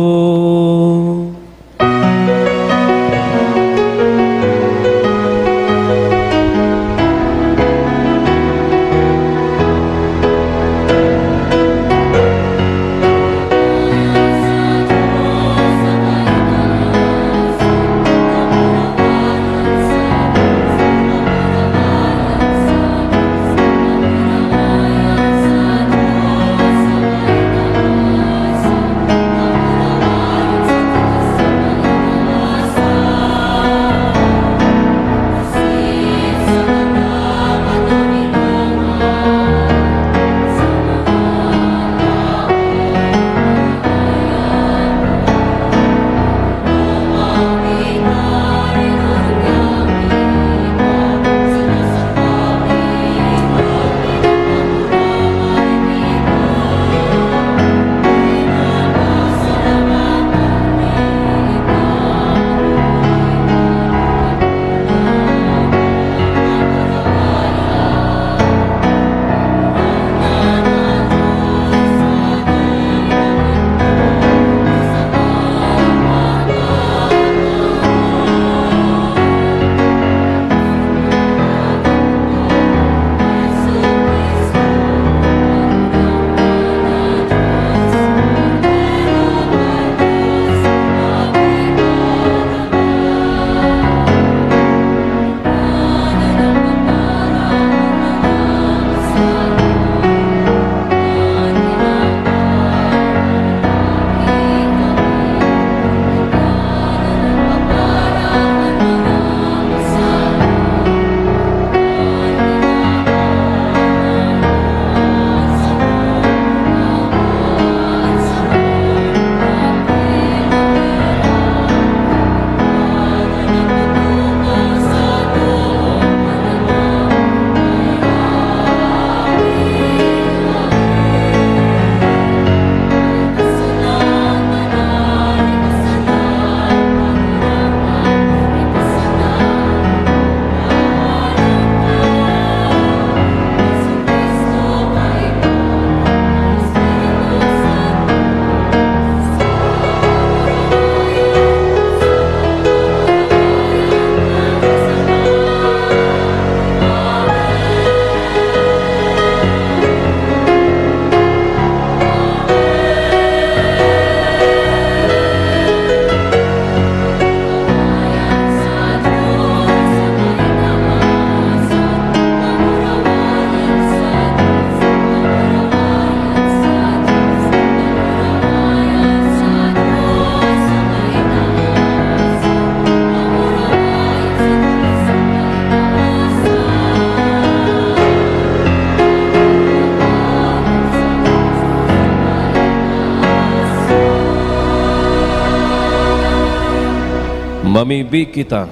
[SPEAKER 18] Mamibi kita.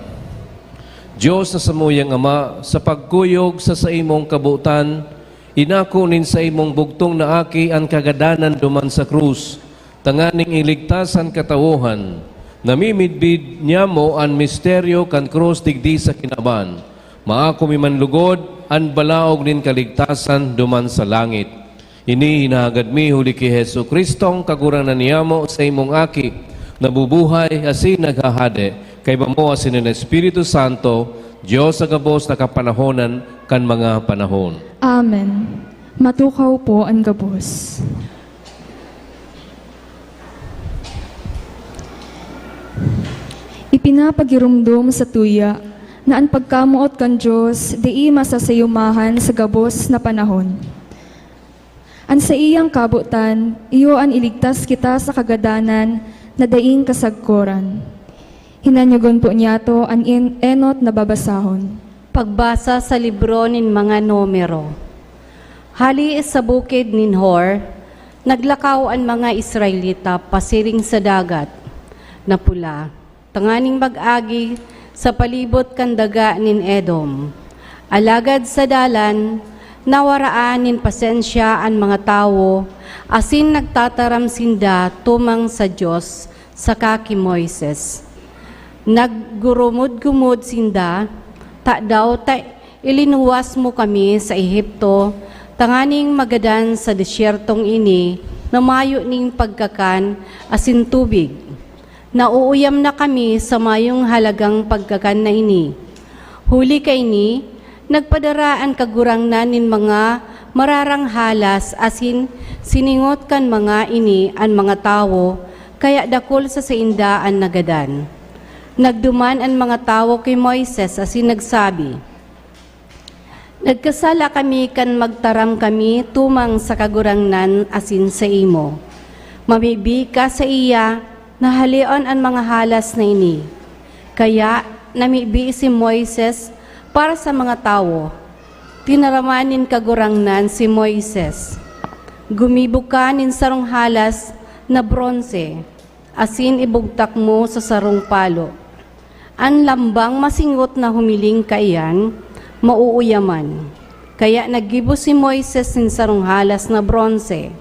[SPEAKER 18] Diyos na samuyang Ama, sa pagkuyog sa imong kabutan, inakunin sa imong bugtong na aki ang kagadanan duman sa krus, tanganing iligtas ang katawuhan, namimidbid niya mo ang misteryo kan krus digdi sa kinaban, maako mi manlugod ang balaog nin kaligtasan duman sa langit. Ini hinahagad mi huli ki Hesu Kristong kaguranan niya mo sa imong aki, nabubuhay asin naghahade, kay bamo asin ng Espiritu Santo, Diyos sa gabos na kapanahonan kan mga panahon.
[SPEAKER 17] Amen. Matukaw po ang gabos. Ipinapagirumdum sa tuya na ang pagkamuot kan Diyos di masasayumahan sa gabos na panahon. An sa iyang kabutan, iyo an iligtas kita sa kagadanan na daing kasagkoran. Hinanyugon po niya to ang enot na babasahon.
[SPEAKER 19] Pagbasa sa libro nin mga numero. Hali sa bukid nin Hor, naglakaw ang mga Israelita pasiring sa dagat na pula, tanganing mag-agi sa palibot kan daga nin Edom. Alagad sa dalan, nawaraan nin pasensya ang mga tao, asin nagtataram sinda tumang sa Diyos sa kaki Moises. Naggurumod-gumod sinda, daw ilinuwas mo kami sa Ehipto, tanganing magadan sa desyertong ini, na mayo ning pagkakan asin tubig. Nauuyam na kami sa mayong halagang pagkakan na ini. Huli kay ni, nagpadaraan kagurangnan nin mga mararang halas asin siningot kan mga ini an mga tao, kaya dakol sa saindaan nagadan. Nagduman ang mga tao kay Moises asin nagsabi, nagkasala kami kan magtaram kami tumang sa kagurangnan asin sa imo. Mamibi ka sa iya na halion ang mga halas na ini. Kaya namibi si Moises para sa mga tao. Tinaramanin kagurangnan si Moises. Gumibukanin sarong halas na bronze, asin ibugtak mo sa sarong palo. Ang lambang masingot na humiling kaiyan, mauuyaman. Kaya naggibo si Moises ng sarong halas na bronze,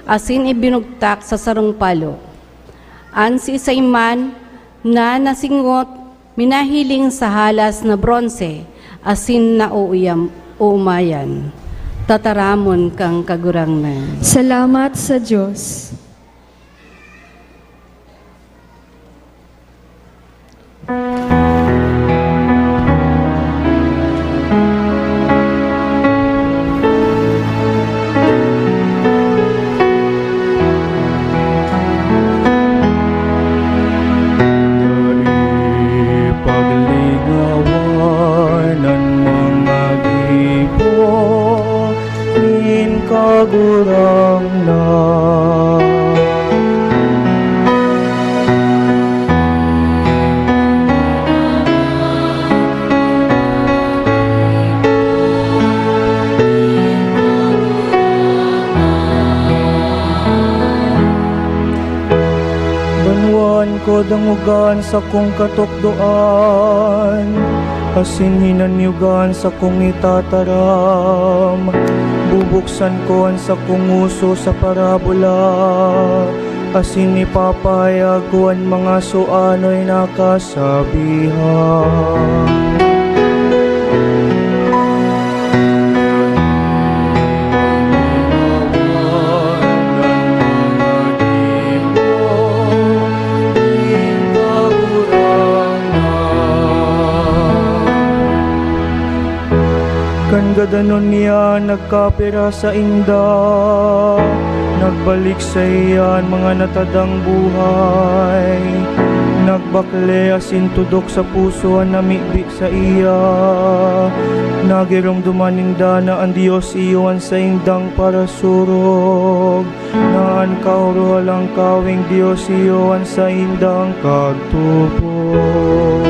[SPEAKER 19] asin ibinugtak sa sarong palo. An si Isayman na nasingot, minahiling sa halas na bronze, asin na uumayan. Tataramon kang kagurangnan.
[SPEAKER 17] Salamat sa Diyos.
[SPEAKER 20] Dangugan sa kong katukdoan, asin hinanyugan sa kong itataram. Bubuksan ko ang sa kong uso sa parabola, asin ipapahayag ko ang mga suano'y nakasabihan. Kan gadanon niya nagkapira sa inda, nagbalik sa iyan mga natadang buhay. Nagbakle asin tudok sa puso ang namibi sa iya. Nagirong dumaninda na ang Diyos iyon sa indang para surog. Naan kauro lang kawing Diyos iyon sa indang kagtupog.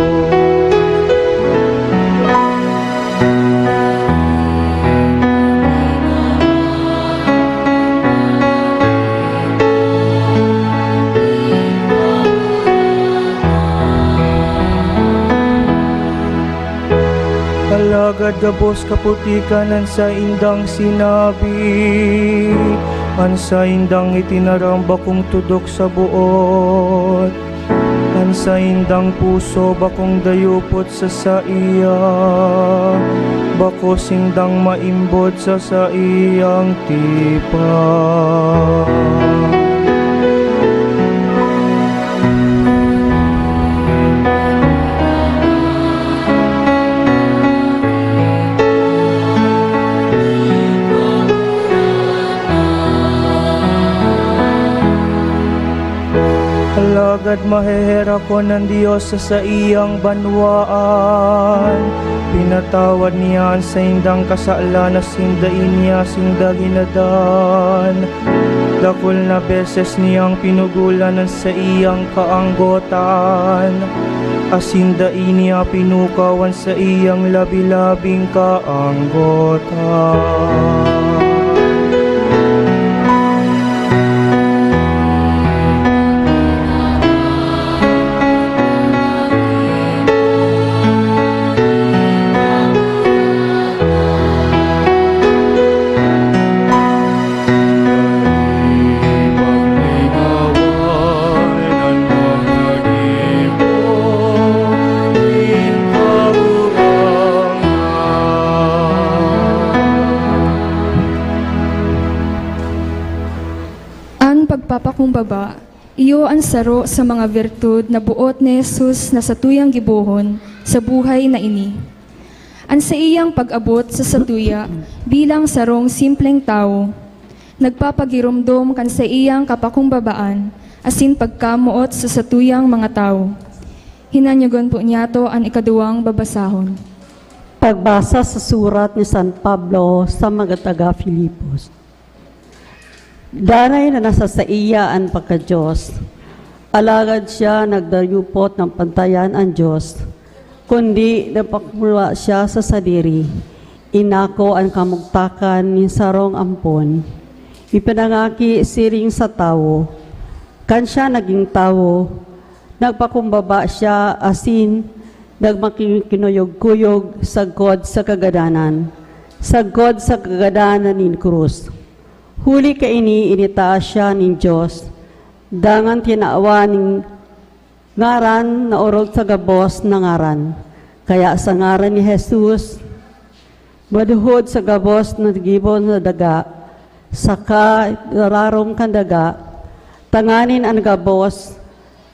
[SPEAKER 20] alagad gabos kaputikan an sa indang sinabi, an sa indang itinaramba kong tudok sa buot, an sa indang puso bakong dayupot sa iya, bako sindang maimbod sa iyang tipa. Alagad mahehera ko ng Diyos sa iyang banwaan, pinatawad niya sa indang kasala na sindain niya sinda ginadan. Dakul na beses niyang pinugulan sa iyang kaanggotan, asindain niya pinukawan sa iyang labi-labing kaanggotan.
[SPEAKER 17] Pagpapakumbaba, iyo ang saro sa mga virtud na buot ni Jesus na satuyang gibuhon sa buhay na ini. Ang sa iyang pag-abot sa satuya bilang sarong simpleng tao, nagpapagirumdom kan sa iyang kapakumbabaan asin pagkamuot sa satuyang mga tao. Hinanyugon po niya to ang ikaduwang babasahon.
[SPEAKER 21] Pagbasa sa surat ni San Pablo sa mga taga-Filipos. Danay na nasa sa iya ang pagka-Diyos. Alagad siya nagdayupot ng pantayan ang Diyos, kundi napakmula siya sa sadiri. Inako ang kamugtakan ni sarong ampon. Ipinangaki siring sa tao. Kan siya naging tao, nagpakumbaba siya asin nagmakinuyog-kuyog sagod sa kagadanan. Sagod sa kagadanan ni krus. Huli kaini initaas siya ng Diyos, dangan tinaawa ng ngaran na orog sa gabos na ngaran. Kaya sa ngaran ni Jesus, maduhod sa gabos na gibon na daga, saka nararong kandaga, tanganin ang gabos,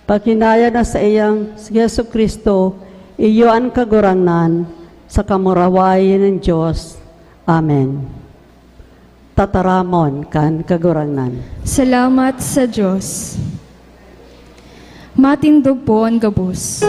[SPEAKER 21] pagkinaya na sa iyang si Yesu Kristo, iyo ang kagurangnan sa kamurawayan ng Diyos. Amen. Tataramon kan kagurangnan.
[SPEAKER 17] Salamat sa Diyos. Matindog po ang gabos.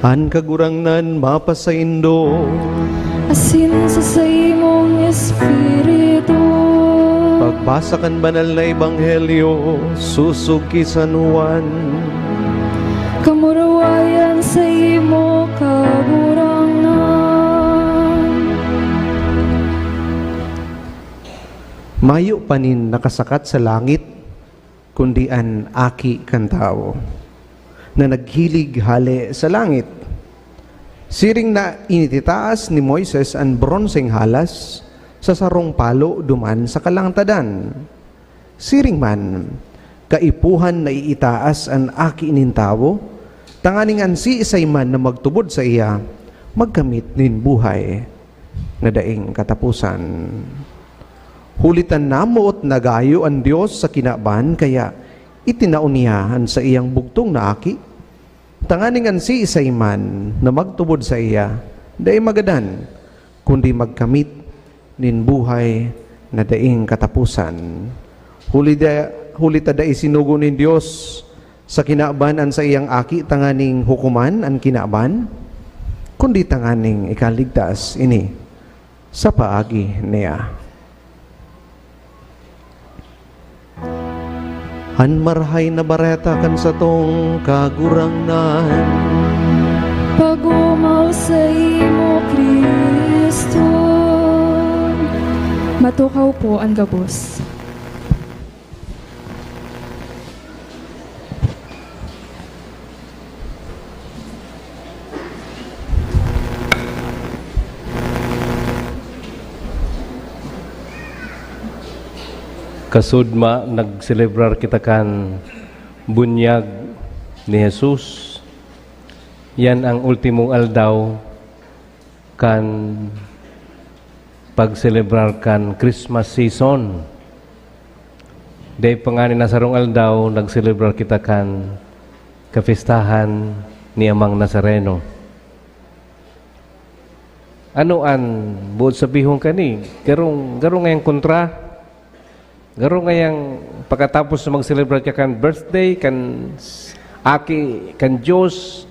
[SPEAKER 22] An kagurangnan mapasaindo,
[SPEAKER 17] asin sa imong espiritu.
[SPEAKER 22] pagbasa kan banal na ebanghelyo, susog ki San Juan.
[SPEAKER 17] Kamurawayan sa imo kagurangnan.
[SPEAKER 22] Mayo panin nakasakat sa langit, kundi an aki kan tao, na naghilig hali sa langit. Siring na inititaas ni Moises ang bronseng halas sa sarong palo duman sa kalangtadan. Siring man, kaipuhan na iitaas ang aki nin tao, tanganing an si isay man na magtubod sa iya, magkamit nin buhay na daing katapusan. Hulitan namoot nagayo ang Diyos sa kinaban, kaya itinauniyahan sa iyang bugtong na aki, Tanganing si isayman na magtubod sa iya, day magadan, kundi magkamit nin buhay na daing katapusan. Huli tada isinugo nin Dios sa kinaaban an sa iyang aki tanganing hukuman an kinaaban, kundi tanganing ikaligtas ini sa paagi niya. Han marhay na bareta kan sa tong kagurangnan,
[SPEAKER 17] Pagumaw sa imo, Kristo. Matukaw po ang gabos.
[SPEAKER 18] Kasudma, nagselebrar kita kan bunyag ni Jesus. Yan ang ultimong aldaw kan pagselebrar kan Christmas season. Day panganin na sarong aldaw, nagselebrar kita kan kapistahan ni Amang Nazareno. Ano an buod sabihon kani? Garong ngayang kontra. Garo ngayang pagkatapos na mag-celebrate ka kan birthday, kan aki, kan Diyos,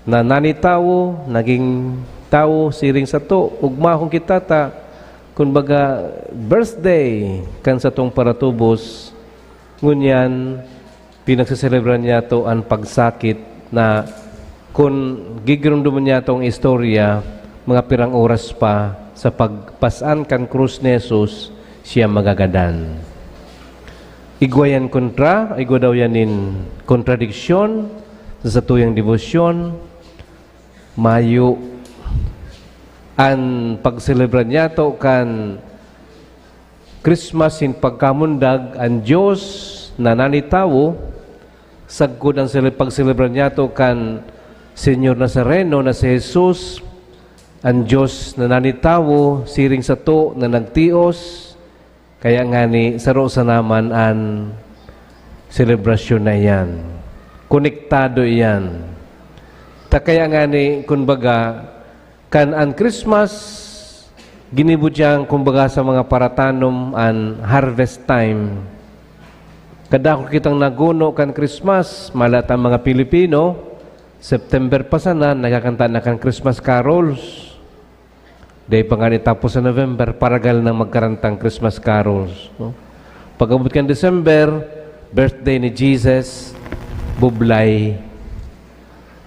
[SPEAKER 18] na nanitawo, naging tao, siring sa to, ugmahong kita ta, kumbaga birthday, kan sa tong paratubos, ngunyan, pinagsaselebran niya to ang pagsakit na kung gigirumduman niya tong istorya, mga pirang oras pa, sa pagpasan kan krus ni Jesus, siya magagadan. Igwayan kontra, igwa daw yanin kontradiksyon sa tuyang debosyon, mayo ang pagselebran niya to kan Christmas in pagkamundag ang Diyos na nanitawo, sagkod ang pagselebran niya to kan Senyor Nazareno na si Jesus, ang Diyos na nanitawo, siring sa to na nagtios. Kaya nga ni saro sa naman ang selebrasyon na yan. Konektado yan. Kaya nga ni, kumbaga, kan ang Christmas, ginibudyan, kumbaga, sa mga paratanom ang harvest time. Kadako kitang naguno kan Christmas, malat ang mga Pilipino, September pa sana, nagkakanta na kan Christmas carols. Dahil pa nga tapos sa November, paragal na magkarantang Christmas carols. No? Pag-abot kan December, birthday ni Jesus, bublay.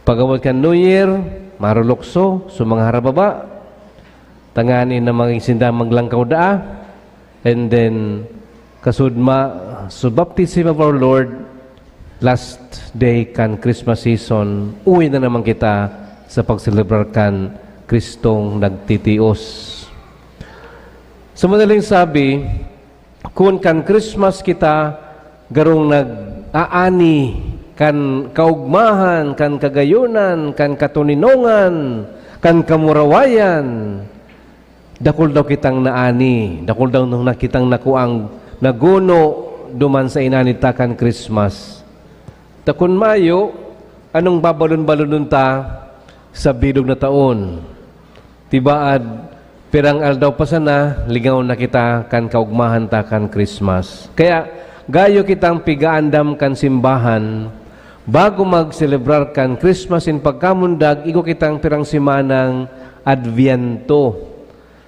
[SPEAKER 18] Pag-abot kan New Year, marulokso, so mga harababa, tanganin na mga isinda maglangkaw daa, and then, kasudma, so baptism of our Lord, last day kan Christmas season, uwi na naman kita sa pagselebrar kan Kristong nagtitios. Sa madaling sabi, kung kan Christmas kita garong nag-aani, kan kaugmahan, kan kagayunan, kan katuninongan, kan kamurawayan, dakol daw kitang naani, dakol daw nung nakitang nakuang naguno duman sa inanita kan Christmas. Takun Mayo, anong babalon-balon ta sa bilog na taon? Tibaad, pirang aldaw pa sana, ligaw na kita kan kaugmahan ta kan Christmas. Kaya, gayo kitang pigaandam kan simbahan, bago mag-celebrar kan Christmas in pagkamundag, igo kitang pirang simanang Adviento.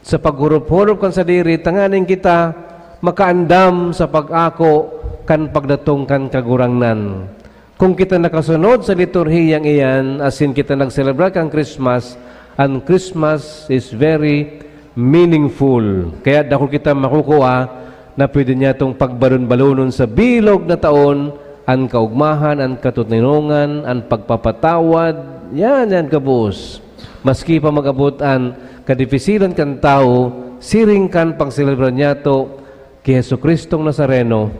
[SPEAKER 18] Sa paghurup-hurup kan sa diri, tanganin kita makaandam sa pag-ako kan pagdatong kan kagurangnan. Kung kita nakasunod sa liturhiyang iyan, asin kita nag-celebrar kan Christmas, and Christmas is very meaningful. Kaya dako kita makukuha na pwede niya itong pagbalon-balonon sa bilog na taon, ang kaugmahan, ang katutinungan, ang pagpapatawad, yan kabus. Maski pa mag-abot ang kadipisilan kan tao, siring kan pagselebrar niya to kay Jesu Kristong Nazareno,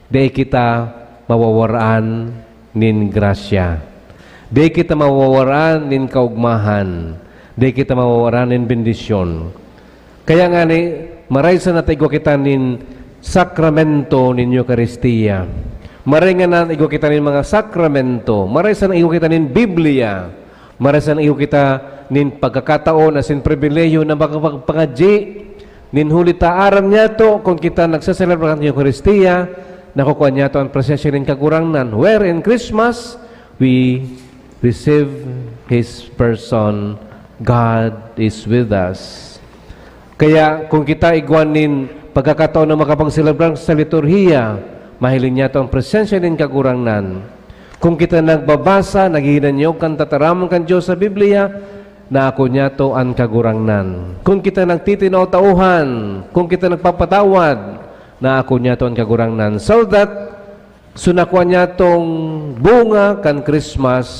[SPEAKER 18] di kita mawawaraan nin grasya. Di kita mawawaraan nin kaugmahan. Di kita mawawaraan nin bendisyon. Kaya nga ni, maray sa natigo kita nin sakramento nin Eucharistia. Maray nga na igo kita nin mga sakramento, maray sa igo kita nin Biblia, maray sa igo kita nin pagkakataon asin pribileyo na makapagpangadji, nin hulita aram niya to kung kita nagsaselebrate ng Eucharistia, nakukuha niya to ang presensya nin kagurangnan. Where in Christmas, we receive His person, God is with us. Kaya kung kita igwanin pagkakataon na makapag-celebrate sa liturhiya, mahiling niya ito ang presensya din kagurangnan. Kung kita nagbabasa, naghihinanyog kan tataramon kan Diyos sa Biblia, na ako niya ito ang kagurangnan. Kung kita nagtitinaw-tauhan, kung kita nagpapatawad, na ako niya ito ang kagurangnan. So that, sunakwa niya itong bunga kan Christmas,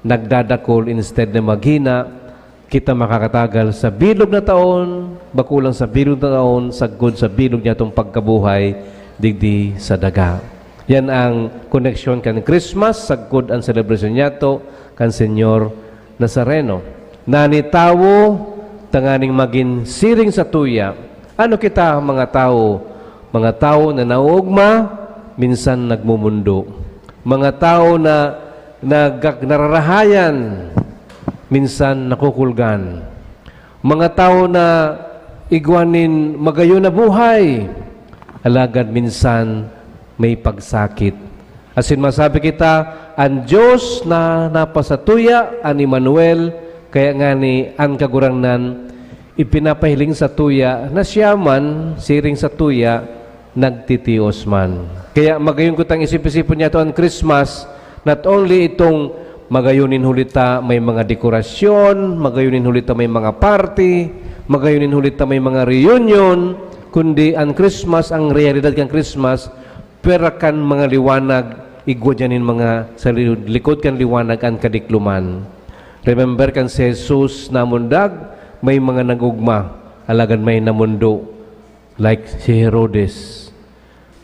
[SPEAKER 18] nagdadakol instead na maghina, kita makakatagal sa bilog na taon, bakulang sa bilog na taon, sagod sa bilog niya itong pagkabuhay, digdi sa daga. Yan ang koneksyon kan Christmas, sagod ang celebration niya to kan Senyor Nazareno. Nanitawo, tanganing maging siring sa tuya. Ano kita mga tao? Mga tao na nauugma, minsan nagmumundo. Mga tao na nararahayan, minsan nakukulgan. Mga tao na igwanin magayon na buhay, alagad minsan may pagsakit. Asin masabi kita, ang Diyos na napasatuya, ang Emmanuel, kaya nga ni ang kagurangnan, ipinapahiling sa tuya, na siya man, siring sa tuya, nagtitios man. Kaya magayon ko tang isip-isipon niya ito ang Christmas, not only itong magayunin hulita may mga dekorasyon, magayunin hulita may mga party, magayunin hulita may mga reunion, kundi ang Christmas, ang realidad ng Christmas, pera kan mga liwanag, igwa dyanin mga sa likod kan liwanag ang kadikluman. Remember kan si Jesus namundag, may mga nagugma, alagan may namundo, like si Herodes.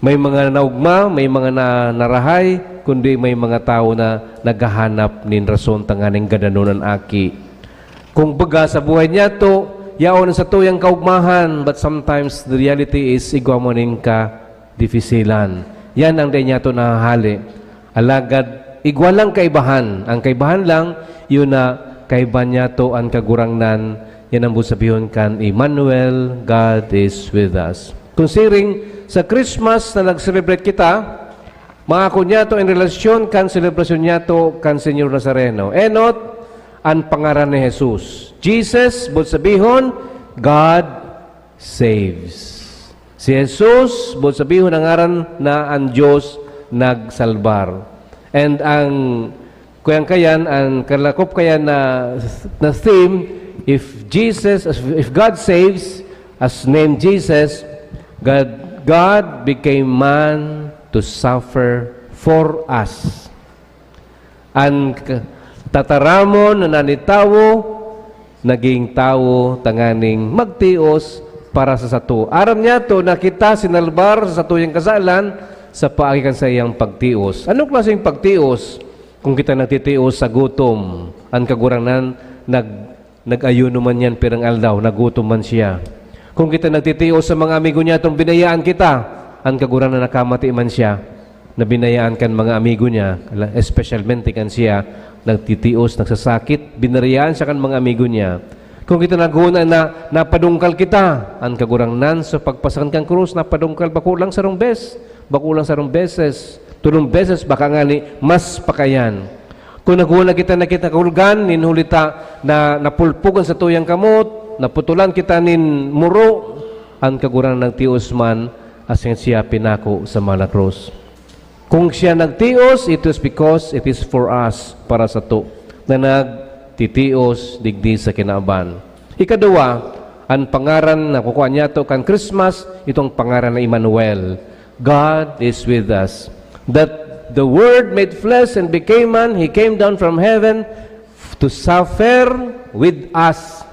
[SPEAKER 18] May mga naugma, may mga narahay, kundi may mga tao na naghahanap nin rason tanganing gadanunan aki. Kung baga sa buhay niya to, yaon sa tuyang kaugmahan, but sometimes the reality is igwamonin ka difisilan. Yan ang day niya to nahahali. Alagad, igwalang kaibahan. Ang kaibahan lang, yun na kaibahan niya to ang kagurangnan. Yan ang busabihon kan Emmanuel, God is with us. Kung siring sa Christmas na nag-celebrate kita, mga kunya to in relasyon kan celebration niya to kan Senyor Nazareno. Enot, ang pangaran ni Jesus. Jesus, busabihon, God saves. Si Jesus, busabihon ang ngaran na ang Diyos nagsalbar. And ang kuyang kayan, ang kalakop kayan na theme, if God saves, as named Jesus, God became man to suffer for us. Ang tataramon na nanitawo, naging tao tanganing magtios para sa sato. Aram niya to na kita sinalbar sa satuyang kasalan sa paagikan sa iyang pagtios. Anong klaseng pagtios? Kung kita nagtitios sa gutom, ang kagurangnan nag-ayuno man yan pirang aldaw, nagutom man siya. Kung kita nagtitios sa mga amigo niya itong binayaan kita, ang kagurangnan nakamati man siya, na binayaan kan mga amigo niya, especialmente kan siya, nagtitios, nagsasakit, binariyaan siya kan mga amigo niya. Kung kita naguna na napadungkal kita, ang kagurangnan sa pagpasakan kang krus, napadungkal bakulang sarong beses, tulong beses, baka nga ni mas pakayan. Kung naguna kita nakita kahulgan, ninhulita na napulpugan sa tuyang kamot, naputulan kita nin muro, ang kagurangnan nagtios man, asing siya pinako sa mga krus. Kung siya nagtios, it is because it is for us, para sa to, na nagtitios digdi sa kinaaban. Ikaduwa, ang pangaran na kukuha niya to kan Christmas, itong pangaran na Emmanuel. God is with us. That the Word made flesh and became man, He came down from heaven to suffer with us.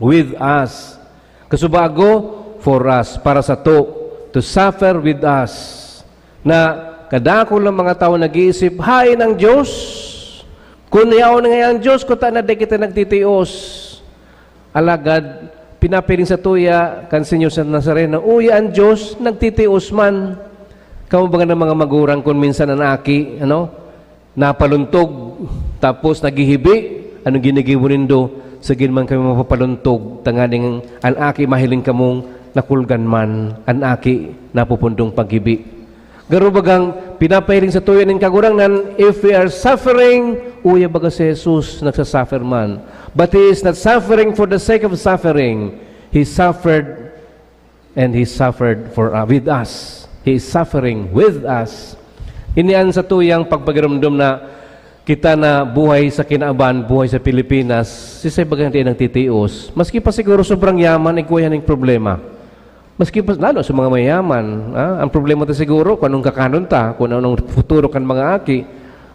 [SPEAKER 18] With us. Kasubago, for us, para sa to suffer with us. Na kadako lang mga tao nag-iisip, hain ang Diyos. Kung yaon na nga ang Diyos, kung na di kita nagtitios. Alagad, pinapiling sa tuya, kan Senyor sa Nazareno, uya ang Diyos, nagtitios man. Kamu ba ng mga magurang kung minsan ang aki, napaluntog, tapos nagihibi, anong ginigibo nindo, sagin man kami mapapaluntog, tanganing ang aki mahiling kamong nakulgan man, ang aki napupundong paghibi. Garo bagang pinapahiling sa tuyan ng kagurangnan, if we are suffering, uya baga si Jesus nagsasuffer man. But He is not suffering for the sake of suffering. He suffered and He suffered with us. He is suffering with us. Inian sa tuyang pagpagiramdam na kita na buhay sa kinaaban, buhay sa Pilipinas, sisay bagang di nang titios. Maski pa siguro sobrang yaman, ikuya ng problema. Maski pa, lalo sa mga mayaman, ang problema ta siguro kung anong kakanon ta, kung anong futuro kan mga aki.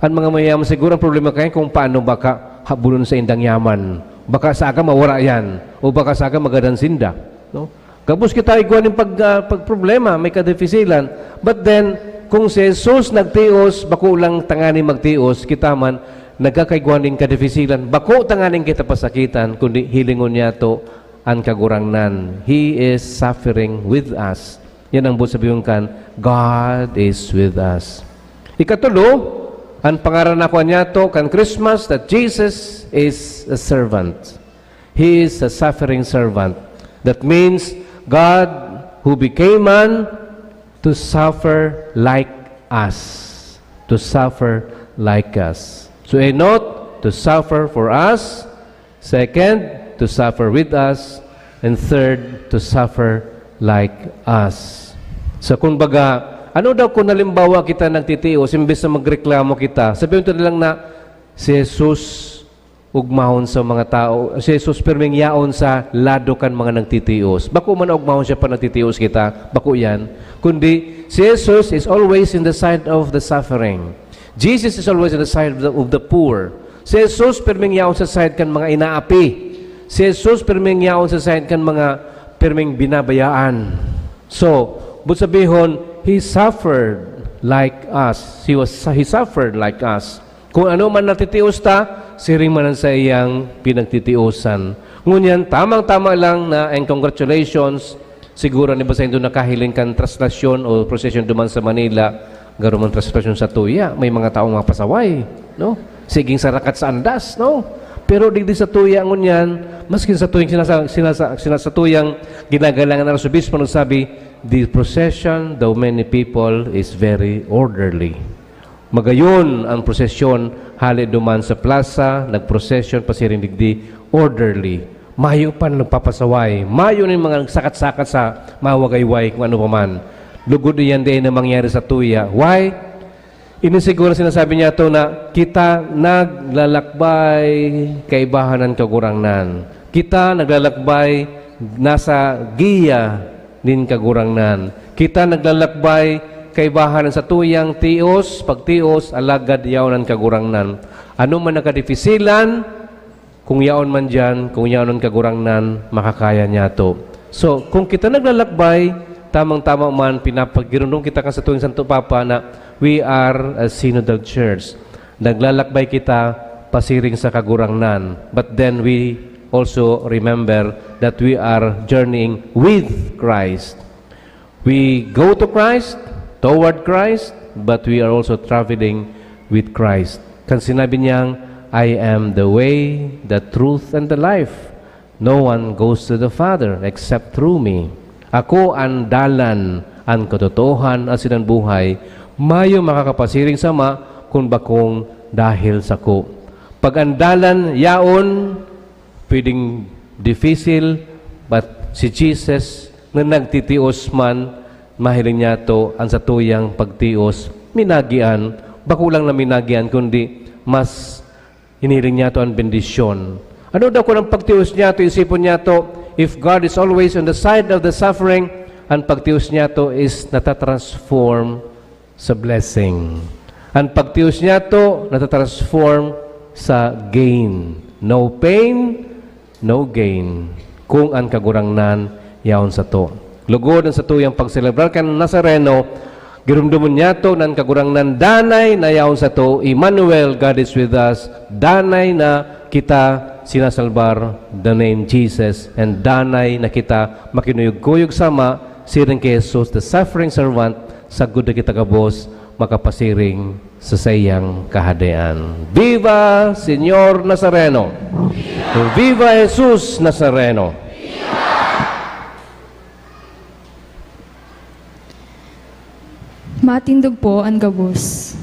[SPEAKER 18] Ang mga mayaman siguro, ang problema kayo kung paano baka habulon sa indang yaman. Baka sa aga mawara yan, o baka sa aga magadansinda. No? Kapos kita iguan yung pagproblema, may kadefisilan. But then, kung si Jesus nagtios, bako lang tangani magtios, kita man, nagkakaiguan yung kadefisilan, bako tanganing kita pasakitan, kundi hilingon niya to ang kagurangnan. He is suffering with us. Yan ang buot sabihin kan, God is with us. Ikatulo, ang pangaran ako niya to kan Christmas, that Jesus is a servant. He is a suffering servant. That means, God who became man to suffer like us. To suffer like us. So a note, to suffer for us. Second, to suffer with us. And third, to suffer like us. So kung baga, ano daw kung halimbawa kita nagtitios, imbes na magreklamo kita, sabihin ito lang na si Jesus ugmahon sa mga tao, si Jesus perming yaon sa lado kan mga nagtitios. Bako man ugmahon siya pa nagtitios kita, bako yan. Kundi, si Jesus is always in the side of the suffering. Jesus is always in the side of the poor. Si Jesus perming yaon sa side kan mga inaapi. Si Jesus perming yaon sa side kan mga perming binabayaan. So, but sabihon, He suffered like us. He suffered like us. Kung ano man natitios ta, siring man sa iyang pinagtitiusan. Ngunyan, tamang-tama lang na, and congratulations, siguro ni ba sa ito nakahiling kan translasyon o prosesyon duman sa Manila, garo man translasyon sa tuya, may mga taong mapasaway, no? Siging sarakat sa andas, no? Pero digdi sa tuya ngunyan, maski sa tuyang sa tuyang ginagalangan ng Arsobispo, nagsabi, the procession, though many people, is very orderly. Magayon ang prosesyon, hali duman sa plaza, nagprosesyon, pasiring digdi, orderly. Mayo pa nagpapasaway. Mayo na yung mga nagsakat-sakat sa mawagayway kung ano pa man. Lugod yan din na mangyari sa tuya. Why? Inisiguro sinasabi niya ito na kita naglalakbay kaibahan ng kagurangnan. Kita naglalakbay nasa giya din kagurangnan. Kita naglalakbay kaibahan sa tuyang tios, pagtios, alagad yaon ang kagurangnan. Ano man nakadifisilan, kung yaon man dyan, kung yaon ang kagurangnan, makakaya niya to. So, kung kita naglalakbay, tamang-tama man, pinapagirunong kita ka sa tuyang Santo Papa na we are a synodal church. Naglalakbay kita pasiring sa kagurangnan. But then we also remember that we are journeying with Christ. We go to Christ, toward Christ, but we are also traveling with Christ. Kan sinabi niyang, I am the way, the truth, and the life. No one goes to the Father except through me. Ako ang dalan, ang katotohan, at sinanbuhay. Mayo makakapasiring sama kung bakong dahil sa ko. Pag ang dalan, yaon, pwedeng difficile, but si Jesus na nagtitios man, mahiling niya to ang sa tuyang pagtios, minagian, bakulang na minagian, kundi mas hiniring niya to ang bendisyon. Ano daw kung ang pagtios niya to, isipon niya to, if God is always on the side of the suffering, ang pagtios niya to is natatransform sa blessing. Ang pagtios niya to, natatransform sa gain. No pain, no gain. Kung ang kagurangnan, yaon sa to. Lugod ang sa tuyang pagselebrar kan Nazareno, girumdumon niya to ng kagurangnan danay na yaon sa to, Emmanuel, God is with us, danay na kita sinasalbar the name Jesus, and danay na kita makinuyog-kuyog sama, siring kay Jesus, the suffering servant, sagud na kita kabos makapasiring sa sayang kahadean. Viva Señor Nazareno! Viva Jesus Nazareno!
[SPEAKER 17] Matindog po ang gabos.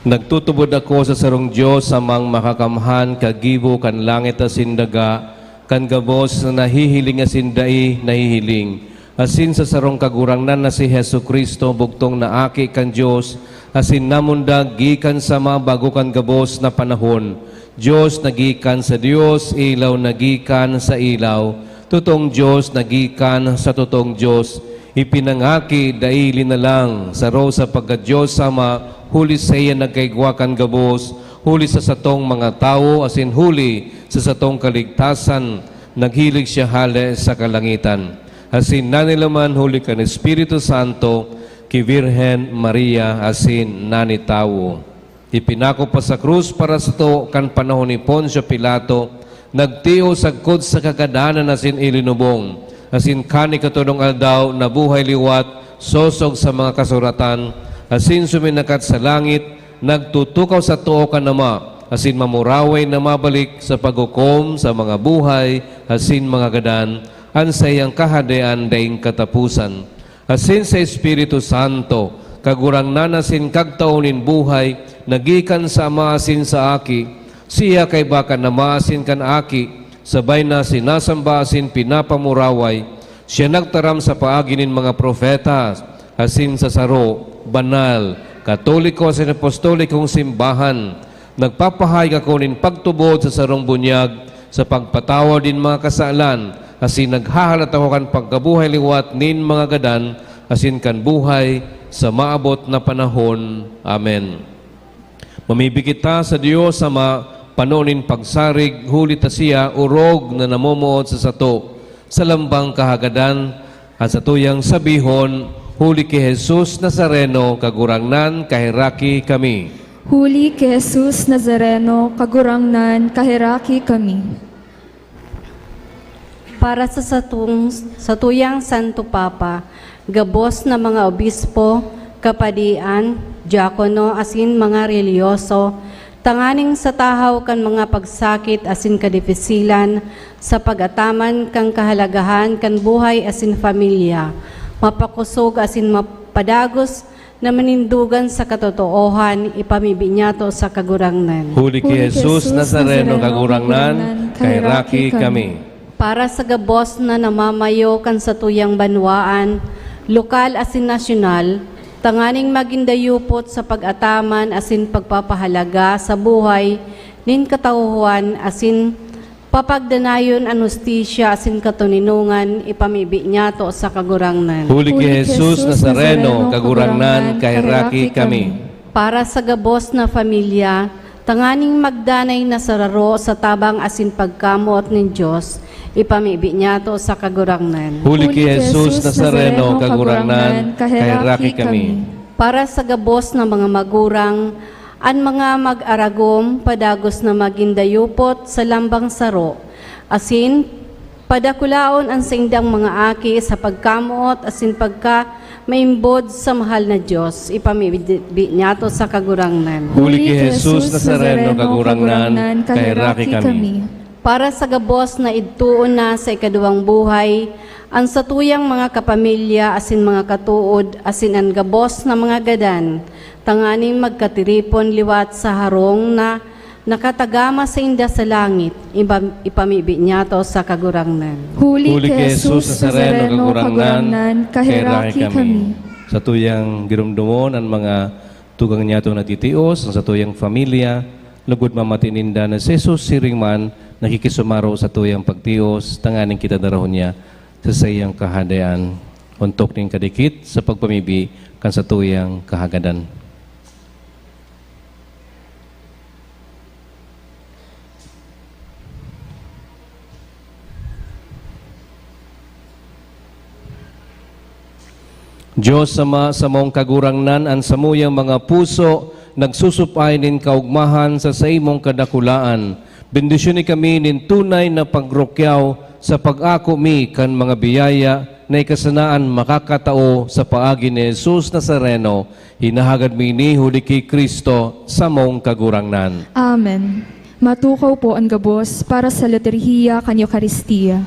[SPEAKER 18] Nagtutubod ako sa sarong Diyos samang makakamhan kagibo kan langit asin daga kan gabos na nahihiling asin dai nahihiling asin sa sarong kagurangnan na si Hesu Kristo bugtong na aki kan Diyos asin namundag gikan sama bago kan gabos na panahon Diyos nagikan sa Diyos ilaw nagikan sa ilaw tutong Diyos nagikan sa tutong Diyos ipinangaki daili na lang saro sa pagka-Diyos sama huli sa iya nagkaigwakan gabos, huli sa satong mga tao, asin huli sa satong kaligtasan, naghilig siya hale sa kalangitan. Asin nanilaman huli kan Espiritu Santo, ki Virhen Maria, asin nani tao. Ipinako pa sa krus para sa to kan panahon ni Poncio Pilato, nagtiyo sagkod sa kagadanan asin ilinubong, asin kani katulong aldaw na buhay liwat, sosog sa mga kasuratan, asin suminakat sa langit, nagtutukaw sa tuo ka nama, asin mamuraway na mabalik sa paghukom sa mga buhay, asin mga gadan, ansay ang kahadean daing katapusan. Asin sa Espiritu Santo, kagurangnan asin kagtaunin buhay, nagikan sa ama asin sa aki, siya kay baka nama asin kan aki, sabay na sinasamba asin pinapamuraway, siya nagtaram sa paaginin mga profeta, asin sa saro, banal, katoliko asin apostolikong simbahan, nagpapahay ako nin pagtubod sa sarong bunyag, sa pagpatawa din mga kasalan, asin naghahalat ako kan pagkabuhay liwat nin mga gadan, asin kan buhay sa maabot na panahon. Amen. Mamibig kita sa Diyos sama panonin pagsarig, huli ta siya, urog na namumuot sa sato, sa lambang kahagadan, at sa tuyang sabihon, huli ki Jesus Nazareno, kagurangnan, kahiraki kami.
[SPEAKER 17] Huli ki Jesus Nazareno, kagurangnan, kahiraki kami.
[SPEAKER 19] Para sa satuyang Santo Papa, gabos na mga obispo, kapadian, diakono, asin mga reliyoso, tanganing sa tahaw kan mga pagsakit asin kadipisilan, sa pag-ataman kang kahalagahan kan buhay asin familia, mapakusog asin mapadagos na manindugan sa katotoohan, ipamibinyato sa kagurangnan.
[SPEAKER 18] Huli ki Jesus Nazareno, kagurangnan, kahiraki kami.
[SPEAKER 19] Para sa gabos na namamayo kan sa tuyang banwaan, lokal asin nasyonal, tanganing magindayupot sa pag-ataman asin pagpapahalaga sa buhay nin katauhan asin papagdanayon an hustisya asin katuninungan ipamibinyato sa kagurangnan.
[SPEAKER 18] Huli ki Jesus Nazareno, kagurangnan, kahiraki kami.
[SPEAKER 19] Para sa gabos na pamilya, tanganing magdanay na sararo sa tabang asin pagkamot nin Diyos, ipamibinyato sa kagurangnan.
[SPEAKER 18] Huli ki Jesus Nazareno, kagurangnan, kahiraki kami.
[SPEAKER 19] Para sa gabos na mga magurang, an mga mag-aragom, padagos na magindayupot sa lambang saro, asin padakulaon ang saindang mga aki sa pagkamuot, asin pagka maimbod sa mahal na Diyos, ipamibinyato sa kagurangnan.
[SPEAKER 18] Huli ki Jesus Nazareno, kagurangnan, kahiraki kami.
[SPEAKER 19] Para sa gabos na idtuon na sa ikaduwang buhay, ang satuyang mga kapamilya, asin mga katuod, asin ang gabos na mga gadan, tanganing magkatiripon liwat sa harong na nakatagama sa inda sa langit, ipamibinyato sa kagurangnan.
[SPEAKER 17] Huli ki Jesus Nazareno, kagurangnan, kahiraki kami.
[SPEAKER 18] Sa tuyang girumdumon ang mga tugang niya itong nagtitios, ang sa tuyang familia, lugod mamatininda na si Jesus siringman, nakikisumaro sa tuyang pagtios, tanganing kita darahon niya sa sayang kahadean, untok ning kadikit sa pagpamibi kan sa tuyang kahagadan. Diyos sama sa mong kagurangnan ang samuyang mga puso nagsusupay nin kaugmahan sa imong kadakulaan. Bendisyon ni kami nin tunay na pagrokyaw sa pag-ako mi kan mga biyaya na ikasanaan makakatao sa paagi ni Jesus Nazareno, hinahagad mi ni huli kay Kristo sa mong kagurangnan.
[SPEAKER 17] Amen. Matukaw po ang gabos para sa liturhiya kan Eucharistia.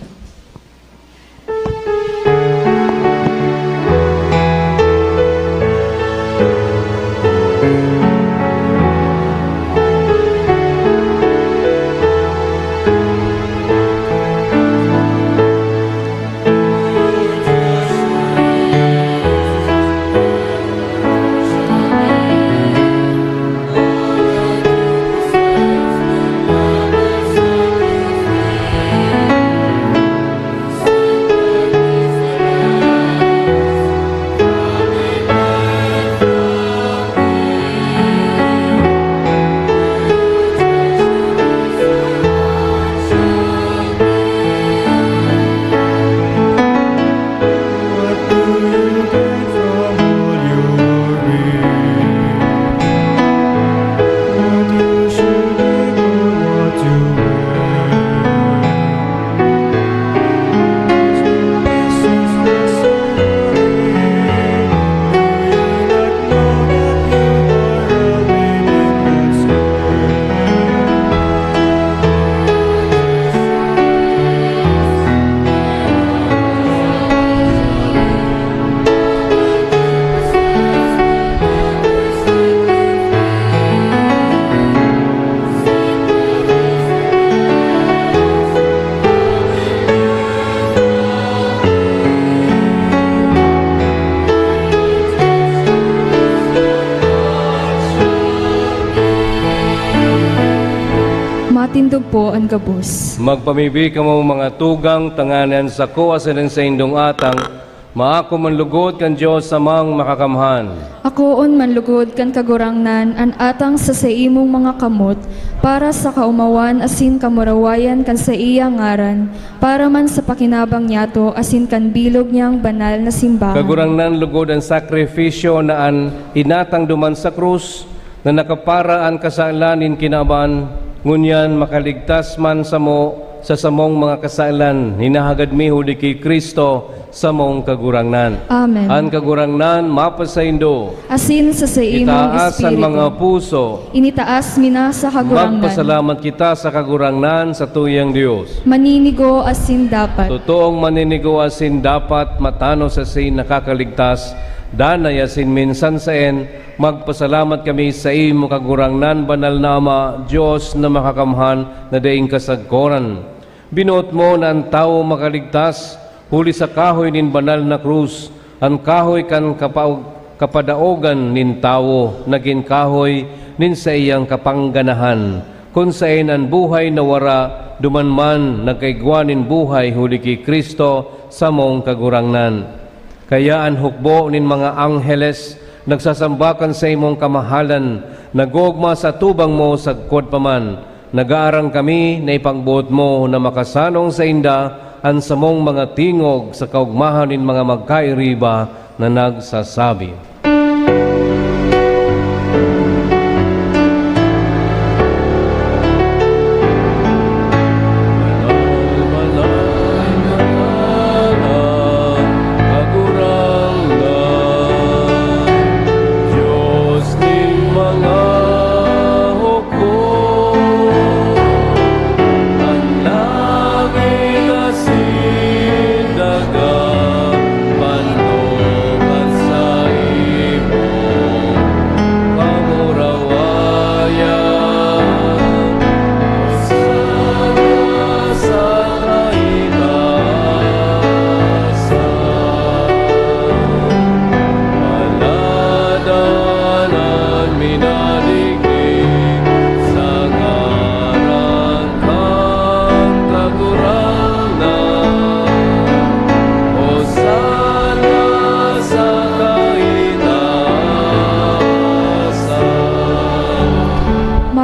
[SPEAKER 17] Matindog po ang gabos.
[SPEAKER 18] Magpamibi ka mo mga tugang tanganan sa kuwasan sa indong atang, maako manlugod kan Diyos sa mang makakamhan.
[SPEAKER 17] Akoon manlugod kan kagurangnan an atang sa imong mga kamot, para sa kaumawan asin kamurawayan kan sa iya ngaran, para man sa pakinabang niyato asin kan bilog niyang banal na simbahan.
[SPEAKER 18] Kagurangnan lugod ang sakripisyo na an inatang duman sa krus, na nakaparaan kasalanin kinaban, ngunyan makaligtas man sa sa samong mga kasalanan, hinahagad mi huli kay Kristo sa mong kagurangnan.
[SPEAKER 17] Amen.
[SPEAKER 18] Ang kagurangnan mapasaindo,
[SPEAKER 17] asin sa imong
[SPEAKER 18] itaas ang
[SPEAKER 17] espiritu,
[SPEAKER 18] mga puso,
[SPEAKER 17] initaas mina sa kagurangnan.
[SPEAKER 18] magpasalamat kita sa kagurangnan sa tuyang Diyos.
[SPEAKER 17] Maninigo asin dapat.
[SPEAKER 18] Totoong maninigo asin dapat, matano sa sin nakakaligtas, danay asin minsan saen, magpasalamat kami sa imo kagurangnan, banal na Ama, Diyos na makakamhan na daing kasagkoran. Binuot mo na ang tao makaligtas, huli sa kahoy nin banal na krus, ang kahoy kan kapadaogan nin tao, naging kahoy nin sa iyang kapangganahan. Kung sain ang buhay na wara, dumanman nagkaigwanin buhay huli kay Kristo sa mong kagurangnan. Kaya ang hukbo nin mga angheles, nagsasambakan sa imong kamahalan, nagogma sa tubang mo sagkod paman. Nagaarang kami na ipangbuot mo na makasanong sa inda ang samong mga tingog sa kaugmahan nin mga magkairiba na nagsasabi.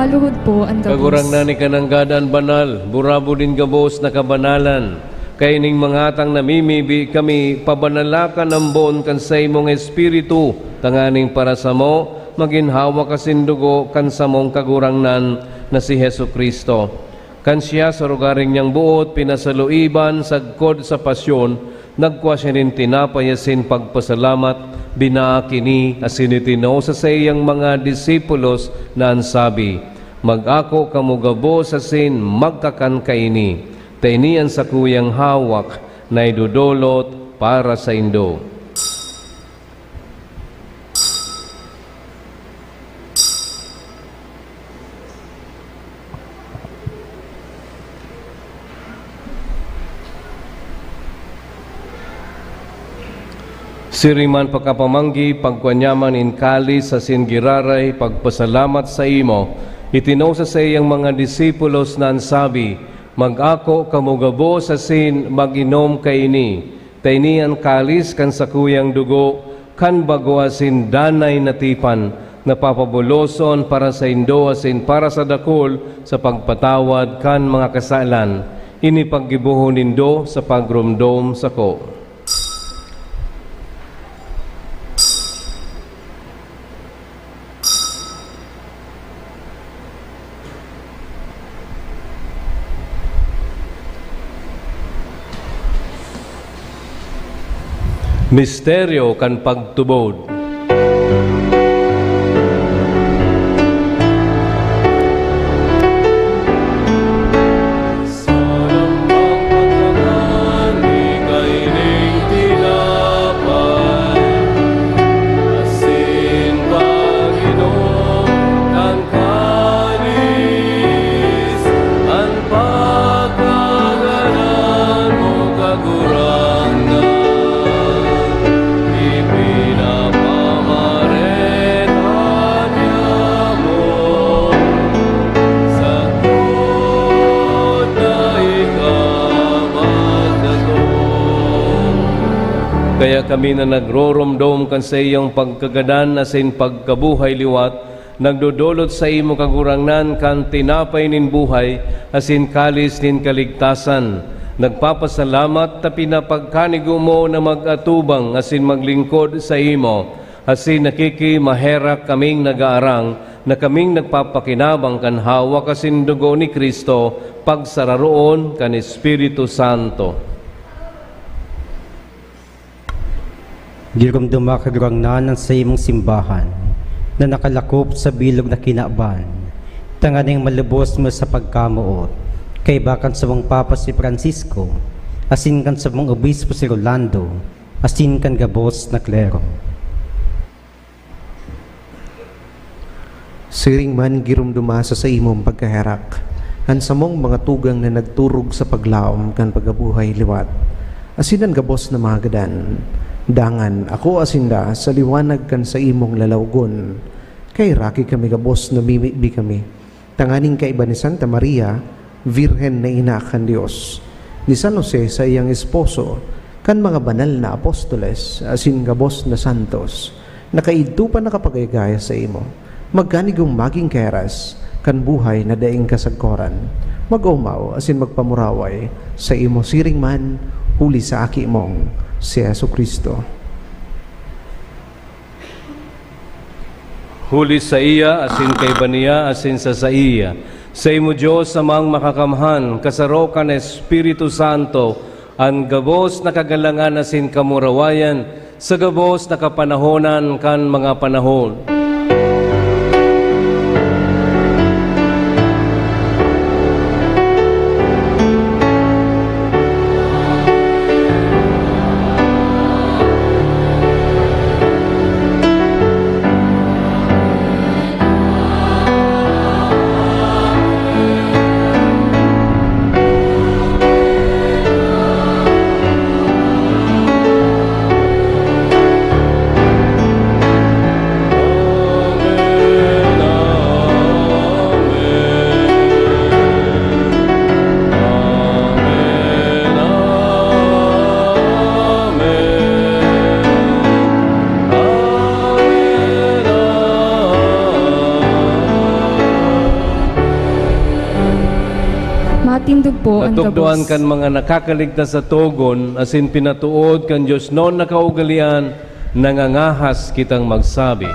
[SPEAKER 17] Maluhod po ang gabos.
[SPEAKER 18] Kagurangnan ni kananggadan banal, burabo din gabos na kabanalan. Kaining mga atang namimibi kami, pabanalakan ang buon kan sa imong espiritu, tanganing para sa mo, maginhawa kasindugo kan sa mong kagurangnan na si Hesu Kristo. kan siya sa rugaring niyang buot, pinasaluiban, sagkod sa pasyon, nagkwa siya rin tinapay asin pagpasalamat, binaakini asin itinaw sa iyang mga disipulos na ansabi, mag-ako kamugabo asin magkakan kaini, tainian sa kuyang hawak na idudolot para sa indo. Siriman pagkapamanggi, pagkwanyaman in kali sa singiraray, pagpasalamat sa imo, itinaw sa iyang mga disipulos na ansabi, mag-ako kamugabo sa sin mag-inom kaini, tainian kalis kan sa kuyang dugo, kan bago asin danay natipan, napapabuloson para sa indo asin para sa dakol, sa pagpatawad kan mga kasalan, ini paggibuhon nindo sa pagrumdom sa ko. Misteryo kan pagtubod. Kaya kami na nagroromdom kan sa iyong pagkagadan asin pagkabuhay liwat, nagdodolot sa imo kagurangnan kan tinapay nin buhay asin kalis nin kaligtasan. Nagpapasalamat ta pinapagkanigo mo na mag-atubang asin maglingkod sa imo, asin nakikimaherak kaming nagaarang na kaming nagpapakinabang kan hawak asin dugo ni Kristo pagsararoon kan Espiritu Santo.
[SPEAKER 6] Girumduma kagurangnan sa imong simbahan na nakalakop sa bilog na kinaban, tanganing malubos mo sa pagkamuot, kay bakan sa mong Papa si Francisco, asin kan sa mong Obispo si Rolando, asin kan gabos na klero.
[SPEAKER 22] Siring man girumduma sa imong pagkaherak, han sa mong mga tugang na nagturog sa paglaom kan pagabuhay liwat, asin ang gabos na mga gadan, dangan ako asinda sa liwanag kan sa imong lalawgon, kay raki kami gabos na mimibi kami, tanganing kaiba ni Santa Maria, Virhen na ina kan Dios, ni San Jose sa iyang esposo, kan mga banal na apostoles, asin gabos na santos, nakaidto pa nakapagayagaya sa imo, magkanigong maging keras, kan buhay na daing kasagkoran, mag-umaw asin magpamuraway, sa imo siring man, huli sa aki mong, si Yesu Kristo.
[SPEAKER 18] Huli sa iya, asin kay baniya, asin sa iya. Sa imo Diyos amang makakamhan, kasarokan Espiritu Santo, ang gabos na kagalangan asin kamurawayan, sa gabos na kapanahonan kan mga panahon.
[SPEAKER 17] Matindog po ang
[SPEAKER 18] Natugduan
[SPEAKER 17] gabos.
[SPEAKER 18] kan mga nakakaligtas sa togon, asin pinatuod kan Diyos noon nakaugalian, nangangahas kitang magsabi.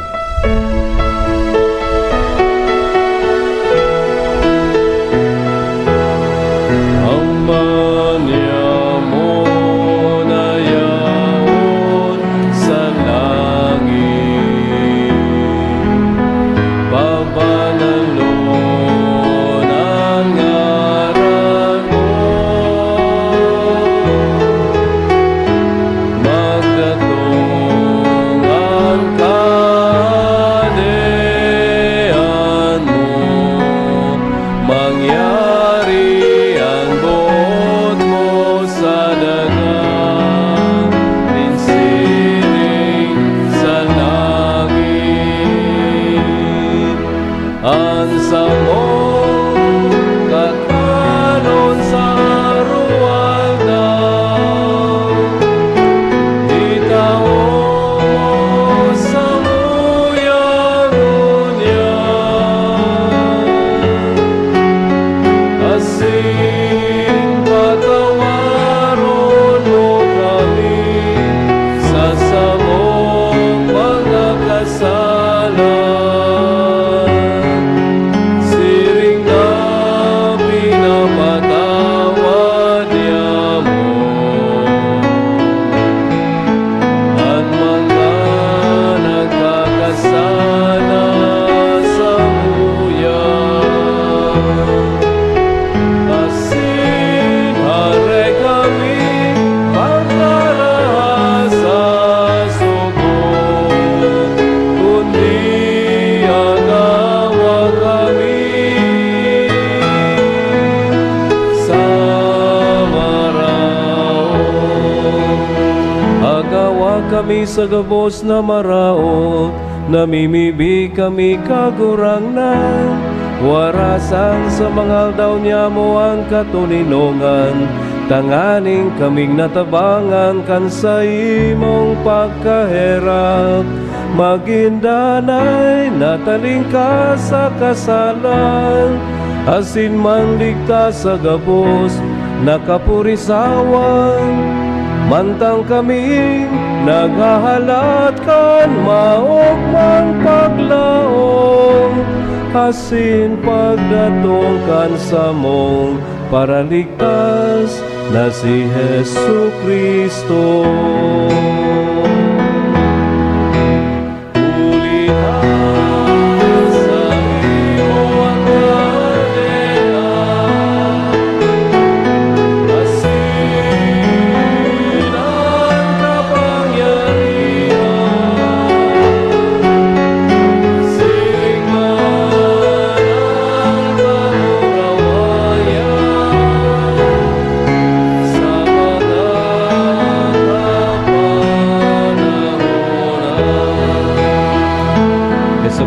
[SPEAKER 18] kami sa gabos na maraot, namimibi kami kagurangnan. Warasan sa mga daw niya mo ang katuninongan, tanganing kaming natabangan kan sa imong pagkaherap. Magindanay nataling ka sa kasalan, asin man ligtas sa gabos nakapurisawan. Mantang kami naghahalat kan maugmang paglaom, asin pagdatong kan sa mong paraligtas na si Jesu Kristo.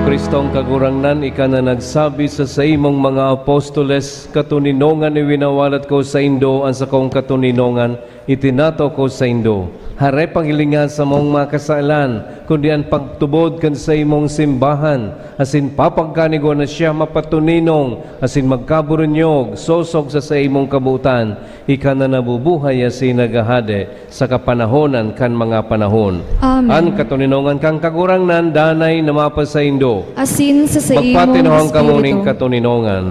[SPEAKER 18] Kristong kagurangnan, ika na nagsabi sa imong mga apostoles, katuninongan ni winawalat ko sa Indo, ang sa kong katuninongan, itinato ko sa Indo. Haray panghilingan sa mong mga kasalanan, kundi ang pagtubod kan sa imong simbahan, asin papagkanigo na siya mapatuninong, asin magkaburunyog, sosog sa imong kabutan, ika na nabubuhay asin nagahade sa kapanahonan kan mga panahon.
[SPEAKER 17] Amen.
[SPEAKER 18] Ang katuninongan kang kagurangnan, danay na mapa sa Indo.
[SPEAKER 17] Asin sa imong
[SPEAKER 18] magpatinohang kamuning
[SPEAKER 17] espiritu.
[SPEAKER 18] katuninongan.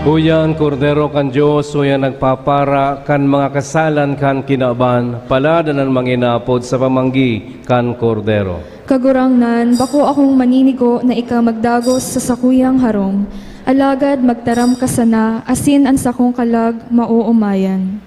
[SPEAKER 18] Uyan kordero kan Diyos, uyan nagpapara kan mga kasalan kan kinaban, paladan ang manginapod sa pamanggi kan kordero.
[SPEAKER 17] Kagurangnan, bako akong maninigo na ika magdagos sa sakuyang harong. Alagad magtaram ka sana, asin ang sakong kalag mauumayan.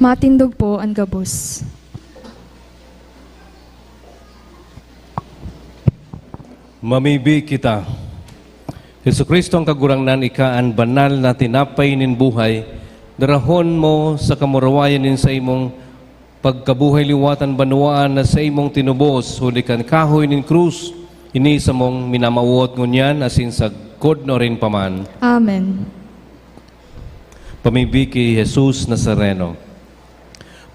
[SPEAKER 17] Matindog po ang gabos.
[SPEAKER 18] Mamibi kita. Jesucristo ang kagurangnan ikaan banal na tinapay nin buhay, darahon mo sa kamurawayan nin sa imong pagkabuhay liwatan banwaan na sa imong tinubos, hulikan kahoy nin krus, ini sa mong minamawot ngunyan asin sa kodno rin paman.
[SPEAKER 17] Amen.
[SPEAKER 18] Pamibi ki Jesus Nazareno.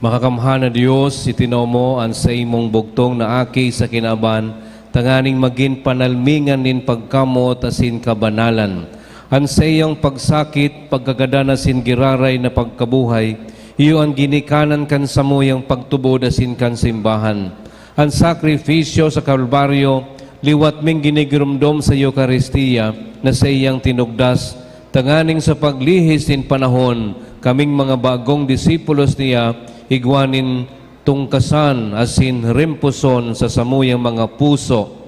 [SPEAKER 18] Makakamhan na Diyos, itinaw mo ang sa imong bugtong na aki sa kinaban, tanganing maging panalmingan nin pagkamot asin kabanalan. Ang sa iyong pagsakit, pagkagada sin giraray na pagkabuhay, iyo ang ginikanan kan sa mo yung pagtubod asin kan simbahan. Ang sakripisyo sa Kalbaryo, liwat ming ginigirumdom sa Eucharistia na sa iyang tinugdas, tanganing sa paglihis din panahon, kaming mga bagong disipulos niya, igwanin tungkasan asin rimpuson sa samuyang mga puso.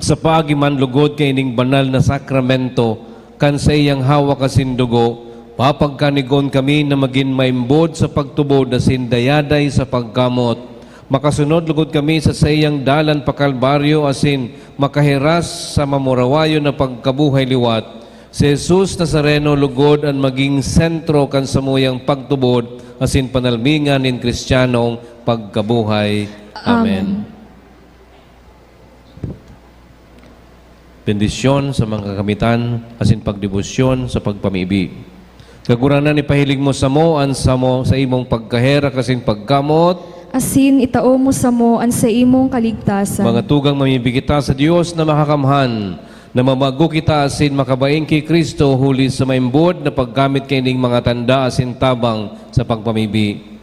[SPEAKER 18] Sa pagiman lugod kay ning banal na sakramento, kan sa iyang hawak asin dugo, papagkanigon kami na maging maimbod sa pagtubod asin dayaday sa pagkamot. Makasunod lugod kami sa iyang dalan pa Kalbaryo asin makahiras sa mamurawayo na pagkabuhay liwat. Si Jesus Nazareno lugod ang maging sentro kan samuyang pagtubod asin panalmingan nin Kristiyanong pagkabuhay. Amen. Bendisyon sa mga kagamitan asin pagdebosyon sa pagpamibi. Kaguranan ipahilig mo sa mo sa imong pagkahera asin pagkamot.
[SPEAKER 17] Asin itao mo sa mo an sa imong kaligtasan.
[SPEAKER 18] Mga tugang mamibigita sa Dios na makakamhan, na mamago kita asin makabaing kay Kristo huli sa maimbod na paggamit kaining mga tanda asin tabang sa pagpamibi.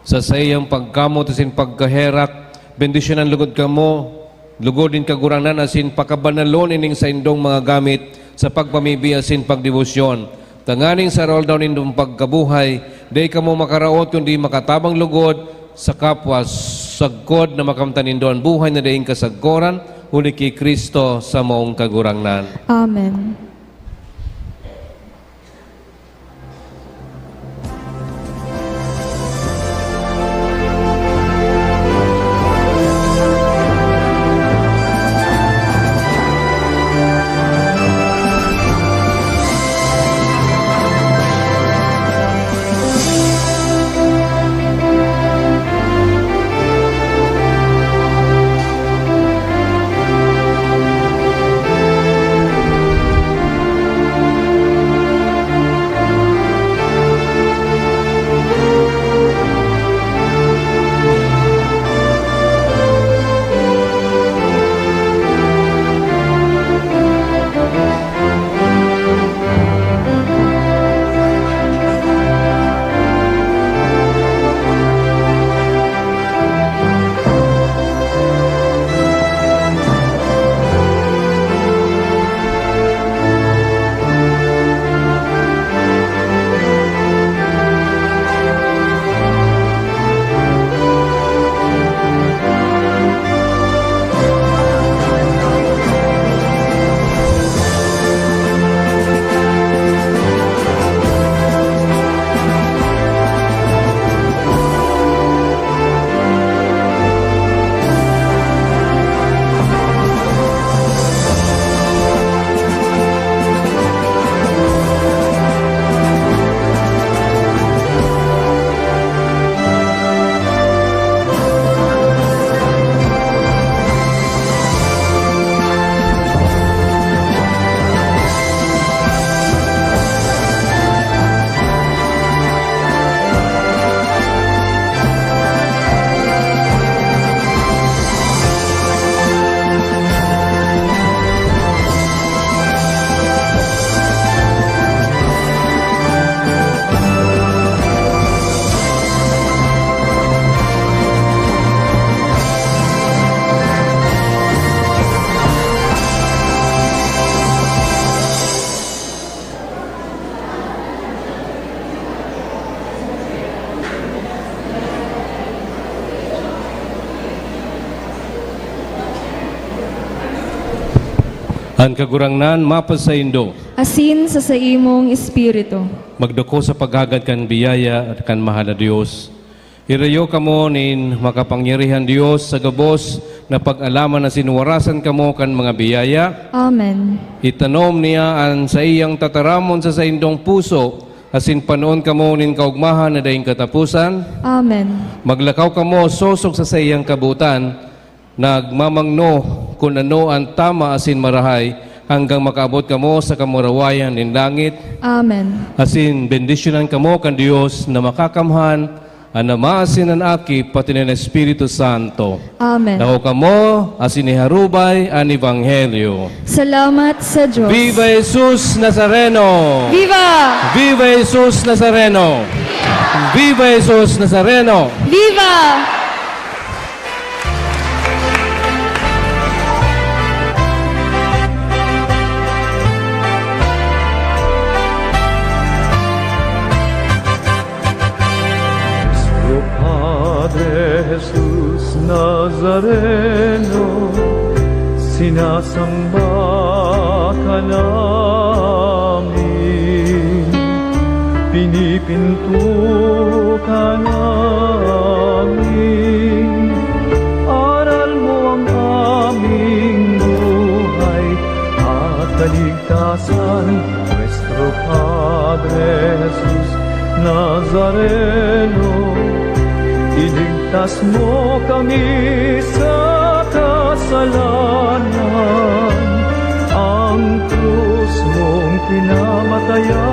[SPEAKER 18] Sa sayang pagkamot asin pagkaherak, bendisyonan lugod ka mo, lugod din kaguranan asin pakabanalon ining sa indong mga gamit sa pagpamibi asin pagdebosyon. Tanganing sa rol daw nindong pagkabuhay, day ka mo makaraot kundi makatabang lugod sa kapwa sagkod na makamtanin doon buhay na daing kasagkoran, huli kay Kristo sa maong kagurangnan.
[SPEAKER 17] Amen.
[SPEAKER 18] Ang kagurangnan mapasaindo.
[SPEAKER 17] Asin sa imong espiritu.
[SPEAKER 18] Magdako sa paghagad kan biyaya at kan mahal na Diyos. Irayo kamo nin makapangyarihan Diyos sa gabos na pag-alaman na sinuwarasan kamo kan mga biyaya.
[SPEAKER 17] Amen.
[SPEAKER 18] Itanom niya ang sa iyang tataramon sa indong puso, asin panoon kamo nin kaugmahan na daing katapusan.
[SPEAKER 17] Amen.
[SPEAKER 18] Maglakaw kamo sosok sa iyang kabutan, nagmamangno kung ano ang tama asin marahay, hanggang makaabot kamo sa kamurawayan nin langit.
[SPEAKER 17] Amen.
[SPEAKER 18] Asin bendisyonan kamo kan Dios na makakamhan, ang namaasin ang aki pati ng Espiritu Santo.
[SPEAKER 17] Amen.
[SPEAKER 18] Nao kamo asin iharubay ang Ebanghelyo.
[SPEAKER 17] Salamat sa Diyos.
[SPEAKER 18] Viva Jesus Nazareno!
[SPEAKER 17] Viva!
[SPEAKER 18] Viva Jesus Nazareno! Viva Jesus Nazareno!
[SPEAKER 17] Viva!
[SPEAKER 20] Padre Jesus Nazareno, sinasamba ka namin, pinipinto ka namin, aral mo ang aming buhay at kaligtasan, nuestro Padre Jesus Nazareno. Iligtas mo kami sa kasalanan, ang krus mong pinamatayan